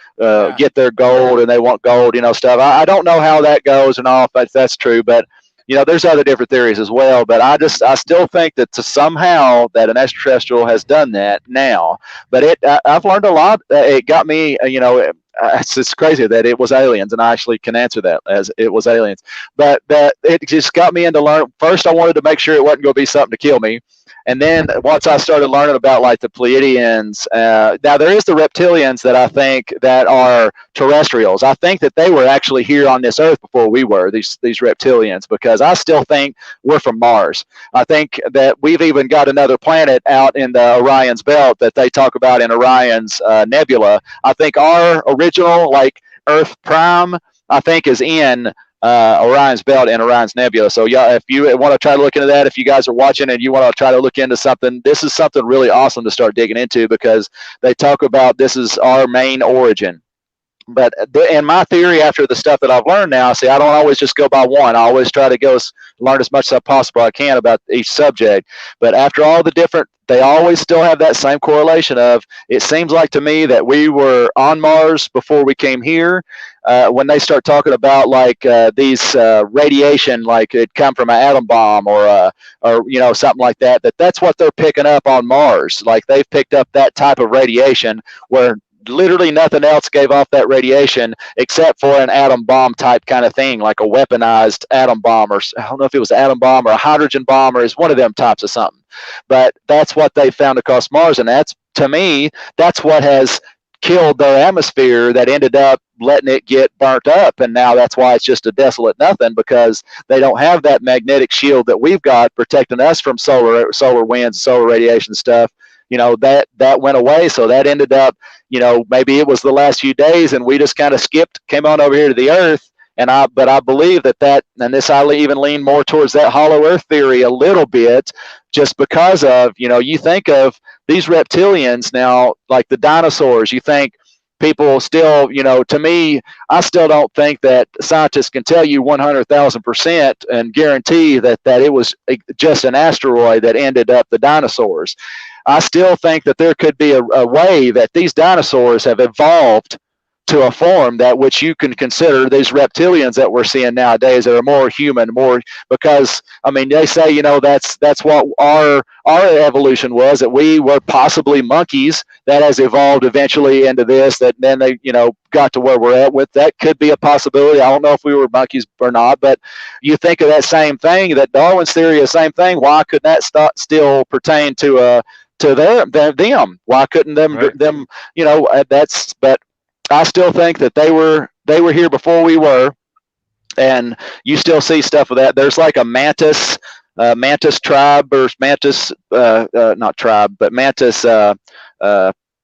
get their gold, and they want gold, stuff. I don't know how that goes and all, if that's true, but there's other different theories as well. But I still think that somehow that an extraterrestrial has done that now. But I've learned a lot. It got me, it's crazy that it was aliens, and I actually can answer that as it was aliens. But it just got me into learn. First, I wanted to make sure it wasn't going to be something to kill me. And then once I started learning about like the Pleiadians, now there is the reptilians that I think that are terrestrials. I think that they were actually here on this earth before we were, these reptilians, because I still think we're from Mars. I think that we've even got another planet out in the Orion's belt that they talk about in Orion's nebula. I think our original like Earth Prime, I think, is in Orion's belt and Orion's nebula. So yeah, if you want to try to look into that, if you guys are watching and you want to try to look into something, this is something really awesome to start digging into, because they talk about this is our main origin. But in my theory, after the stuff that I've learned now, see, I don't always just go by one. I always try to learn as much as possible I can about each subject. But after all the different, they always still have that same correlation of, it seems like to me that we were on Mars before we came here. When they start talking about like these radiation, like it come from an atom bomb or something like that, that's what they're picking up on Mars. Like they've picked up that type of radiation where literally nothing else gave off that radiation except for an atom bomb type kind of thing, like a weaponized atom bomb, or I don't know if it was an atom bomb or a hydrogen bomb, or it's one of them types of something. But that's what they found across Mars, and that's, to me, that's what has killed their atmosphere, that ended up letting it get burnt up, and now that's why it's just a desolate nothing, because they don't have that magnetic shield that we've got protecting us from solar winds, solar radiation stuff. That went away, so that ended up, maybe it was the last few days, and we just kind of came on over here to the Earth. But I believe that, and this, I even lean more towards that hollow Earth theory a little bit, just because of, you think of these reptilians now, like the dinosaurs, you think people still, to me, I still don't think that scientists can tell you 100,000% and guarantee that it was just an asteroid that ended up the dinosaurs. I still think that there could be a way that these dinosaurs have evolved to a form that which you can consider these reptilians that we're seeing nowadays that are more human, because I mean, they say, that's what our evolution was, that we were possibly monkeys that has evolved eventually into this, that then they got to where we're at with. That could be a possibility. I don't know if we were monkeys or not, but you think of that same thing, that Darwin's theory is the same thing. Why could that still pertain to them? Why couldn't them right. but I still think that they were here before we were, and you still see stuff of that. There's like a mantis tribe, or mantis not tribe, but mantis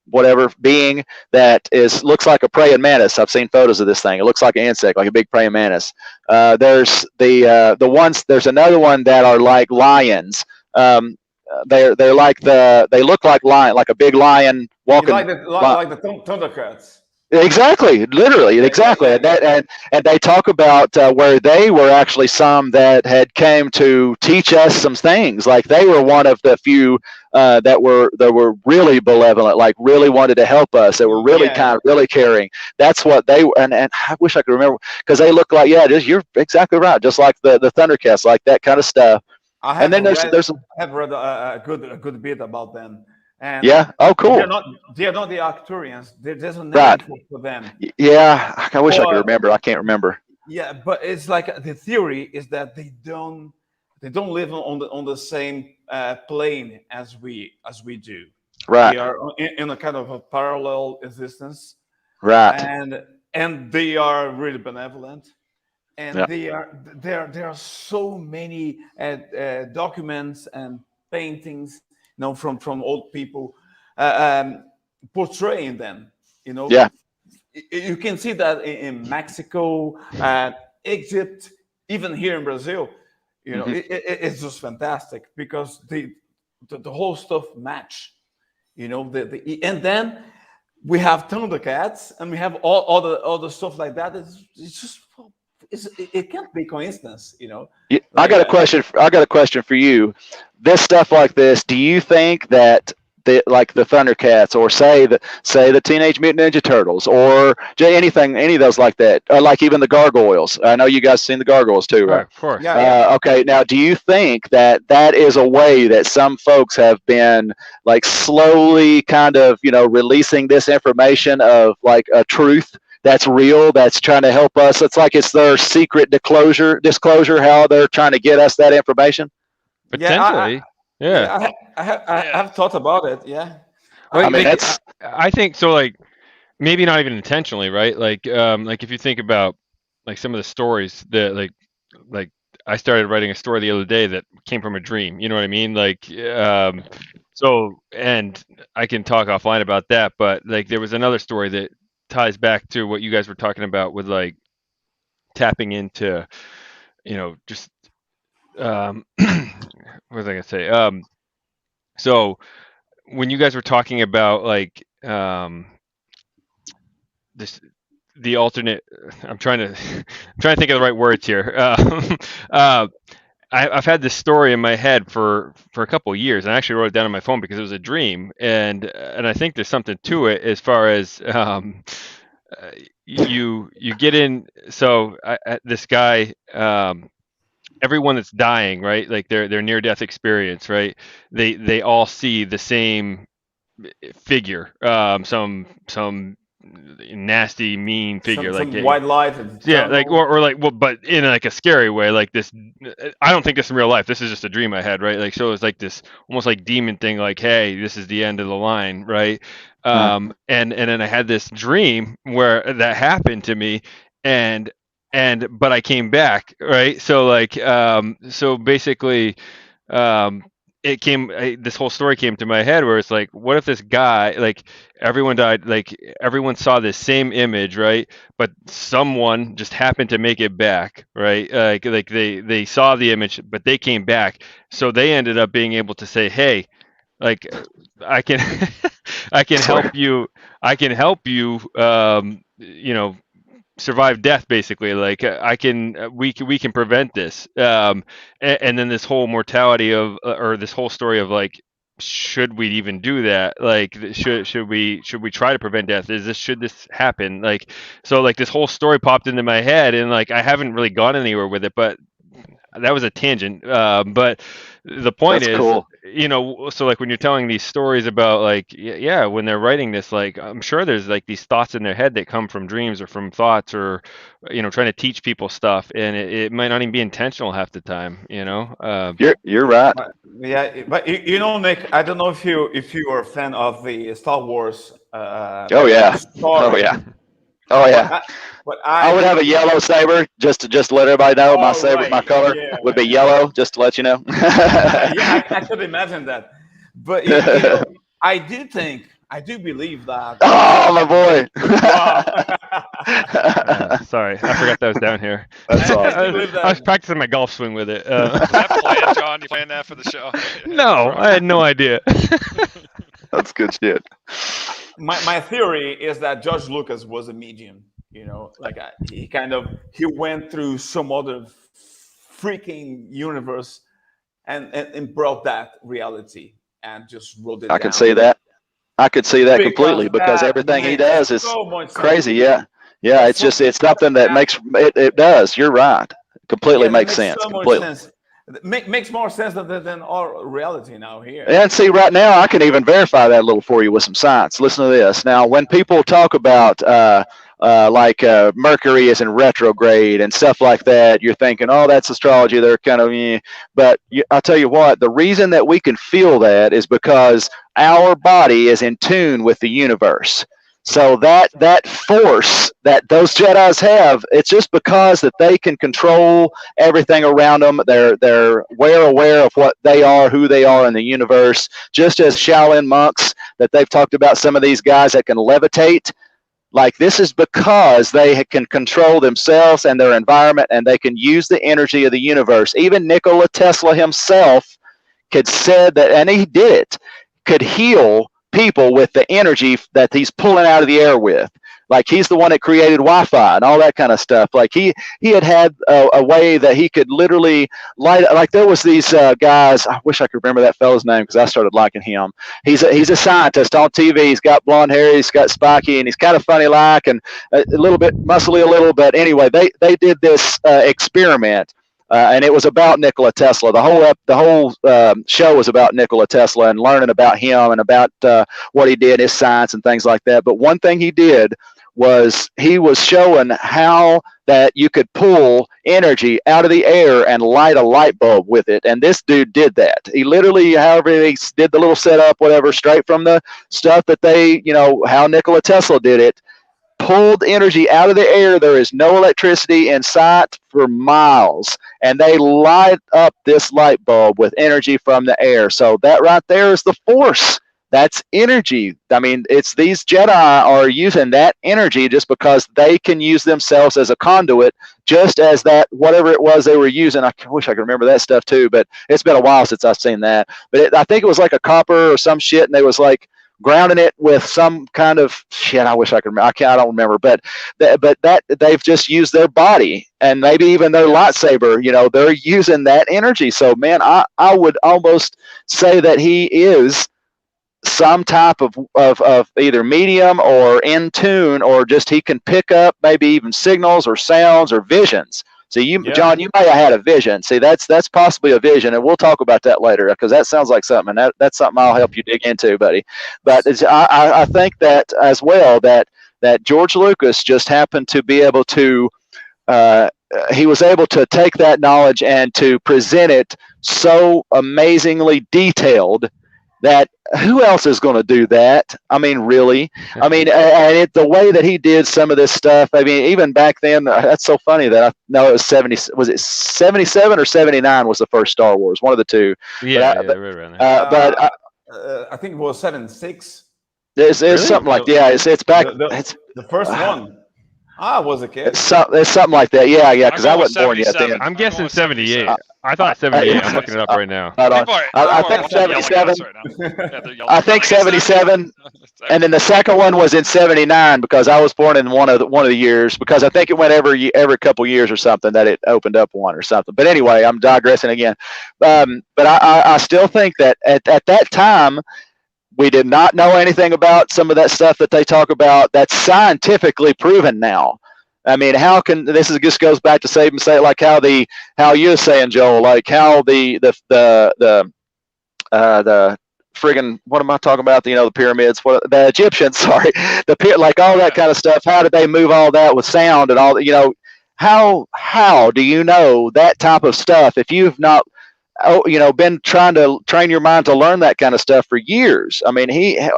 whatever being that looks like a praying mantis. I've seen photos of this thing. It looks like an insect, like a big praying mantis. There's there's another one that are like lions. They're like they look like lion, like a big lion walking. Like the thundercats. Exactly, literally, exactly. And they talk about where they were actually some that had came to teach us some things. Like they were one of the few that were really benevolent, like really wanted to help us. They were really kind, really caring. That's what they were. And I wish I could remember, because they look like, you're exactly right, just like the Thundercats, like that kind of stuff. I have read a good bit about them. And oh, cool. They're not the Arcturians. There's a name for them. Yeah, I wish I could remember. I can't remember. Yeah, but it's like the theory is that they don't live on the same plane as we do. Right. They are in a kind of a parallel existence. Right. And they are really benevolent. And there are so many documents and paintings, from old people, portraying them. Yeah. You can see that in Mexico, Egypt, even here in Brazil. It's just fantastic because the whole stuff match. And then we have Thundercats, and we have all the stuff like that. It can't be coincidence. I got a question. I got a question for you. This stuff like this, do you think that like the Thundercats, or say the Teenage Mutant Ninja Turtles, or any of those like that, or like even the Gargoyles? I know you guys seen the Gargoyles too, right? Of course. Yeah. Okay. Now, do you think that is a way that some folks have been like slowly kind of, releasing this information of like a truth that's real, that's trying to help us? It's like it's their secret disclosure, how they're trying to get us that information? Potentially. Yeah. I have thought about it. Yeah. Well, I mean, I think so. Like, maybe not even intentionally, right? Like if you think about like some of the stories that like I started writing a story the other day that came from a dream. You know what I mean? Like, so, and I can talk offline about that, but like there was another story that ties back to what you guys were talking about with like tapping into, just what was I gonna say? So when you guys were talking about like the alternate, I'm trying to think of the right words here. I've had this story in my head for a couple of years, and I actually wrote it down on my phone because it was a dream, and I think there's something to it as far as you get in. So this guy, everyone that's dying, right? Like their near death experience, right? They all see the same figure, some nasty, mean figure, some like white light. yeah, like or like, well, but in like a scary way, like this. I don't think this is in real life. This is just a dream I had, right? Like, so it was like this almost like demon thing, like, hey, this is the end of the line, right? And then I had this dream where that happened to me, but I came back, right? So like, so basically, this whole story came to my head where it's like, what if this guy, like everyone died, like everyone saw this same image, right? But someone just happened to make it back, right? Like they saw the image, but they came back. So they ended up being able to say, hey, like I can, I can help you. I can help you, survive death, basically. Like we can prevent this, and then this whole mortality of or this whole story of like, should we even do that? Like, should we try to prevent death? Should this happen? Like, so like this whole story popped into my head, and like I haven't really gone anywhere with it, but that was a tangent. But the point That's is, cool. So like when you're telling these stories about like, yeah, when they're writing this, like I'm sure there's like these thoughts in their head that come from dreams or from thoughts, or trying to teach people stuff, and it might not even be intentional half the time. You're right. Yeah, but Nick, I don't know if you are a fan of the Star Wars. Oh yeah. Story. Oh yeah. But I would have a yellow saber just to let everybody know my saber, right. my color would be yellow, just to let you know. Yeah, I could imagine that. But I do believe that. Oh, my boy. Sorry, I forgot that was down here. That's awesome. I was practicing my golf swing with it. Is that planned, John? You planned that for the show? No, I had no idea. That's good shit. My theory is that George Lucas was a medium. Like he went through some other freaking universe and brought that reality and just wrote it down. I could see that. I could see that completely because everything he does is so crazy. Yeah. It's just, it's something that makes it does. You're right. Completely makes sense. So completely. Sense. Makes more sense than our reality now here. And see, right now, I can even verify that a little for you with some science. Listen to this. Now, when people talk about Mercury is in retrograde and stuff like that, you're thinking, oh, that's astrology. They're kind of, but I'll tell you what, the reason that we can feel that is because our body is in tune with the universe. So that force that those Jedis have, it's just because that they can control everything around them. They're well aware of what they are, who they are in the universe. Just as Shaolin monks that they've talked about, some of these guys that can levitate. Like, this is because they can control themselves and their environment, and they can use the energy of the universe. Even Nikola Tesla himself could said that, and he did it, could heal people with the energy that he's pulling out of the air with. Like, he's the one that created Wi-Fi and all that kind of stuff. Like, he had a way that he could literally light. Like, there was these guys. I wish I could remember that fellow's name because I started liking him. He's a scientist on TV. He's got blonde hair. He's got spiky, and he's kind of funny like, and a little bit muscly a little. But anyway, they did this experiment. And it was about Nikola Tesla. The whole show was about Nikola Tesla and learning about him and about what he did, his science and things like that. But one thing he did was he was showing how that you could pull energy out of the air and light a light bulb with it. And this dude did that. He literally, however, he did the little setup, whatever, straight from the stuff that how Nikola Tesla did it. Pulled energy out of the air. There is no electricity in sight for miles, and they light up this light bulb with energy from the air. So that right there is the force. That's energy. I mean, it's these Jedi are using that energy just because they can use themselves as a conduit, just as that whatever it was they were using. I wish I could remember that stuff too, but it's been a while since I've seen that. But I think it was like a copper or some shit, and they was like grounding it with some kind of shit. I wish I could remember. I don't remember, but that they've just used their body and maybe even their lightsaber. They're using that energy. So, man, I would almost say that he is some type of either medium or in tune, or just he can pick up maybe even signals or sounds or visions. See, John, you may have had a vision. See, that's possibly a vision, and we'll talk about that later because that sounds like something, and that's something I'll help you dig into, buddy. But I think that as well that George Lucas just happened to be able to he was able to take that knowledge and to present it so amazingly detailed that who else is going to do that? I mean, really? I mean, and the way that he did some of this stuff, I mean, even back then, that's so funny that I know it was 70, was it 77 or 79 was the first Star Wars? One of the two. Yeah, right around there. But I think it was 76. It's really? Something like, yeah, it's back. The first one. I was a kid. It's something like that. Yeah, because I wasn't born yet then. I'm guessing 78. I thought 78. I'm looking it up right now. I think 77. I think 77, and then the second one was in 79 because I was born in one of the years, because I think it went every couple years or something that it opened up one or something. But anyway, I'm digressing again. But I still think that at that time, we did not know anything about some of that stuff that they talk about. That's scientifically proven now. I mean, how can just goes back to say like how you're saying, Joel, like how the friggin', what am I talking about? The pyramids, the Egyptians, sorry, like all that kind of stuff. How did they move all that with sound and all that? How do you know that type of stuff if you've not been trying to train your mind to learn that kind of stuff for years? I mean,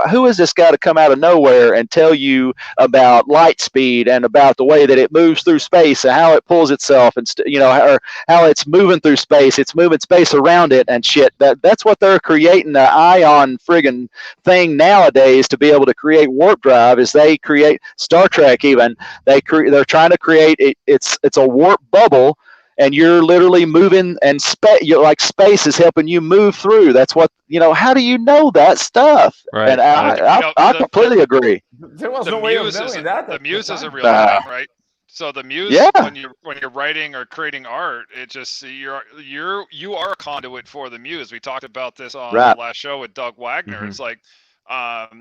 who is this guy to come out of nowhere and tell you about light speed and about the way that it moves through space and how it pulls itself and or how it's moving through space, it's moving space around it and shit. That's what they're creating the ion friggin' thing nowadays to be able to create warp drive. Is they create Star Trek even they're trying to create it's a warp bubble. And you're literally moving, and space is helping you move through. That's what how do you know that stuff? Right. And I completely agree. There was no way of knowing that. The muse is a real thing, right? So the muse, when you're writing or creating art, it just you are a conduit for the muse. We talked about this on the last show with Doug Wagner. Mm-hmm. It's like, that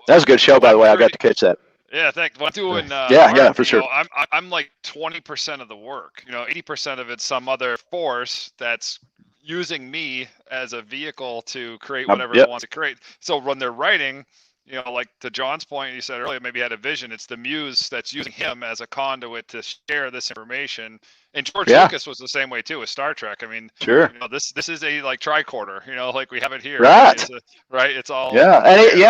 was a good show, by the way. I got to catch that. Yeah, thanks. When I'm doing art, for sure. I'm like 20% of the work. 80% of it's some other force that's using me as a vehicle to create whatever it wants to create. So when they're writing, like to John's point, you said earlier, maybe he had a vision. It's the muse that's using him as a conduit to share this information. And George Yeah. Lucas was the same way too with Star Trek. I mean, Sure. you know, this is a like tricorder, you know, like we have it here. Right. It's all. Yeah,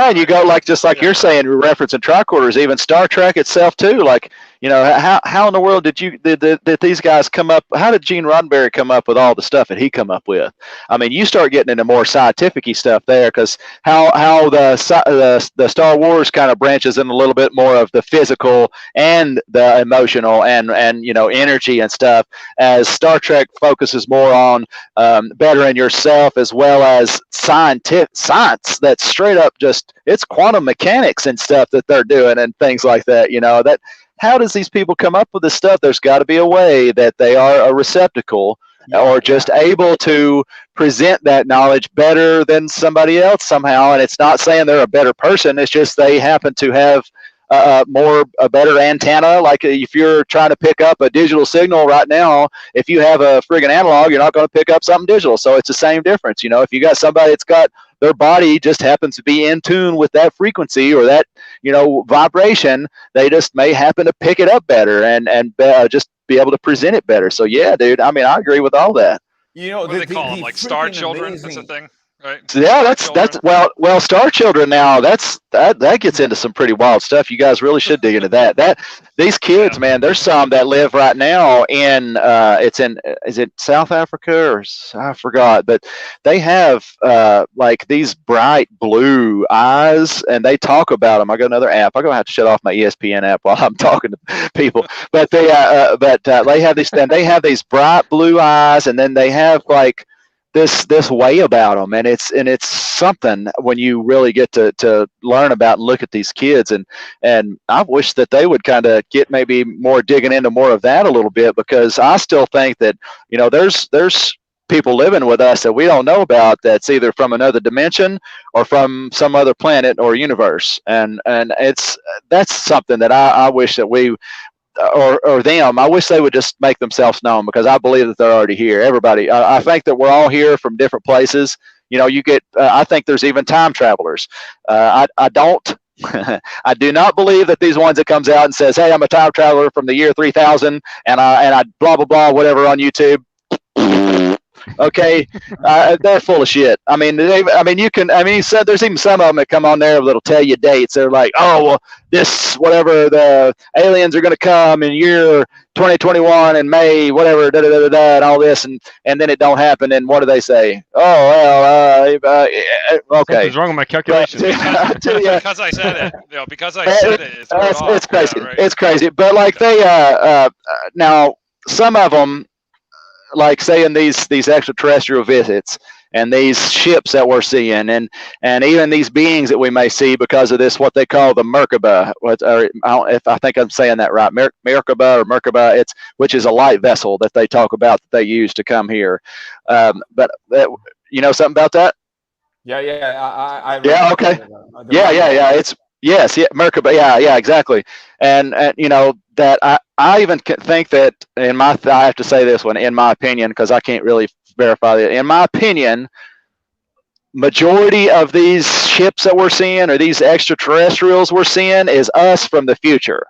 and you go like just like you're saying, you're referencing tricorders, even Star Trek itself too. Like, you know, how in the world did these guys come up? How did Gene Roddenberry come up with all the stuff that he come up with? I mean, you start getting into more scientific-y stuff there, because how the Star Wars kind of branches in a little bit more of the physical and the emotional and you know, energy and stuff, as Star Trek focuses more on bettering yourself, as well as science that's straight up just, it's quantum mechanics and stuff that they're doing and things like that. You know, that how does these people come up with this stuff? There's got to be a way that they are a receptacle or just able to present that knowledge better than somebody else somehow. And it's not saying they're a better person. It's just they happen to have a better antenna. Like if you're trying to pick up a digital signal right now, if you have a friggin' analog, you're not going to pick up something digital. So it's the same difference. You know, if you got somebody that's got their body just happens to be in tune with that frequency or that, you know, vibration, they just may happen to pick it up better and just be able to present it better. So yeah, dude, I mean, I agree with all that. You know, What do they call them? Like star children? amazing. That's a thing, right? Yeah, that's well, Star Children now. That gets into some pretty wild stuff. You guys really should dig into that. These kids, man, there's some that live right now in is it South Africa or I forgot, but they have like these bright blue eyes, and they talk about them. I got another app. I'm gonna have to shut off my ESPN app while I'm talking to people. But they have these. And they have these bright blue eyes, and then they have like this way about them, and it's something when you really get to learn about and look at these kids, and I wish that they would kind of get maybe more digging into more of that a little bit, because I still think that, you know, there's people living with us that we don't know about, that's either from another dimension or from some other planet or universe, and that's something that I wish that we or them, I wish they would just make themselves known, because I believe that they're already here. Everybody, I think that we're all here from different places. You know, you get, I think there's even time travelers. I don't, I do not believe that these ones that comes out and says, hey, I'm a time traveler from the year 3000 and I blah, blah, blah, whatever on YouTube. Okay, they're full of shit. I mean, he said there's even some of them that come on there that'll tell you dates. They're like, oh, well, this, whatever, the aliens are going to come in year 2021 in May, whatever, da da da da, and all this, and then it don't happen. And what do they say? Oh, well, okay. Something's wrong with my calculations. Because I said it. You know, because I said it. It's crazy. Yeah, right. It's crazy. But like they, now some of them, like saying these extraterrestrial visits and these ships that we're seeing, and even these beings that we may see because of this, what they call the Merkaba, I think I'm saying that right, Merkaba, which is a light vessel that they talk about that they use to come here. But you know something about that? Yeah. Yeah. Okay. Yeah. It's yes. Yeah. Merkaba. Yeah. Exactly. And you know that I even think that I have to say this one, in my opinion, because I can't really verify it. In my opinion, majority of these ships that we're seeing, or these extraterrestrials we're seeing, is us from the future.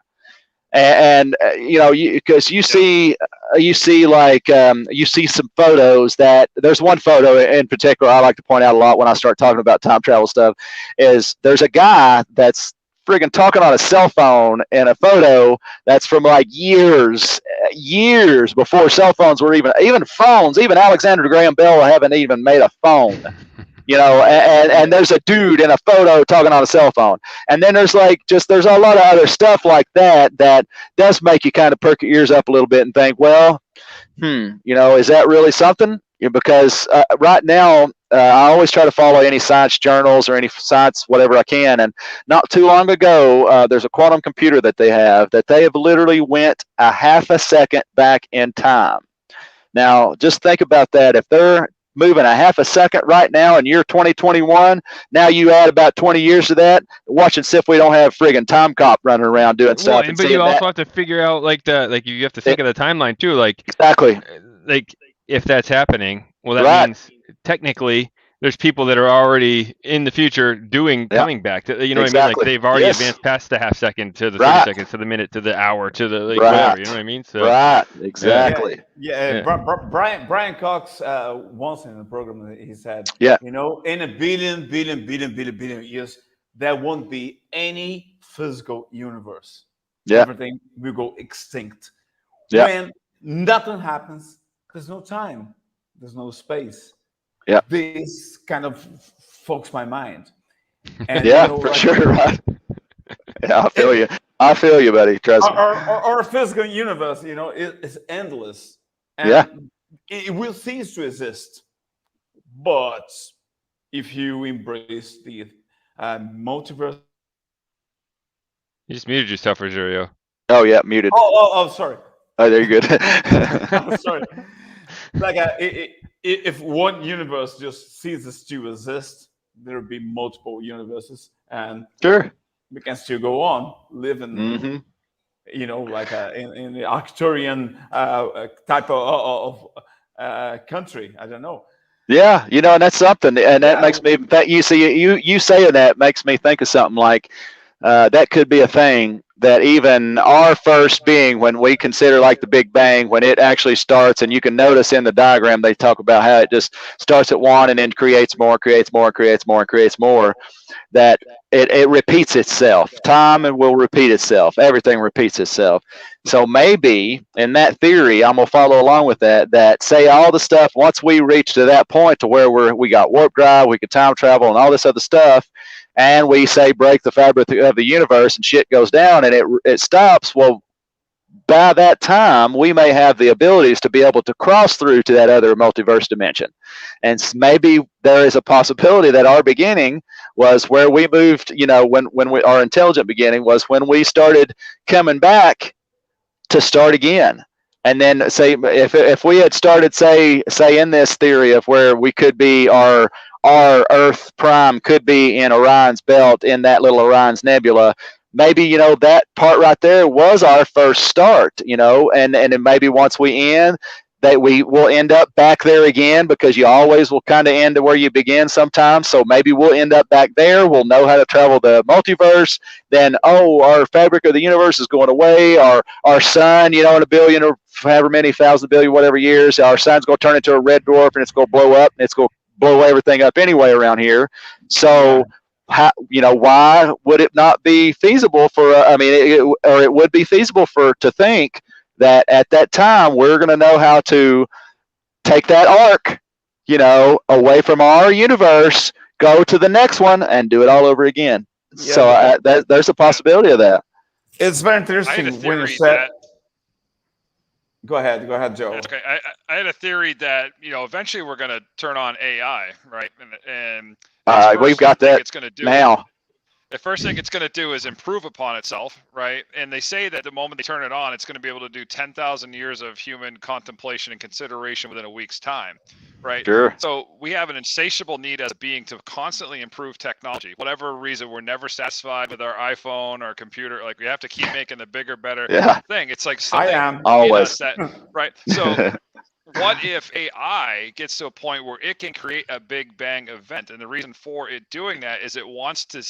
And you know, because you see like you see some photos that there's one photo in particular I like to point out a lot when I start talking about time travel stuff, is there's a guy that's friggin' talking on a cell phone in a photo that's from like years before cell phones were even phones. Even Alexander Graham Bell haven't even made a phone, you know, and there's a dude in a photo talking on a cell phone. And then there's a lot of other stuff like that does make you kind of perk your ears up a little bit and think, well, you know, is that really something? Because right now, I always try to follow any science journals or any science whatever I can. And not too long ago, there's a quantum computer that they have literally went a half a second back in time. Now, just think about that. If they're moving a half a second right now in year 2021, now you add about 20 years to that, watch and see if we don't have friggin' time cop running around doing stuff. But you also have to figure out you have to think of the timeline too. Like exactly. Like if that's happening, well, that means technically there's people that are already in the future coming back to, you know what I mean? Like they've already advanced past the half second to the 30 seconds to the minute to the hour to the whatever, you know what I mean? So exactly. Brian Cox once in the program he said, you know, in a billion years there won't be any physical universe. Everything will go extinct. When nothing happens, there's no time, there's no space. This kind of fogs my mind. And, for sure, right? I feel you, buddy. Trust me. Our physical universe, you know, is endless. And it will cease to exist. But if you embrace the multiverse. You just muted yourself, Rogerio. Oh, yeah, muted. Oh, sorry. Oh, there you're good. I'm sorry. Like, if one universe just ceases to exist, there will be multiple universes, and we can still go on living, you know, like in the Arcturian type of country. I don't know. Yeah, you know, and that's something, and that makes me. You see, you saying that makes me think of something like that could be a thing. That even our first being, when we consider like the Big Bang, when it actually starts, and you can notice in the diagram they talk about how it just starts at one and then creates more, that it repeats itself. Time will repeat itself. Everything repeats itself. So maybe in that theory, I'm going to follow along with that say all the stuff, once we reach to that point to where we got warp drive, we could time travel and all this other stuff, and we say break the fabric of the universe and shit goes down and it stops, well, by that time, we may have the abilities to be able to cross through to that other multiverse dimension. And maybe there is a possibility that our beginning was where we moved, you know, when our intelligent beginning was when we started coming back to start again. And then say, if we had started, say in this theory of where we could be our Earth prime could be in Orion's belt, in that little Orion's nebula, maybe, you know, that part right there was our first start, you know, and then maybe once we end, that we will end up back there again, because you always will kind of end where you begin sometimes. So maybe we'll end up back there. We'll know how to travel the multiverse. Then, our fabric of the universe is going away. Our sun, you know, in a billion or however many thousand billion, whatever years, our sun's going to turn into a red dwarf and it's going to blow up and it's going to blow everything up anyway around here. So, how, you know, why would it not be feasible for? It would be feasible to think that at that time we're going to know how to take that arc, you know, away from our universe, go to the next one, and do it all over again. So there's a possibility of that. It's very interesting when you said. Go ahead, Joe. Okay, I had a theory that, you know, eventually we're going to turn on AI, right? And we've got that it's going to do now. The first thing it's going to do is improve upon itself, right? And they say that the moment they turn it on, it's going to be able to do 10,000 years of human contemplation and consideration within a week's time, right? Sure. So we have an insatiable need as a being to constantly improve technology. Whatever reason, we're never satisfied with our iPhone or computer. Like, we have to keep making the bigger, better thing. It's like something I am always right. So what if AI gets to a point where it can create a Big Bang event? And the reason for it doing that is it wants to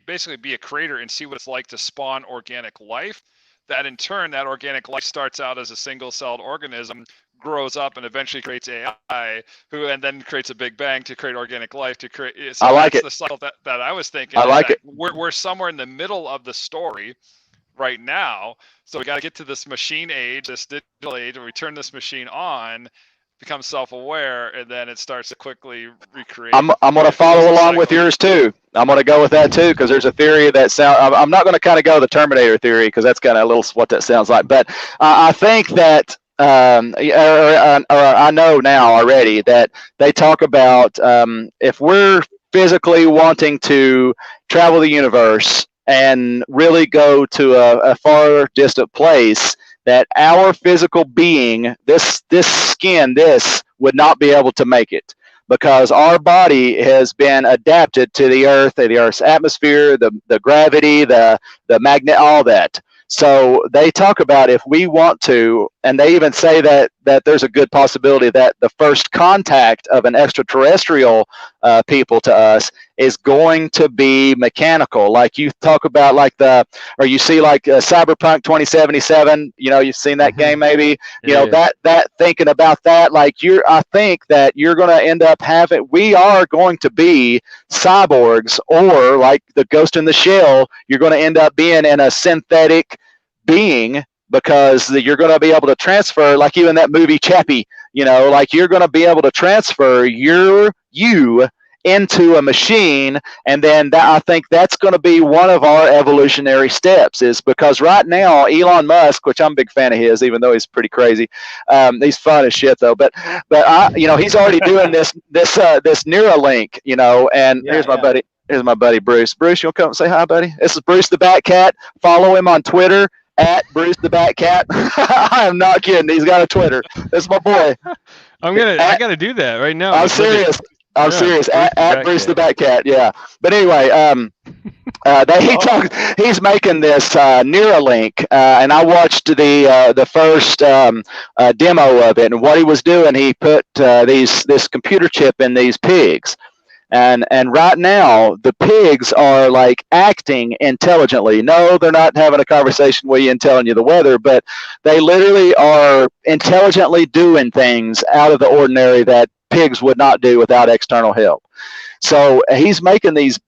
basically be a creator and see what it's like to spawn organic life. That in turn, that organic life starts out as a single-celled organism, grows up, and eventually creates AI, and then creates a Big Bang to create organic life to create. So I like it. The cycle that I was thinking. I like it. We're somewhere in the middle of the story right now, so we got to get to this machine age, this digital age, and we turn this machine on, become self-aware, and then it starts to quickly recreate. I'm going to follow along with yours too. I'm going to go with that too, because there's a theory that I'm not going to kind of go the Terminator theory, because that's kind of a little what that sounds like. But I think that, I know now already that they talk about if we're physically wanting to travel the universe and really go to a far distant place, that our physical being, this skin, would not be able to make it, because our body has been adapted to the Earth's atmosphere, the gravity, the magnet, all that. So they talk about if we want to, and they even say that that there's a good possibility that the first contact of an extraterrestrial people to us is going to be mechanical. Like you talk about, or you see Cyberpunk 2077. You've seen that game, maybe. That thinking about that, I think that you're going to end up we are going to be cyborgs, or like the Ghost in the Shell, you're going to end up being in a synthetic being, because you're going to be able to transfer, like even that movie Chappie, you're going to be able to transfer you into a machine. And then I think that's going to be one of our evolutionary steps, is because right now Elon Musk, which I'm a big fan of his, even though he's pretty crazy, he's fun as shit though, but he's already doing this Neuralink, and here's my buddy Bruce. Bruce, you'll come and say hi, buddy. This is Bruce the Bat Cat. Follow him on Twitter at Bruce the Bat Cat. I am not kidding. He's got a Twitter. That's my boy. I gotta do that right now. I'm serious. I'm serious. At Bruce the Bat Cat. Yeah. But anyway, he's making this Neuralink, and I watched the first demo of it. And what he was doing, he put this computer chip in these pigs. And right now, the pigs are acting intelligently. No, they're not having a conversation with you and telling you the weather, but they literally are intelligently doing things out of the ordinary that pigs would not do without external help. So he's making these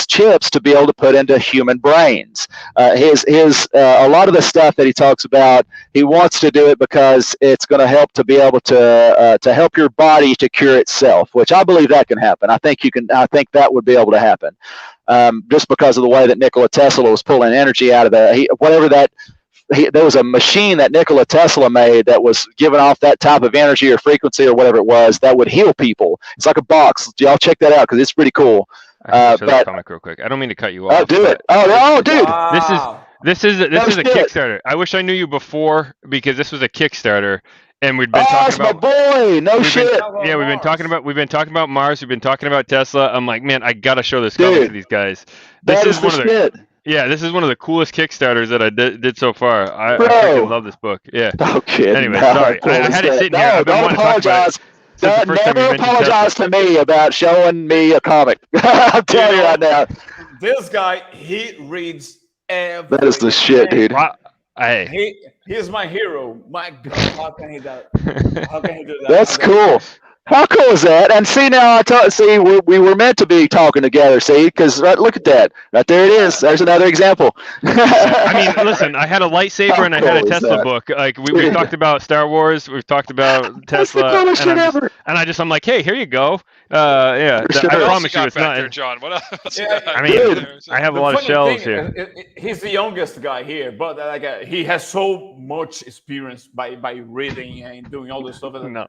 chips to be able to put into human brains. A lot of the stuff that he talks about, he wants to do it because it's going to help to be able to help your body to cure itself, which I believe that can happen. I think that would be able to happen, just because of the way that Nikola Tesla was pulling energy out of there was a machine that Nikola Tesla made that was giving off that type of energy or frequency or whatever it was that would heal people. It's like a box. Y'all check that out because it's pretty cool. I show that comic real quick. I don't mean to cut you off. Oh, do it. Oh, dude. Wow. This is a Kickstarter. I wish I knew you before, because this was a Kickstarter, and we'd been talking about. My boy. No shit. We've been talking about Mars. We've been talking about Tesla. I'm like, man, I gotta show this comic to these guys. This is one of the shit. Yeah, this is one of the coolest Kickstarters that I did so far. I freaking love this book. Yeah. Okay. Anyway, sorry. I had it sitting here. Don't apologize. Never apologize to me about showing me a comic. I'm telling you right now. This guy, he reads everything. That is the shit, dude. Hey. He's my hero. My God, how can he do that? That's cool. How cool is that? And see, now we were meant to be talking together. See, because look at that, right there it is. There's another example. I mean, listen, I had a lightsaber and I had a Tesla book. Like we've talked about Star Wars, we've talked about Tesla, I'm like, hey, here you go. I promise you, it's not. There, John? What else? I mean, I have a lot of shelves here. He's the youngest guy here, but he has so much experience by reading and doing all this stuff. No.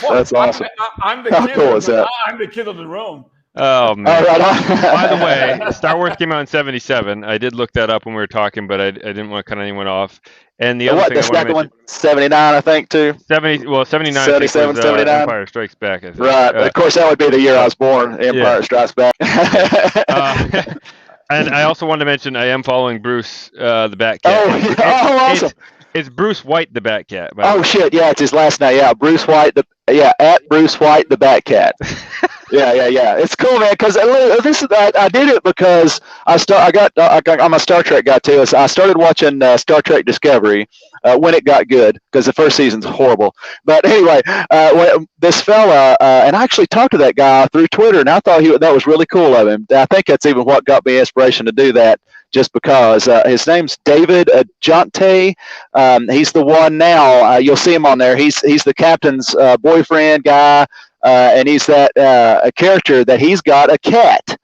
That's awesome. I'm the kid. Cool is that? I'm the kid of the room. Oh man! By the way, Star Wars came out in '77. I did look that up when we were talking, but I didn't want to cut anyone off. And the other thing I want to mention, 79, I think, too. 79. 77, 79. Empire Strikes Back. I think. Right. Of course, that would be the year I was born. Empire Strikes Back. And I also wanted to mention I am following Bruce the Bat Cat. Awesome. It's Bruce White the Bat Cat. Oh shit! Yeah, it's his last name. Yeah, Bruce White. At Bruce White the Bat Cat. Yeah. It's cool, man. Because I did it because I'm a Star Trek guy too. So I started watching Star Trek Discovery when it got good, because the first season's horrible. But anyway, this fella and I actually talked to that guy through Twitter, and I thought that was really cool of him. I think that's even what got me inspiration to do that. Just because his name's David Jonte. He's the one now. You'll see him on there. He's the captain's boyfriend guy, and he's that a character that he's got a cat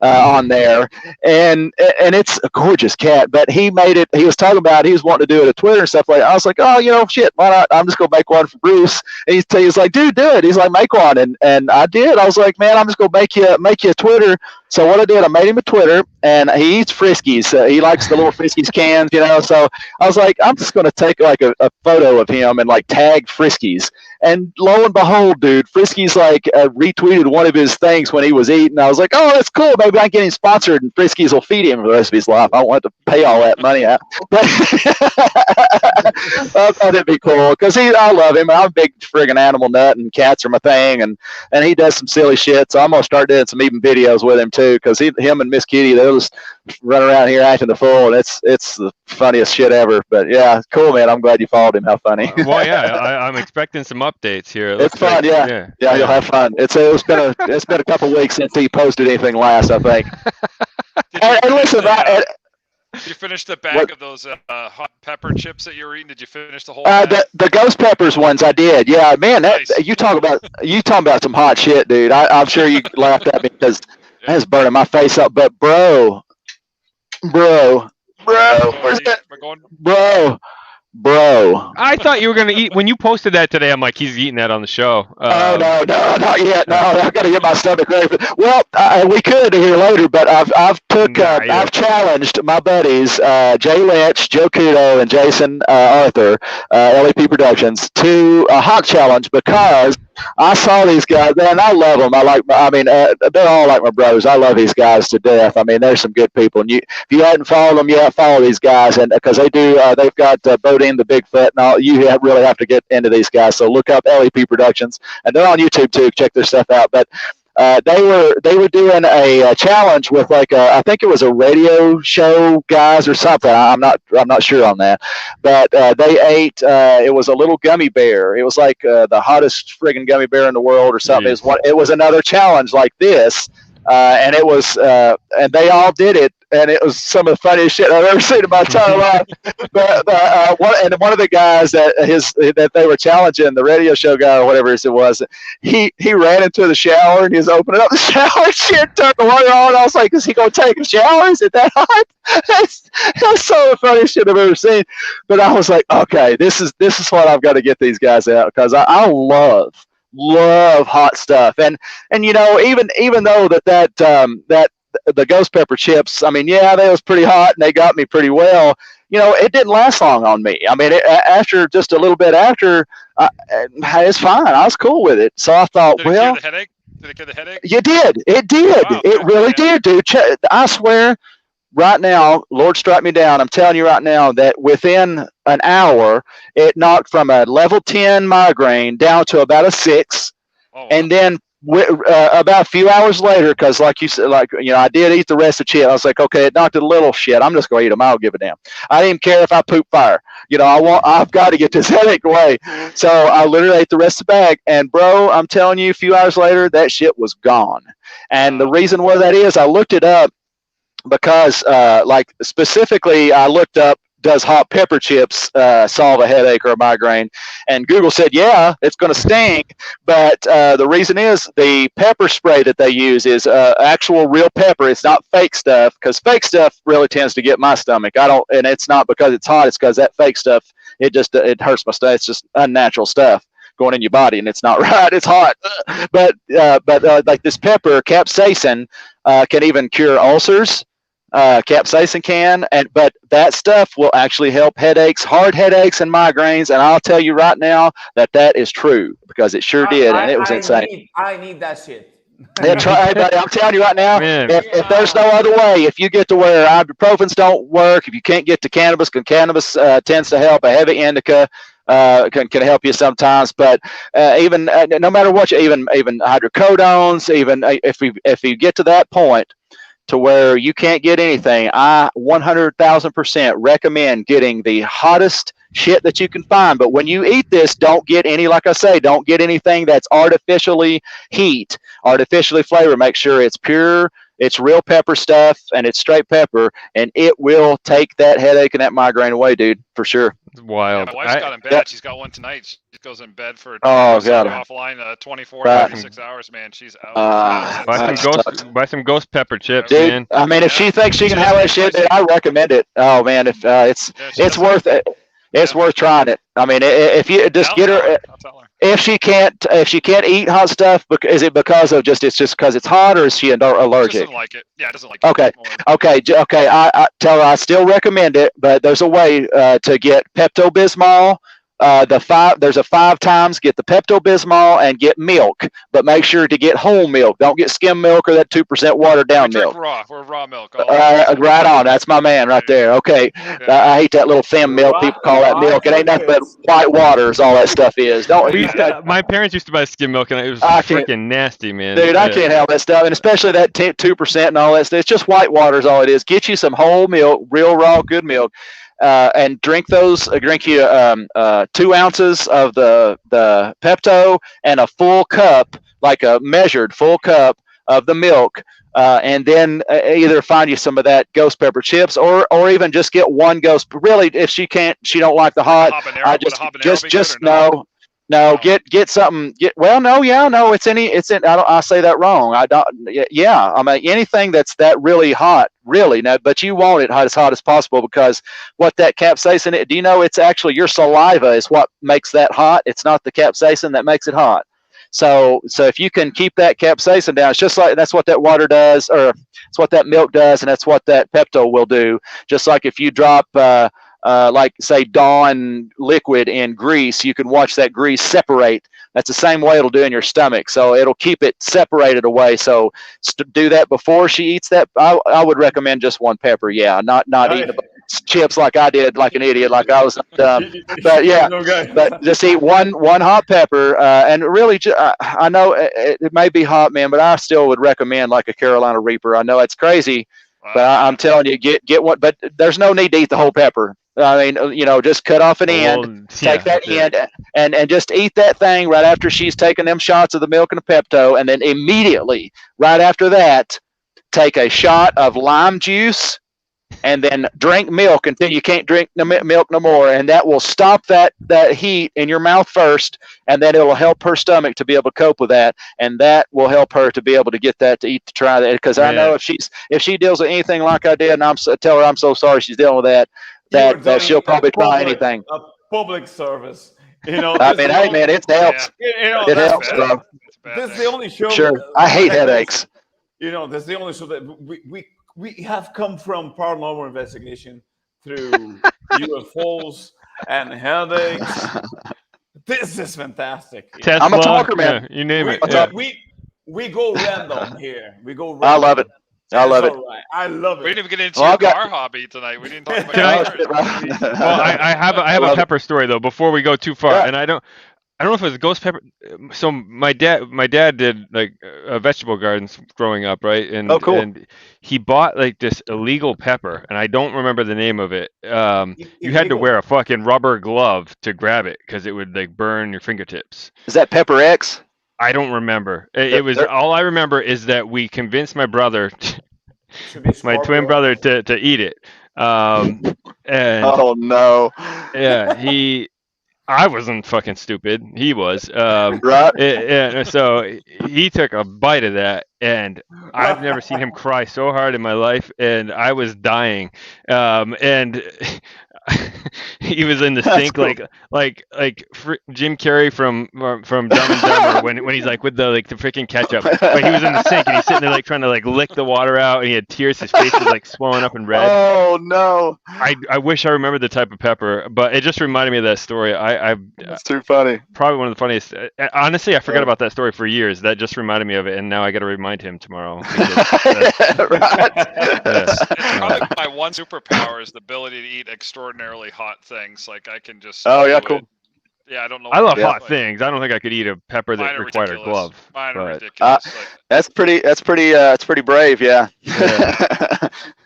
on there, and it's a gorgeous cat. But he made it. He was talking about he was wanting to do it at Twitter and stuff like that. I was like, oh, shit, why not? I'm just gonna make one for Bruce. And he's like, dude, do it. He's like, make one, and I did. I was like, man, I'm just gonna make you a Twitter So what I did, I made him a Twitter, and he eats Friskies. He likes the little Friskies cans, you know. So I was like, I'm just going to take like a photo of him and like tag Friskies. And lo and behold, dude, Friskies like retweeted one of his things when he was eating. I was like, oh, that's cool. Maybe I can get him sponsored, and Friskies will feed him for the rest of his life. I don't want to pay all that money out. But I thought it'd be cool because I love him. I'm a big friggin' animal nut, and cats are my thing. And he does some silly shit. So I'm gonna start doing some even videos with him too, because him and Miss Kitty, they'll just run around here acting the fool, and it's the funniest shit ever. But yeah, cool, man. I'm glad you followed him. How funny. Well, yeah, I'm expecting some updates here. It's fun, yeah. You'll have fun. It's been a couple weeks since he posted anything last, I think. and listen, did you finish the bag of those hot pepper chips that you were eating? Did you finish the whole? The ghost peppers ones I did. Yeah, man. Nice. You talking about some hot shit, dude. I'm sure you laughed at me because that's burning my face up. But bro, where's that? Bro. I thought you were going to eat. When you posted that today, I'm like, he's eating that on the show. Oh, no, not yet. No, I've got to get my stomach ready. Well, we could here later, but I've challenged my buddies, Jay Lynch, Joe Kudo, and Jason Arthur, LEP Productions, to a hot challenge because I saw these guys, man. I love them. They're all like my brothers. I love these guys to death. I mean, they're some good people. And if you hadn't followed them yet, follow these guys, and because they do, they've got Bodine the Bigfoot and all. You really have to get into these guys. So look up LEP Productions, and they're on YouTube too. Check their stuff out. But they were doing a challenge with I think it was a radio show guys or something. I'm not sure on that, but they ate. It was a little gummy bear. It was like the hottest friggin' gummy bear in the world or something. It was another challenge like this, and it was and they all did it. And it was some of the funniest shit I've ever seen in my entire life. But one of the guys that they were challenging, the radio show guy or whatever it was, he ran into the shower and he was opening up the shower and shit, turned the water on. I was like, is he gonna take a shower? Is it that hot? It was some of the funniest shit I've ever seen. But I was like, okay, this is what I've got to get these guys out, because I love hot stuff. And you know, even though that the ghost pepper chips, I mean, yeah, they was pretty hot and they got me pretty well. You know, it didn't last long on me. I mean, after just a little bit after, it's fine. I was cool with it. So I thought, Did it cure the headache? You did. It did. Wow, it really did, dude. I swear, right now, Lord strike me down. I'm telling you right now that within an hour, it knocked from a level 10 migraine down to about a 6. Oh, wow. And then about a few hours later, because like you said, I did eat the rest of the chip. I was like, okay, it knocked it a little. Shit, I'm just gonna eat them. I don't give a damn. I didn't care if I poop fire. You know, I've got to get this headache away. So I literally ate the rest of the bag. And bro, I'm telling you, a few hours later, that shit was gone. And the reason why that is, I looked it up because, specifically, I looked up, does hot pepper chips solve a headache or a migraine? And Google said, yeah, it's going to sting. But the reason is the pepper spray that they use is actual real pepper. It's not fake stuff, because fake stuff really tends to get my stomach. And it's not because it's hot. It's because that fake stuff, it hurts my stomach. It's just unnatural stuff going in your body, and it's not right. It's hot. But like this pepper, capsaicin, can even cure ulcers. Capsaicin can, but that stuff will actually help headaches, hard headaches, and migraines. And I'll tell you right now that is true, because it sure did, and it was insane. I need that shit. That's right, buddy. I'm telling you right now, if there's no other way, if you get to where ibuprofens don't work, if you can't get to cannabis, because cannabis tends to help, a heavy indica can help you sometimes, but even no matter what, even hydrocodones, even if you get to that point to where you can't get anything, I 100,000% recommend getting the hottest shit that you can find. But when you eat this, don't get anything that's artificially heat, artificially flavored. Make sure it's pure, it's real pepper stuff, and it's straight pepper, and it will take that headache and that migraine away, dude, for sure. It's wild. Yeah, my wife's got in bed. She's got one tonight. She goes in bed for offline 24, 36 hours, man. She's out. Buy some ghost pepper chips, dude, man. I mean, if she thinks she can have that shit, dude, I recommend it. Oh man, if it's worth it. It's worth trying it. I mean, if you just get her, I'll tell her. if she can't eat hot stuff, is it because of it's just because it's hot, or is she She allergic? doesn't like it. Yeah, doesn't like Okay. it. Okay. I tell her I still recommend it, but there's a way to get Pepto-Bismol. There's a 5 times. Get the Pepto-Bismol and get milk, but make sure to get whole milk. Don't get skim milk or that 2% watered down milk. Raw. We're raw milk. Right on. That's my man right there. Okay. Yeah. I hate that little thin milk. People call that milk. It ain't nothing but white water is all that stuff is. Don't. My parents used to buy skim milk, and it was freaking nasty, man. Dude, I can't have that stuff, and especially that 2% and all that stuff. It's just white water is all it is. Get you some whole milk, real raw, good milk. And drink those. Drink you 2 ounces of the Pepto and a full cup, like a measured full cup of the milk, and then either find you some of that ghost pepper chips, or even just get one ghost. Really, if she don't like the hot, I just no, get something. No, it's in. I say that wrong. I don't. Yeah, I mean anything that's that really hot, really. No, but you want it as hot as possible, because what that capsaicin. Do you know it's actually your saliva is what makes that hot? It's not the capsaicin that makes it hot. So if you can keep that capsaicin down, it's just like that's what that water does, or it's what that milk does, and that's what that Pepto will do. Just like if you drop. Like say Dawn liquid in grease, you can watch that grease separate. That's the same way it'll do in your stomach. So it'll keep it separated away. So do that before she eats that. I would recommend just one pepper. Yeah, not eating chips like I did, like an idiot, like I was dumb. But yeah, but just eat one hot pepper. And really, I know it may be hot, man, but I still would recommend like a Carolina Reaper. I know it's crazy, but I'm telling you, get one. But there's no need to eat the whole pepper. I mean, just cut off an end, take that end, and just eat that thing right after she's taken them shots of the milk and the Pepto, and then immediately, right after that, take a shot of lime juice, and then drink milk until you can't drink milk no more, and that will stop that heat in your mouth first, and then it will help her stomach to be able to cope with that, and that will help her to be able to get that to eat, to try that, because I know if she deals with anything like I did, and tell her I'm so sorry she's dealing with that. That she'll probably try anything. A public service, I mean, hey man, it helps. Yeah. It helps, bro. This is the only show. Sure, I hate headaches. That's the only show that we have come from Paranormal Investigation through UFOs and headaches. This is fantastic. I'm a talker, man. Yeah, you name it. We go random here. We go random. I love it. I love it. Right. I love it. We didn't even get into your car hobby tonight. We didn't talk about Well, I have a pepper story though before we go too far, and I don't know if it was ghost pepper. So my dad did like vegetable gardens growing up, right? And cool. And he bought like this illegal pepper, and I don't remember the name of it. You had to wear a fucking rubber glove to grab it because it would like burn your fingertips. Is that Pepper X? I don't remember. It was all I remember is that we convinced my brother, my twin brother, to eat it. And oh no! Yeah, I wasn't fucking stupid. He was. Right. So he took a bite of that, and I've never seen him cry so hard in my life, and I was dying. And he was in the sink, cool. like Jim Carrey from Dumb and Dumber when he's like with the freaking ketchup. But he was in the sink and he's sitting there like trying to like lick the water out, and he had tears. His face was like swollen up and red. Oh no! I wish I remembered the type of pepper, but it just reminded me of that story. It's too funny. Probably one of the funniest. Honestly, I forgot about that story for years. That just reminded me of it, and now I got to remind him tomorrow. Right. Probably my one superpower is the ability to eat extraordinarily hot things. Like I can just. Oh yeah, cool. Yeah, I don't know. I love hot things. I don't think I could eat a pepper that required a glove. Mine are ridiculous. That's pretty brave. Yeah.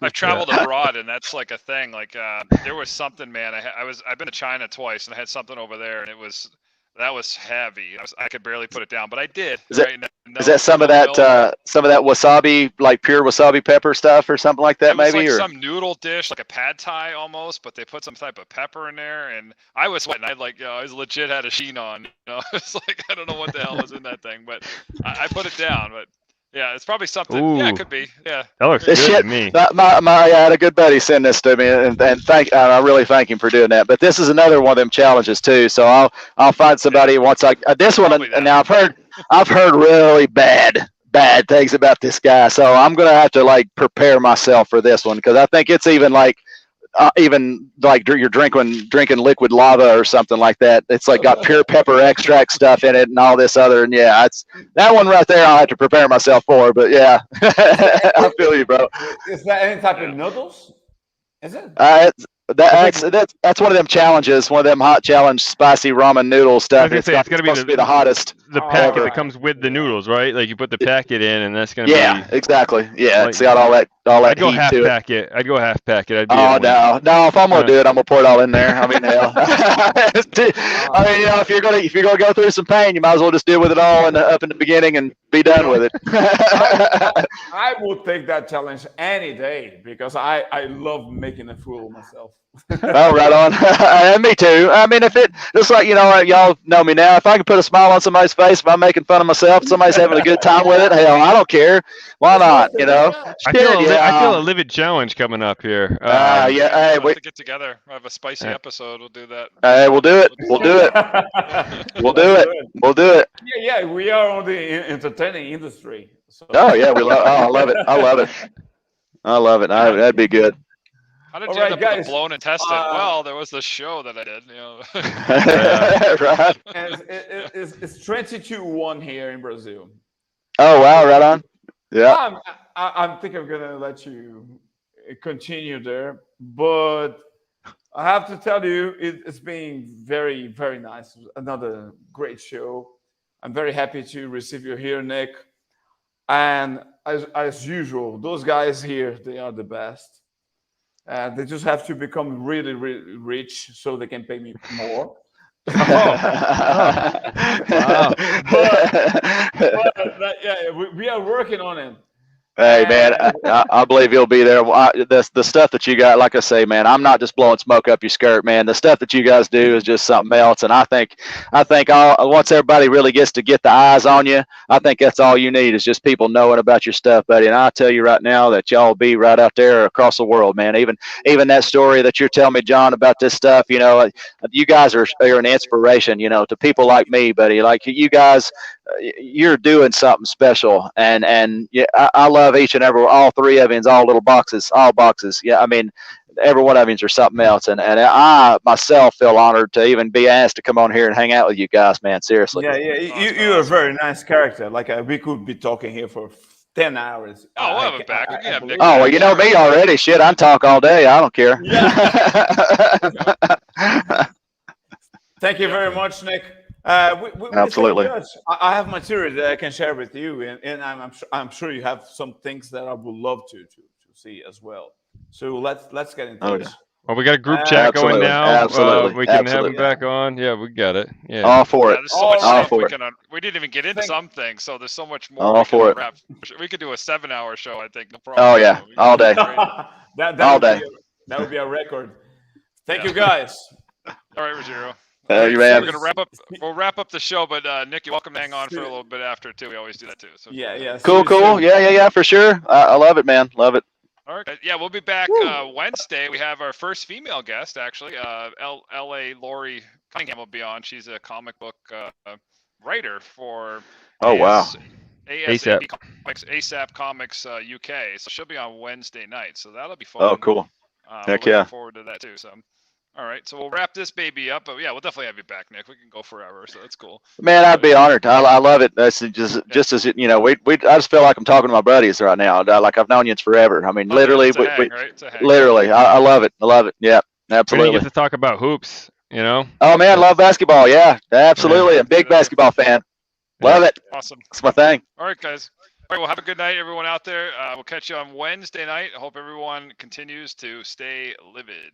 I've traveled abroad, and that's like a thing. Like there was something, man. I've been to China twice, and I had something over there, and that was heavy. I could barely put it down, but I did. Is that some of that wasabi, like pure wasabi pepper stuff, or something like that, maybe? Like some noodle dish, like a pad thai almost, but they put some type of pepper in there, and I was sweating. I was legit had a sheen on. It's like I don't know what the hell was in that thing, but I put it down. But Yeah, it's probably something. Yeah, it Ooh. could be. Yeah. That looks This good shit, to me. I had a good buddy send this to me, and I really thank him for doing that. But this is another one of them challenges too. So I'll find somebody once this one. Probably that. Now I've heard really bad things about this guy, so I'm gonna have to like prepare myself for this one because I think it's even like you're drinking liquid lava or something like that. It's like got pure pepper extract stuff in it and all this other. And yeah, it's that one right there. I'll have to prepare myself for. But yeah, I feel you, bro. Is that any type of noodles? Is it? That's one of them challenges. One of them hot challenge spicy ramen noodle I stuff. was gonna say it's gonna supposed to be the hottest. the packet ever. that comes with the noodles, right? Like you put the packet in, and that's gonna Yeah, be. exactly. Yeah, Like- it's got all that I'd go heat half to it. packet. I'd go half packet. I'd be. Oh able to- no! If I'm gonna do it, I'm gonna pour it all in there. I mean, hell. I mean, if you're gonna go through some pain, you might as well just deal with it all up in the beginning and be done with it. I would take that challenge any day because I love making a fool of myself. Oh, right on. And me too. I mean, if it just like y'all know me now. If I can put a smile on somebody's face, if I'm making fun of myself, somebody's having a good time with it. Hell, I don't care. Why not? I feel a Livid challenge coming up here. Yeah. Hey, We'll we, have to get together. We'll have a spicy episode. We'll do that. hey, we'll do it. We'll do it. We'll do it. We'll do it. Yeah, we are on the entertaining industry. So. Oh yeah, we love. Oh, I love it. I love it. I love it. That'd be good. How did All you right, end up with guys. a blown intestine? Well, there was the show that I did. Right. And it's 22-1 here in Brazil. Oh wow, right on. Yeah. I think I'm gonna let you continue there, but I have to tell you, it's been very, very nice. Another great show. I'm very happy to receive you here, Nick. And as usual, those guys here, they are the best. They just have to become really, really rich so they can pay me more. Wow. But yeah, we are working on it. Hey man, I believe you'll be there. The stuff that you got, like I say, man, I'm not just blowing smoke up your skirt, man. The stuff that you guys do is just something else. And I think once everybody really gets to get the eyes on you, I think that's all you need is just people knowing about your stuff, buddy. And I tell you right now that y'all be right out there across the world, man. Even that story that you're telling me, John, about this stuff, you guys are an inspiration, to people like me, buddy. Like you guys, you're doing something special, and yeah, I love each and every all three of you, all little boxes, all boxes. Yeah, I mean, every one of you are something else, and I myself feel honored to even be asked to come on here and hang out with you guys, man. Seriously. Yeah. You're a very nice character. Like we could be talking here for 10 hours. Oh, we'll have it back. We can have Nick Oh well, you know me already. Shit, I talk all day. I don't care. Yeah. Thank you very much, Nick. Absolutely. I have material that I can share with you, and I'm sure you have some things that I would love to see as well. So let's get into it. Well, we got a group chat going now. Absolutely. We can have Absolutely. him back on. Yeah, we got it. Yeah. All for it. There's so much All stuff for we it. can. We didn't even get into some things, so there's so much more. All for it. Wrap. We could do a 7-hour show, I think. No problem. Oh yeah, all day. that All would day. that would be a record. Thank you, guys. All right, Rogero. You We're man. gonna wrap up. We'll wrap up the show, but Nick, you're welcome to hang on for a little bit after too. We always do that too. So Yeah. Cool. Yeah, for sure. I love it, man. Love it. All right. Yeah, we'll be back Wednesday. We have our first female guest, actually. L.A. Lori Cunningham will be on. She's a comic book writer for Oh wow. ASAP Comics, ASAP Comics UK. So she'll be on Wednesday night. So that'll be fun. Oh cool. Heck Looking yeah. forward to that too. So. All right, so we'll wrap this baby up, but yeah, we'll definitely have you back, Nick. We can go forever, so that's cool. Man, I'd be honored. I love it. That's just as I just feel like I'm talking to my buddies right now. Like I've known you forever. I mean, literally, literally. I love it. I love it. Yeah, We didn't absolutely. get to talk about hoops. Oh man, love basketball. Yeah, absolutely. A big basketball fan. Love it. Awesome. It's my thing. All right, guys. All right, well, have a good night, everyone out there. We'll catch you on Wednesday night. I hope everyone continues to stay livid.